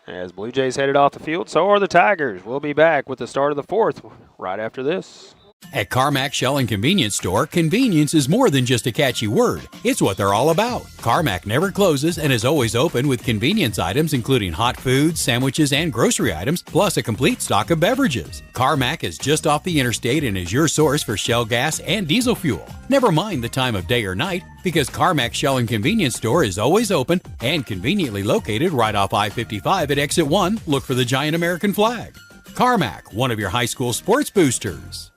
As Blue Jays headed off the field, so are the Tigers. We'll be back with the start of the fourth right after this. At Carmack Shell and Convenience Store, convenience is more than just a catchy word. It's what they're all about. Carmack never closes and is always open with convenience items including hot foods, sandwiches, and grocery items, plus a complete stock of beverages. Carmack is just off the interstate and is your source for Shell gas and diesel fuel. Never mind the time of day or night, because Carmack Shell and Convenience Store is always open and conveniently located right off I-55 at Exit 1. Look for the giant American flag. Carmack, one of your high school sports boosters.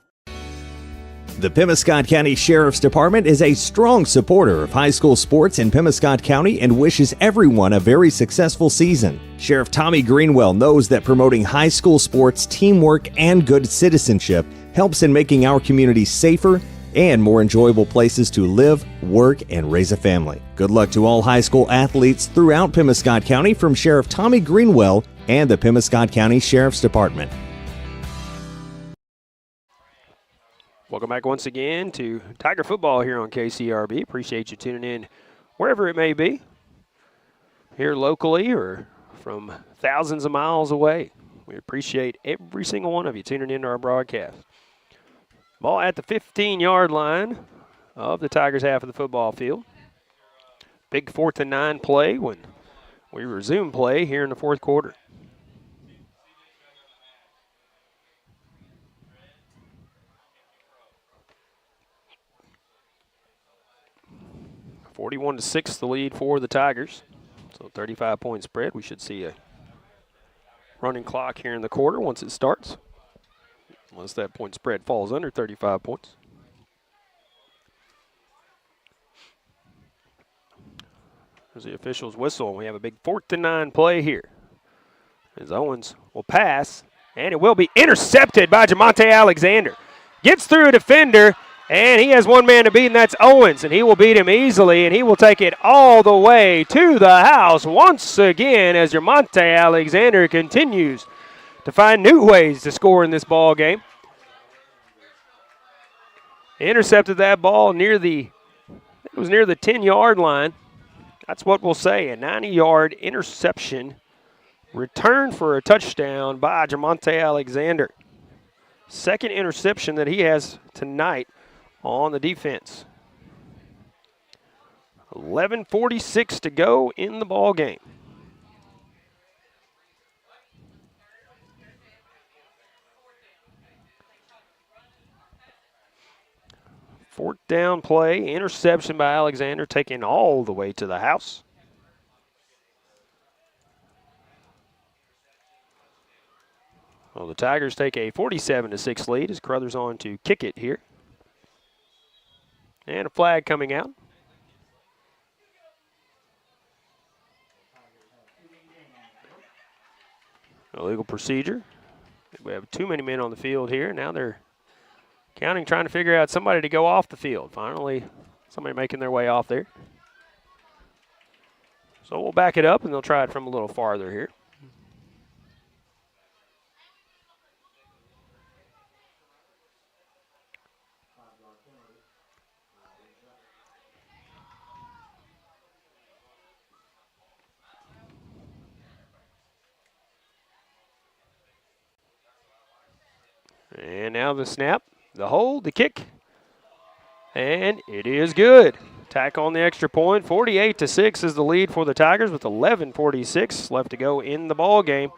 The Pemiscot County Sheriff's Department is a strong supporter of high school sports in Pemiscot County and wishes everyone a very successful season. Sheriff Tommy Greenwell knows that promoting high school sports, teamwork, and good citizenship helps in making our community safer and more enjoyable places to live, work, and raise a family. Good luck to all high school athletes throughout Pemiscot County from Sheriff Tommy Greenwell and the Pemiscot County Sheriff's Department. Welcome back once again to Tiger Football here on KCRB. Appreciate you tuning in wherever it may be, here locally or from thousands of miles away. We appreciate every single one of you tuning into our broadcast. Ball at the 15-yard line of the Tigers' half of the football field. Big 4th and 9 play when we resume play here in the fourth quarter. (41-6) the lead for the Tigers. So 35-point spread. We should see a running clock here in the quarter once it starts, unless that point spread falls under 35 points. There's the official's whistle, and we have a big 4th and 9 play here. As Owens will pass, and it will be intercepted by Jamonte Alexander. Gets through a defender, and he has one man to beat, and that's Owens, and he will beat him easily, and he will take it all the way to the house once again as Jamonte Alexander continues to find new ways to score in this ball game. Intercepted that ball near the 10-yard line. That's what we'll say, a 90-yard interception. Return for a touchdown by Jamonte Alexander. Second interception that he has tonight on the defense. 11:46 to go in the ball game. Fourth down play, interception by Alexander, taken all the way to the house. Well, the Tigers take a 47-6 lead as Caruthers on to kick it here. And a flag coming out. Illegal procedure. We have too many men on the field here. Now they're counting, trying to figure out somebody to go off the field. Finally, somebody making their way off there. So we'll back it up, and they'll try it from a little farther here. And now the snap, the hold, the kick, and it is good. Tack on the extra point. 48-6 is the lead for the Tigers with 11:46 left to go in the ball game.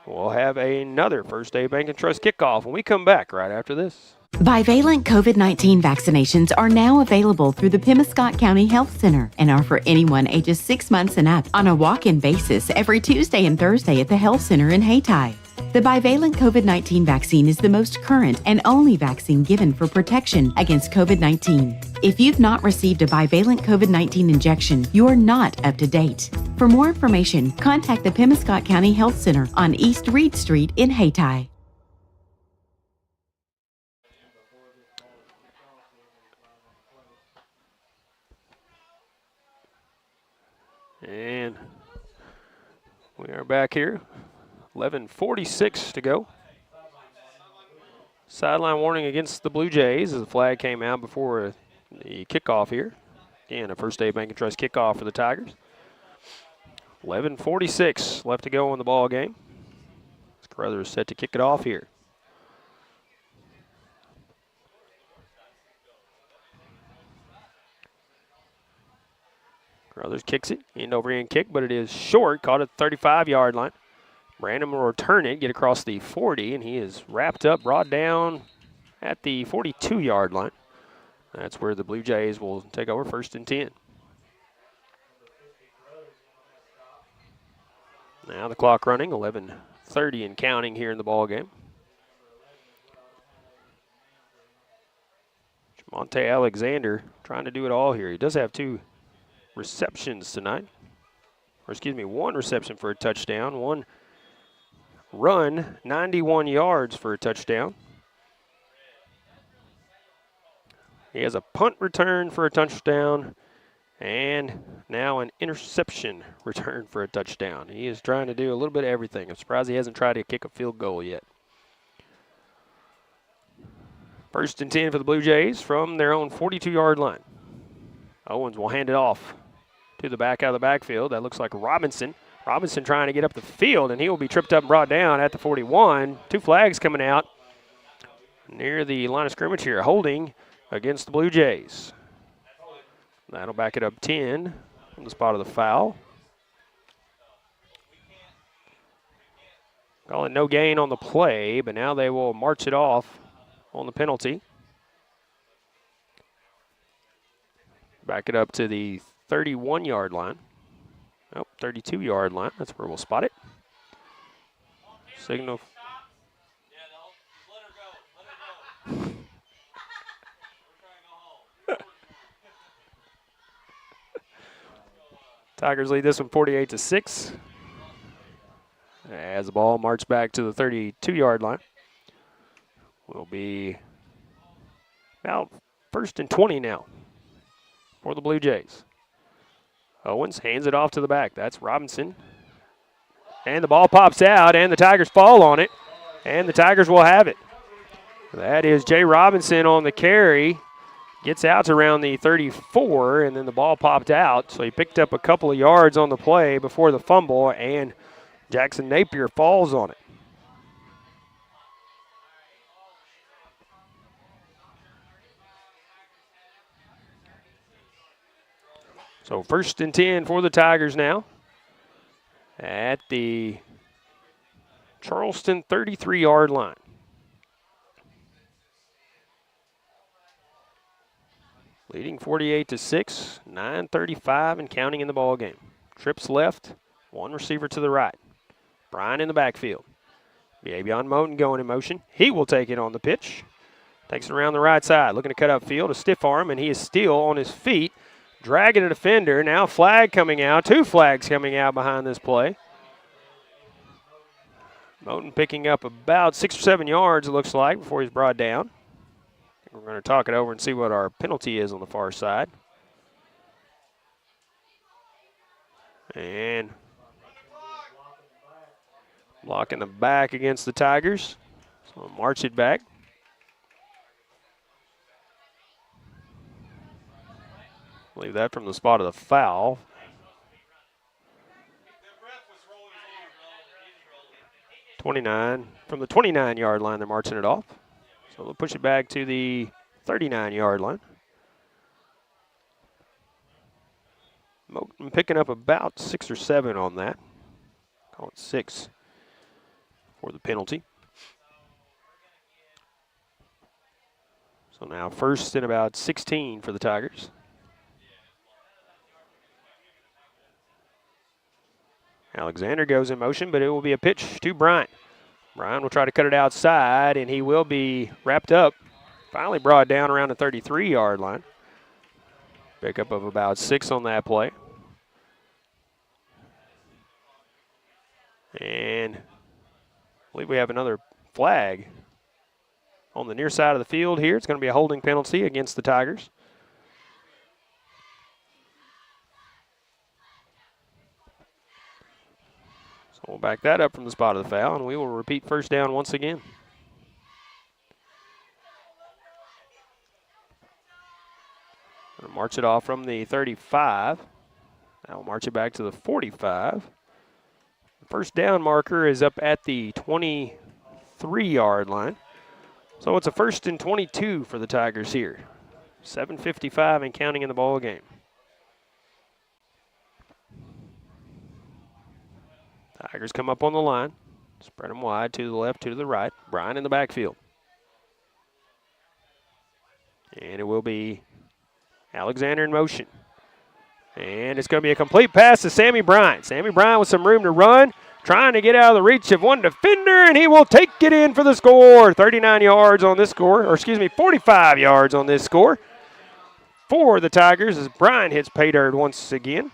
We'll have another First State Bank and Trust kickoff when we come back right after this. Bivalent COVID-19 vaccinations are now available through the Pemiscot County Health Center and are for anyone ages 6 months and up on a walk-in basis every Tuesday and Thursday at the Health Center in Hayti. The bivalent COVID-19 vaccine is the most current and only vaccine given for protection against COVID-19. If you've not received a bivalent COVID-19 injection, you're not up to date. For more information, contact the Pemiscot County Health Center on East Reed Street in Hayti. And we are back here. 11:46 to go. Sideline warning against the Blue Jays as the flag came out before the kickoff here. Again, a First State Bank and Trust kickoff for the Tigers. 11:46 left to go in the ball game. Caruthers is set to kick it off here. Caruthers kicks it, end over end kick, but it is short, caught at the 35-yard line. Brandon will return it, get across the 40, and he is wrapped up, brought down at the 42-yard line. That's where the Blue Jays will take over 1st and 10. Now the clock running, 11:30 and counting here in the ball game. Monte Alexander trying to do it all here. He does have 2 receptions tonight. Or excuse me, 1 reception for a touchdown, 1 run, 91 yards for a touchdown. He has a punt return for a touchdown and now an interception return for a touchdown. He is trying to do a little bit of everything. I'm surprised he hasn't tried to kick a field goal yet. 1st and 10 for the Blue Jays from their own 42-yard line. Owens will hand it off to the back out of the backfield. That looks like Robinson. Robinson trying to get up the field, and he will be tripped up and brought down at the 41. 2 flags coming out near the line of scrimmage here. Holding against the Blue Jays. That'll back it up 10 from the spot of the foul. Call it no gain on the play, but now they will march it off on the penalty. Back it up to the 31-yard line. Oh, 32-yard line. That's where we'll spot it. Signal. Tigers lead this one 48-6. As the ball marched back to the 32-yard line. Will be about 1st and 20 now for the Blue Jays. Owens hands it off to the back. That's Robinson. And the ball pops out, and the Tigers fall on it, and the Tigers will have it. That is Jay Robinson on the carry. Gets out to around the 34, and then the ball popped out. So he picked up a couple of yards on the play before the fumble, and Jackson Napier falls on it. So 1st and 10 for the Tigers now at the Charleston 33-yard line. Leading 48-6, 9:35 and counting in the ball game. Trips left, 1 receiver to the right. Bryan in the backfield. B'Avion Moten going in motion. He will take it on the pitch. Takes it around the right side, looking to cut upfield, a stiff arm, and he is still on his feet. Dragging a defender. Now flag coming out. 2 flags coming out behind this play. Moten picking up about 6 or 7 yards, it looks like, before he's brought down. We're going to talk it over and see what our penalty is on the far side. And blocking the back against the Tigers. So we'll march it back. Leave that from the spot of the foul. From the 29-yard line, they're marching it off. So they'll push it back to the 39-yard line. Moten picking up about 6 or 7 on that. Call it 6 for the penalty. So now 1st and about 16 for the Tigers. Alexander goes in motion, but it will be a pitch to Bryant. Bryant will try to cut it outside, and he will be wrapped up. Finally brought down around the 33-yard line. Pickup of about 6 on that play. And I believe we have another flag on the near side of the field here. It's going to be a holding penalty against the Tigers. So we'll back that up from the spot of the foul, and we will repeat 1st down once again. Gonna march it off from the 35. Now we'll march it back to the 45. The 1st down marker is up at the 23-yard line. So it's a 1st and 22 for the Tigers here. 7:55 and counting in the ball game. Tigers come up on the line. Spread them wide to the left, to the right. Bryan in the backfield. And it will be Alexander in motion. And it's going to be a complete pass to Sammy Bryan. Sammy Bryan with some room to run, trying to get out of the reach of one defender, and he will take it in for the score. 39 yards on this score, or excuse me, 45 yards on this score for the Tigers as Bryan hits pay dirt once again.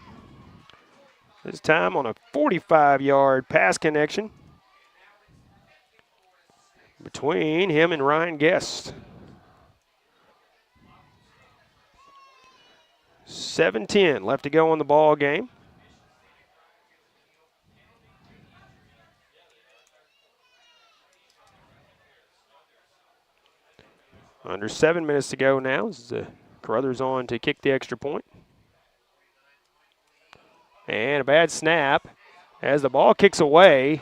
This time on a 45-yard pass connection between him and Ryan Guest. 7:10 left to go in the ball game. Under 7 minutes to go now as Caruthers on to kick the extra point. And a bad snap as the ball kicks away,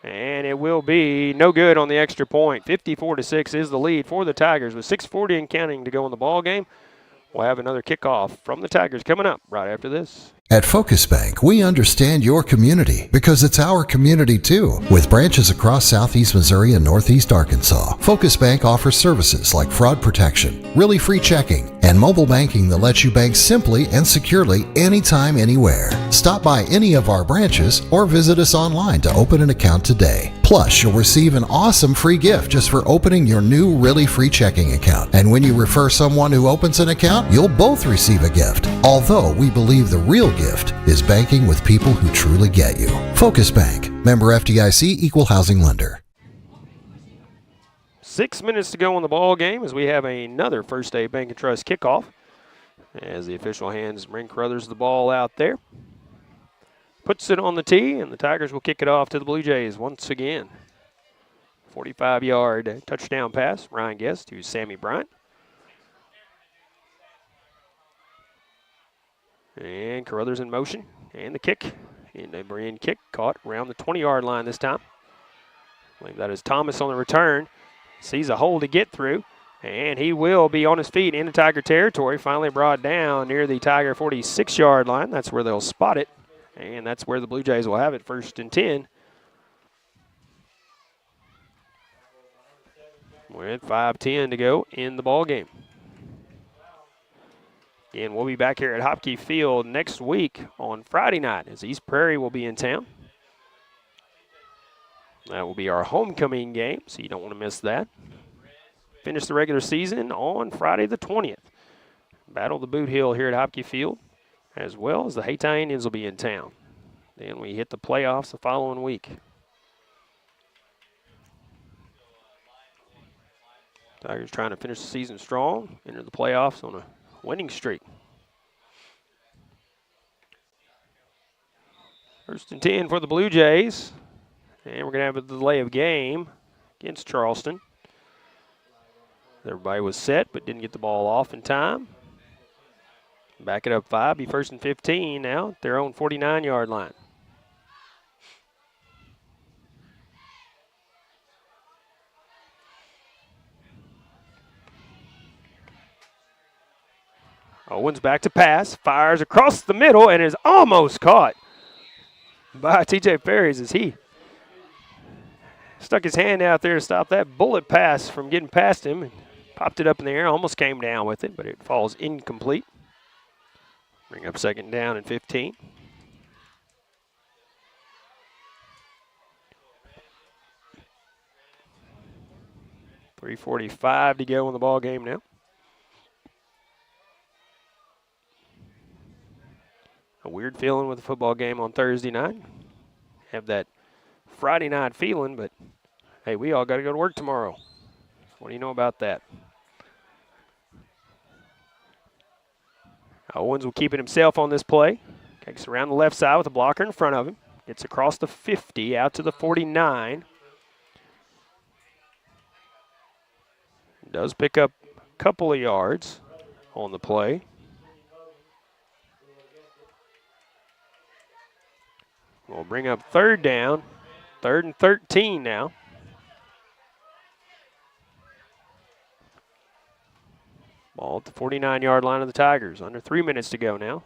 and it will be no good on the extra point. 54-6 is the lead for the Tigers with 6:40 and counting to go in the ball game. We'll have another kickoff from the Tigers coming up right after this. At Focus Bank, we understand your community because it's our community too. With branches across Southeast Missouri and Northeast Arkansas, Focus Bank offers services like fraud protection, really free checking, and mobile banking that lets you bank simply and securely anytime, anywhere. Stop by any of our branches or visit us online to open an account today. Plus, you'll receive an awesome free gift just for opening your new really free checking account. And when you refer someone who opens an account, you'll both receive a gift. Although we believe the real gift is banking with people who truly get you. Focus Bank, member FDIC, equal housing lender. 6 minutes to go in the ball game as we have another First State Bank and Trust kickoff. As the official hands bring Caruthers the ball out there. Puts it on the tee, and the Tigers will kick it off to the Blue Jays once again. 45-yard touchdown pass, Ryan Guest to Sammy Bryan. And Caruthers in motion, and the kick. And a Brian kick caught around the 20-yard line this time. I believe that is Thomas on the return. Sees a hole to get through, and he will be on his feet into Tiger territory. Finally brought down near the Tiger 46-yard line. That's where they'll spot it, and that's where the Blue Jays will have it, 1st and 10. With 5:10 to go in the ball game. And we'll be back here at Hopkey Field next week on Friday night as East Prairie will be in town. That will be our homecoming game, so you don't want to miss that. Finish the regular season on Friday the 20th. Battle the Boot Hill here at Hopkey Field, as well as the Hayti Indians will be in town. Then we hit the playoffs the following week. Tigers trying to finish the season strong, enter the playoffs on a winning streak. 1st and 10 for the Blue Jays. And we're going to have a delay of game against Charleston. Everybody was set but didn't get the ball off in time. Back it up 5, be 1st and 15 now at their own 49-yard line. Owens back to pass, fires across the middle, and is almost caught by TJ Ferries as he stuck his hand out there to stop that bullet pass from getting past him and popped it up in the air, almost came down with it, but it falls incomplete. Bring up 2nd down and 15. .345 to go in the ball game now. A weird feeling with the football game on Thursday night. Have that Friday night feeling, but hey, we all got to go to work tomorrow. What do you know about that? Owens will keep it himself on this play. Kicks around the left side with a blocker in front of him. Gets across the 50 out to the 49. Does pick up a couple of yards on the play. We'll bring up 3rd down, 3rd and 13 now. Ball at the 49-yard line of the Tigers. Under 3 minutes to go now.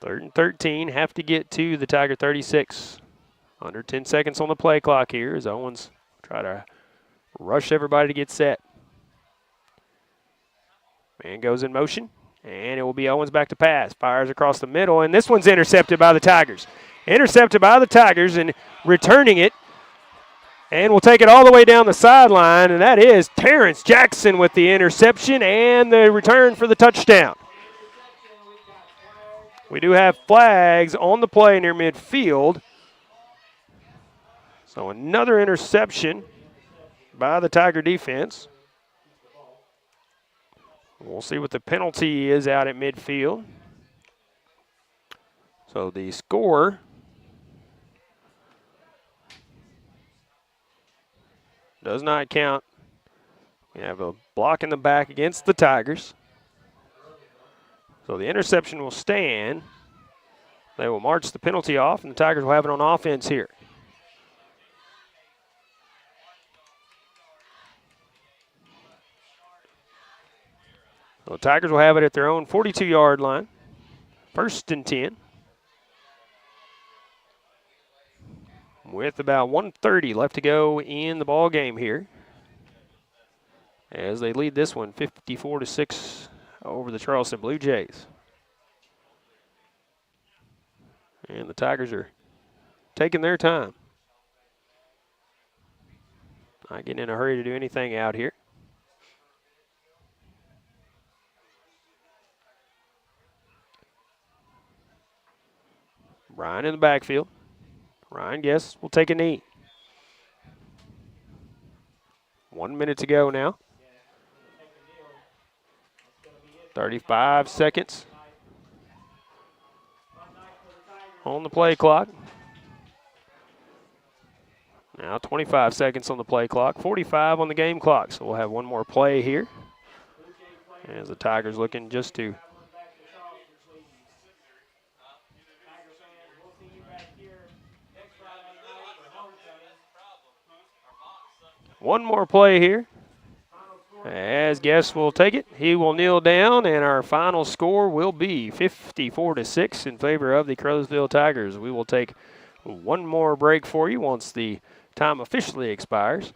3rd and 13, have to get to the Tiger 36. Under 10 seconds on the play clock here as Owens try to rush everybody to get set. Man goes in motion, and it will be Owens back to pass. Fires across the middle, and this one's intercepted by the Tigers. Intercepted by the Tigers, and returning it, and we'll take it all the way down the sideline, and that is Terrence Jackson with the interception and the return for the touchdown. We do have flags on the play near midfield. So another interception by the Tiger defense. We'll see what the penalty is out at midfield. So the score does not count. We have a block in the back against the Tigers. So the interception will stand. They will march the penalty off, and the Tigers will have it on offense here. So the Tigers will have it at their own 42-yard line. 1st and 10. With about 1:30 left to go in the ball game here, as they lead this one 54-6 over the Charleston Blue Jays. And the Tigers are taking their time. Not getting in a hurry to do anything out here. Ryan in the backfield. Ryan Guess will take a knee. 1 minute to go now. 35 seconds on the play clock. Now 25 seconds on the play clock, 45 on the game clock. So we'll have one more play here as the Tigers looking just to one more play here. As Guess will take it, he will kneel down, and our final score will be 54-6 in favor of the Caruthersville Tigers. We will take one more break for you once the time officially expires.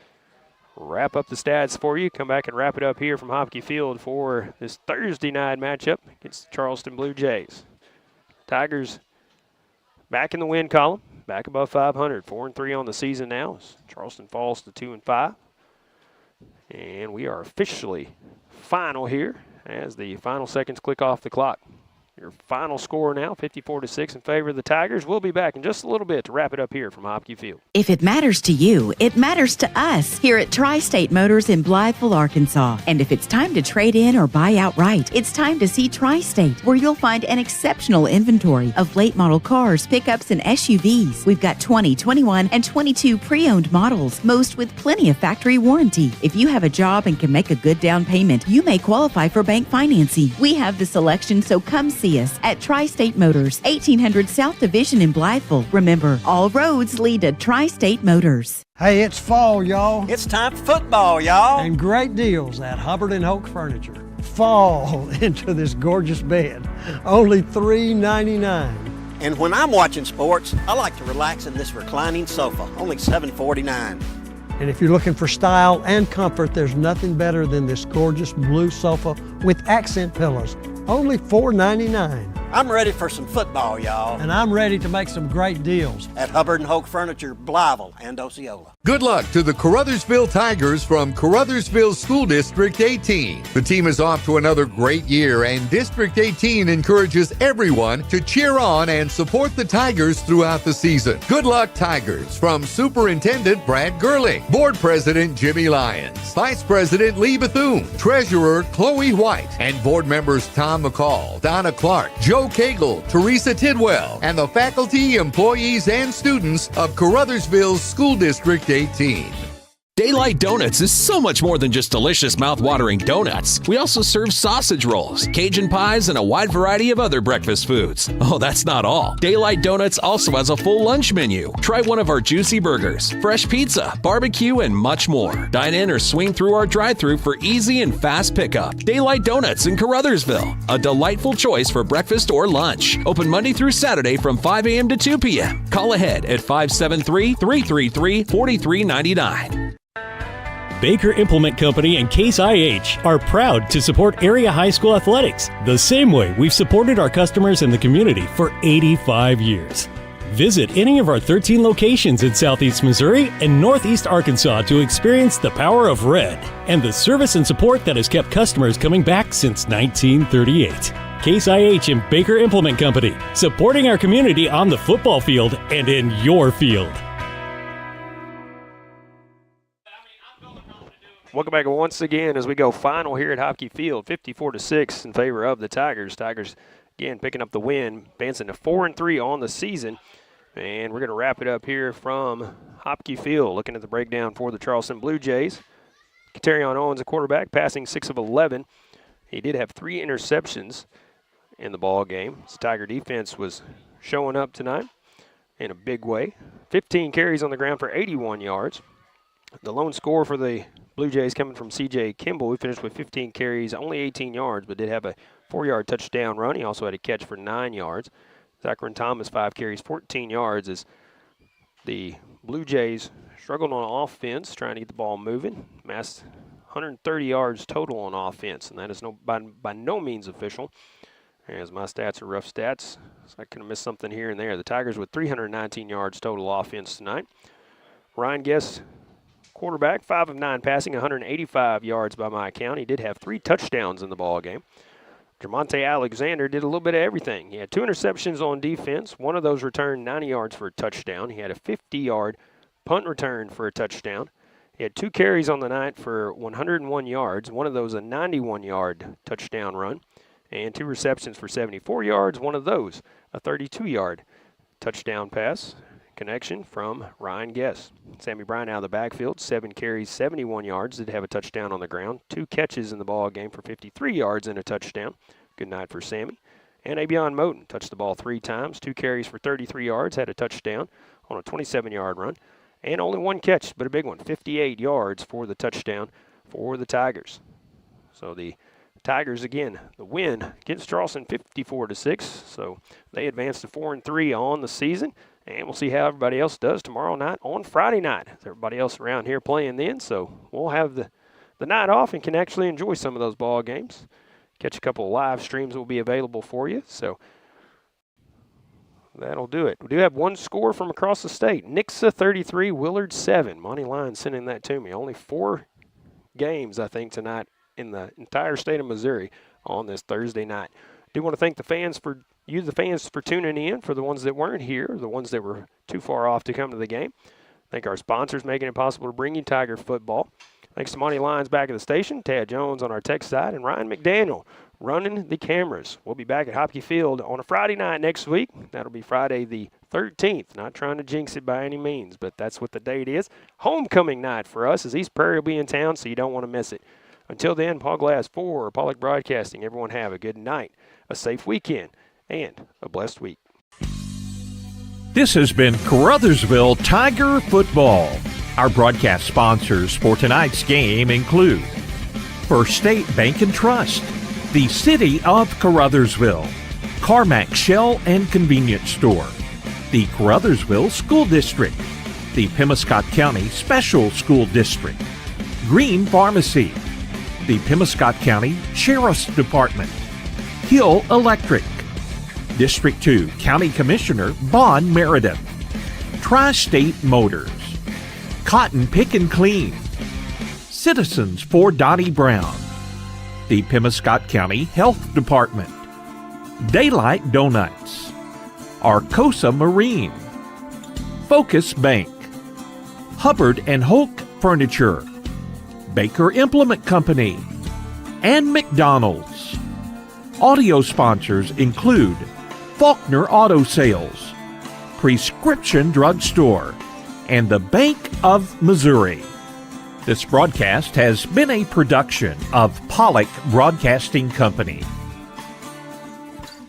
Wrap up the stats for you. Come back and wrap it up here from Hopkey Field for this Thursday night matchup against the Charleston Blue Jays. Tigers back in the win column, back above 500, 4-3 on the season now. Charleston falls to 2-5. And we are officially final here as the final seconds click off the clock. Your final score now, 54-6 in favor of the Tigers. We'll be back in just a little bit to wrap it up here from Hopkey Field. If it matters to you, it matters to us here at Tri-State Motors in Blytheville, Arkansas. And if it's time to trade in or buy outright, it's time to see Tri-State, where you'll find an exceptional inventory of late model cars, pickups, and SUVs. We've got 20, 21, and 22 pre-owned models, most with plenty of factory warranty. If you have a job and can make a good down payment, you may qualify for bank financing. We have the selection, so come see us at Tri-State Motors, 1800 South Division in Blytheville. Remember, all roads lead to Tri-State Motors. Hey, it's fall, y'all. It's time for football, y'all. And great deals at Hubbard & Hoke Furniture. Fall into this gorgeous bed. Only $3.99. And when I'm watching sports, I like to relax in this reclining sofa. Only $7.49. And if you're looking for style and comfort, there's nothing better than this gorgeous blue sofa with accent pillows. Only $4.99. I'm ready for some football, y'all. And I'm ready to make some great deals at Hubbard & Hoke Furniture, Blytheville and Osceola. Good luck to the Caruthersville Tigers from Caruthersville School District 18. The team is off to another great year, and District 18 encourages everyone to cheer on and support the Tigers throughout the season. Good luck, Tigers, from Superintendent Brad Gerling, Board President Jimmy Lyons, Vice President Lee Bethune, Treasurer Chloe White, and board members Tom McCall, Donna Clark, Joe Cagle, Teresa Tidwell, and the faculty, employees, and students of Caruthersville School District 18. Daylight Donuts is so much more than just delicious mouth-watering donuts. We also serve sausage rolls, Cajun pies, and a wide variety of other breakfast foods. Oh, that's not all. Daylight Donuts also has a full lunch menu. Try one of our juicy burgers, fresh pizza, barbecue, and much more. Dine in or swing through our drive-thru for easy and fast pickup. Daylight Donuts in Caruthersville, a delightful choice for breakfast or lunch. Open Monday through Saturday from 5 a.m. to 2 p.m. Call ahead at 573-333-4399. Baker Implement Company and Case IH are proud to support area high school athletics the same way we've supported our customers in the community for 85 years. Visit any of our 13 locations in Southeast Missouri and Northeast Arkansas to experience the power of red and the service and support that has kept customers coming back since 1938. Case IH and Baker Implement Company, supporting our community on the football field and in your field. Welcome back once again as we go final here at Hopkey Field, 54-6 in favor of the Tigers. Tigers, again, picking up the win, advancing to 4-3 on the season. And we're going to wrap it up here from Hopkey Field, looking at the breakdown for the Charleston Blue Jays. Katarion Owens, a quarterback, passing 6 of 11. He did have 3 interceptions in the ball game. His Tiger defense was showing up tonight in a big way. 15 carries on the ground for 81 yards. The lone score for the Blue Jays coming from C.J. Kimball, who finished with 15 carries, only 18 yards, but did have a 4-yard touchdown run. He also had a catch for 9 yards. Zachary Thomas, 5 carries, 14 yards, as the Blue Jays struggled on offense, trying to get the ball moving. Amassed 130 yards total on offense, and that is by no means official. As my stats are rough stats, so I could have missed something here and there. The Tigers with 319 yards total offense tonight. Ryan Guest, quarterback, 5 of 9 passing, 185 yards by my account. He did have 3 touchdowns in the ball game. Jermonte Alexander did a little bit of everything. He had 2 interceptions on defense. One of those returned 90 yards for a touchdown. He had a 50-yard punt return for a touchdown. He had 2 carries on the night for 101 yards. One of those a 91-yard touchdown run. And 2 receptions for 74 yards. One of those a 32-yard touchdown pass. Connection from Ryan Guest. Sammy Bryan out of the backfield, 7 carries, 71 yards, did have a touchdown on the ground. 2 catches in the ball game for 53 yards and a touchdown. Good night for Sammy. And Abion Moten touched the ball 3 times, 2 carries for 33 yards, had a touchdown on a 27-yard run. And only 1 catch, but a big one, 58 yards for the touchdown for the Tigers. So the Tigers, again, the win against Charleston, 54-6. So they advance to 4-3 on the season. And we'll see how everybody else does tomorrow night on Friday night. Everybody else around here playing then, so we'll have the night off and can actually enjoy some of those ball games. Catch a couple of live streams that will be available for you, so that'll do it. We do have 1 score from across the state. Nixa 33, Willard 7. Monty Lyons sending that to me. Only 4 games, I think, tonight in the entire state of Missouri on this Thursday night. Do want to thank the fans for tuning in, for the ones that weren't here, the ones that were too far off to come to the game. Thank our sponsors making it possible to bring you Tiger football. Thanks to Monty Lyons back at the station, Tad Jones on our tech side, and Ryan McDaniel running the cameras. We'll be back at Hopkey Field on a Friday night next week. That'll be Friday the 13th. Not trying to jinx it by any means, but that's what the date is. Homecoming night for us, as East Prairie will be in town, so you don't want to miss it. Until then, Paul Glass for Pollock Broadcasting. Everyone have a good night, a safe weekend, and a blessed week. This has been Caruthersville Tiger Football. Our broadcast sponsors for tonight's game include First State Bank and Trust, the City of Caruthersville, Carmack Shell and Convenience Store, the Caruthersville School District, the Pemiscot County Special School District, Green Pharmacy, the Pemiscot County Sheriff's Department, Hill Electric, District 2 County Commissioner Vaughn Meredith, Tri-State Motors, Cotton Pick and Clean, Citizens for Dottie Brown, the Pemiscot County Health Department, Daylight Donuts, Arcosa Marine, Focus Bank, Hubbard and Hoke Furniture, Baker Implement Company, and McDonald's. Audio sponsors include Faulkner Auto Sales, Prescription Drug Store, and the Bank of Missouri. This broadcast has been a production of Pollock Broadcasting Company.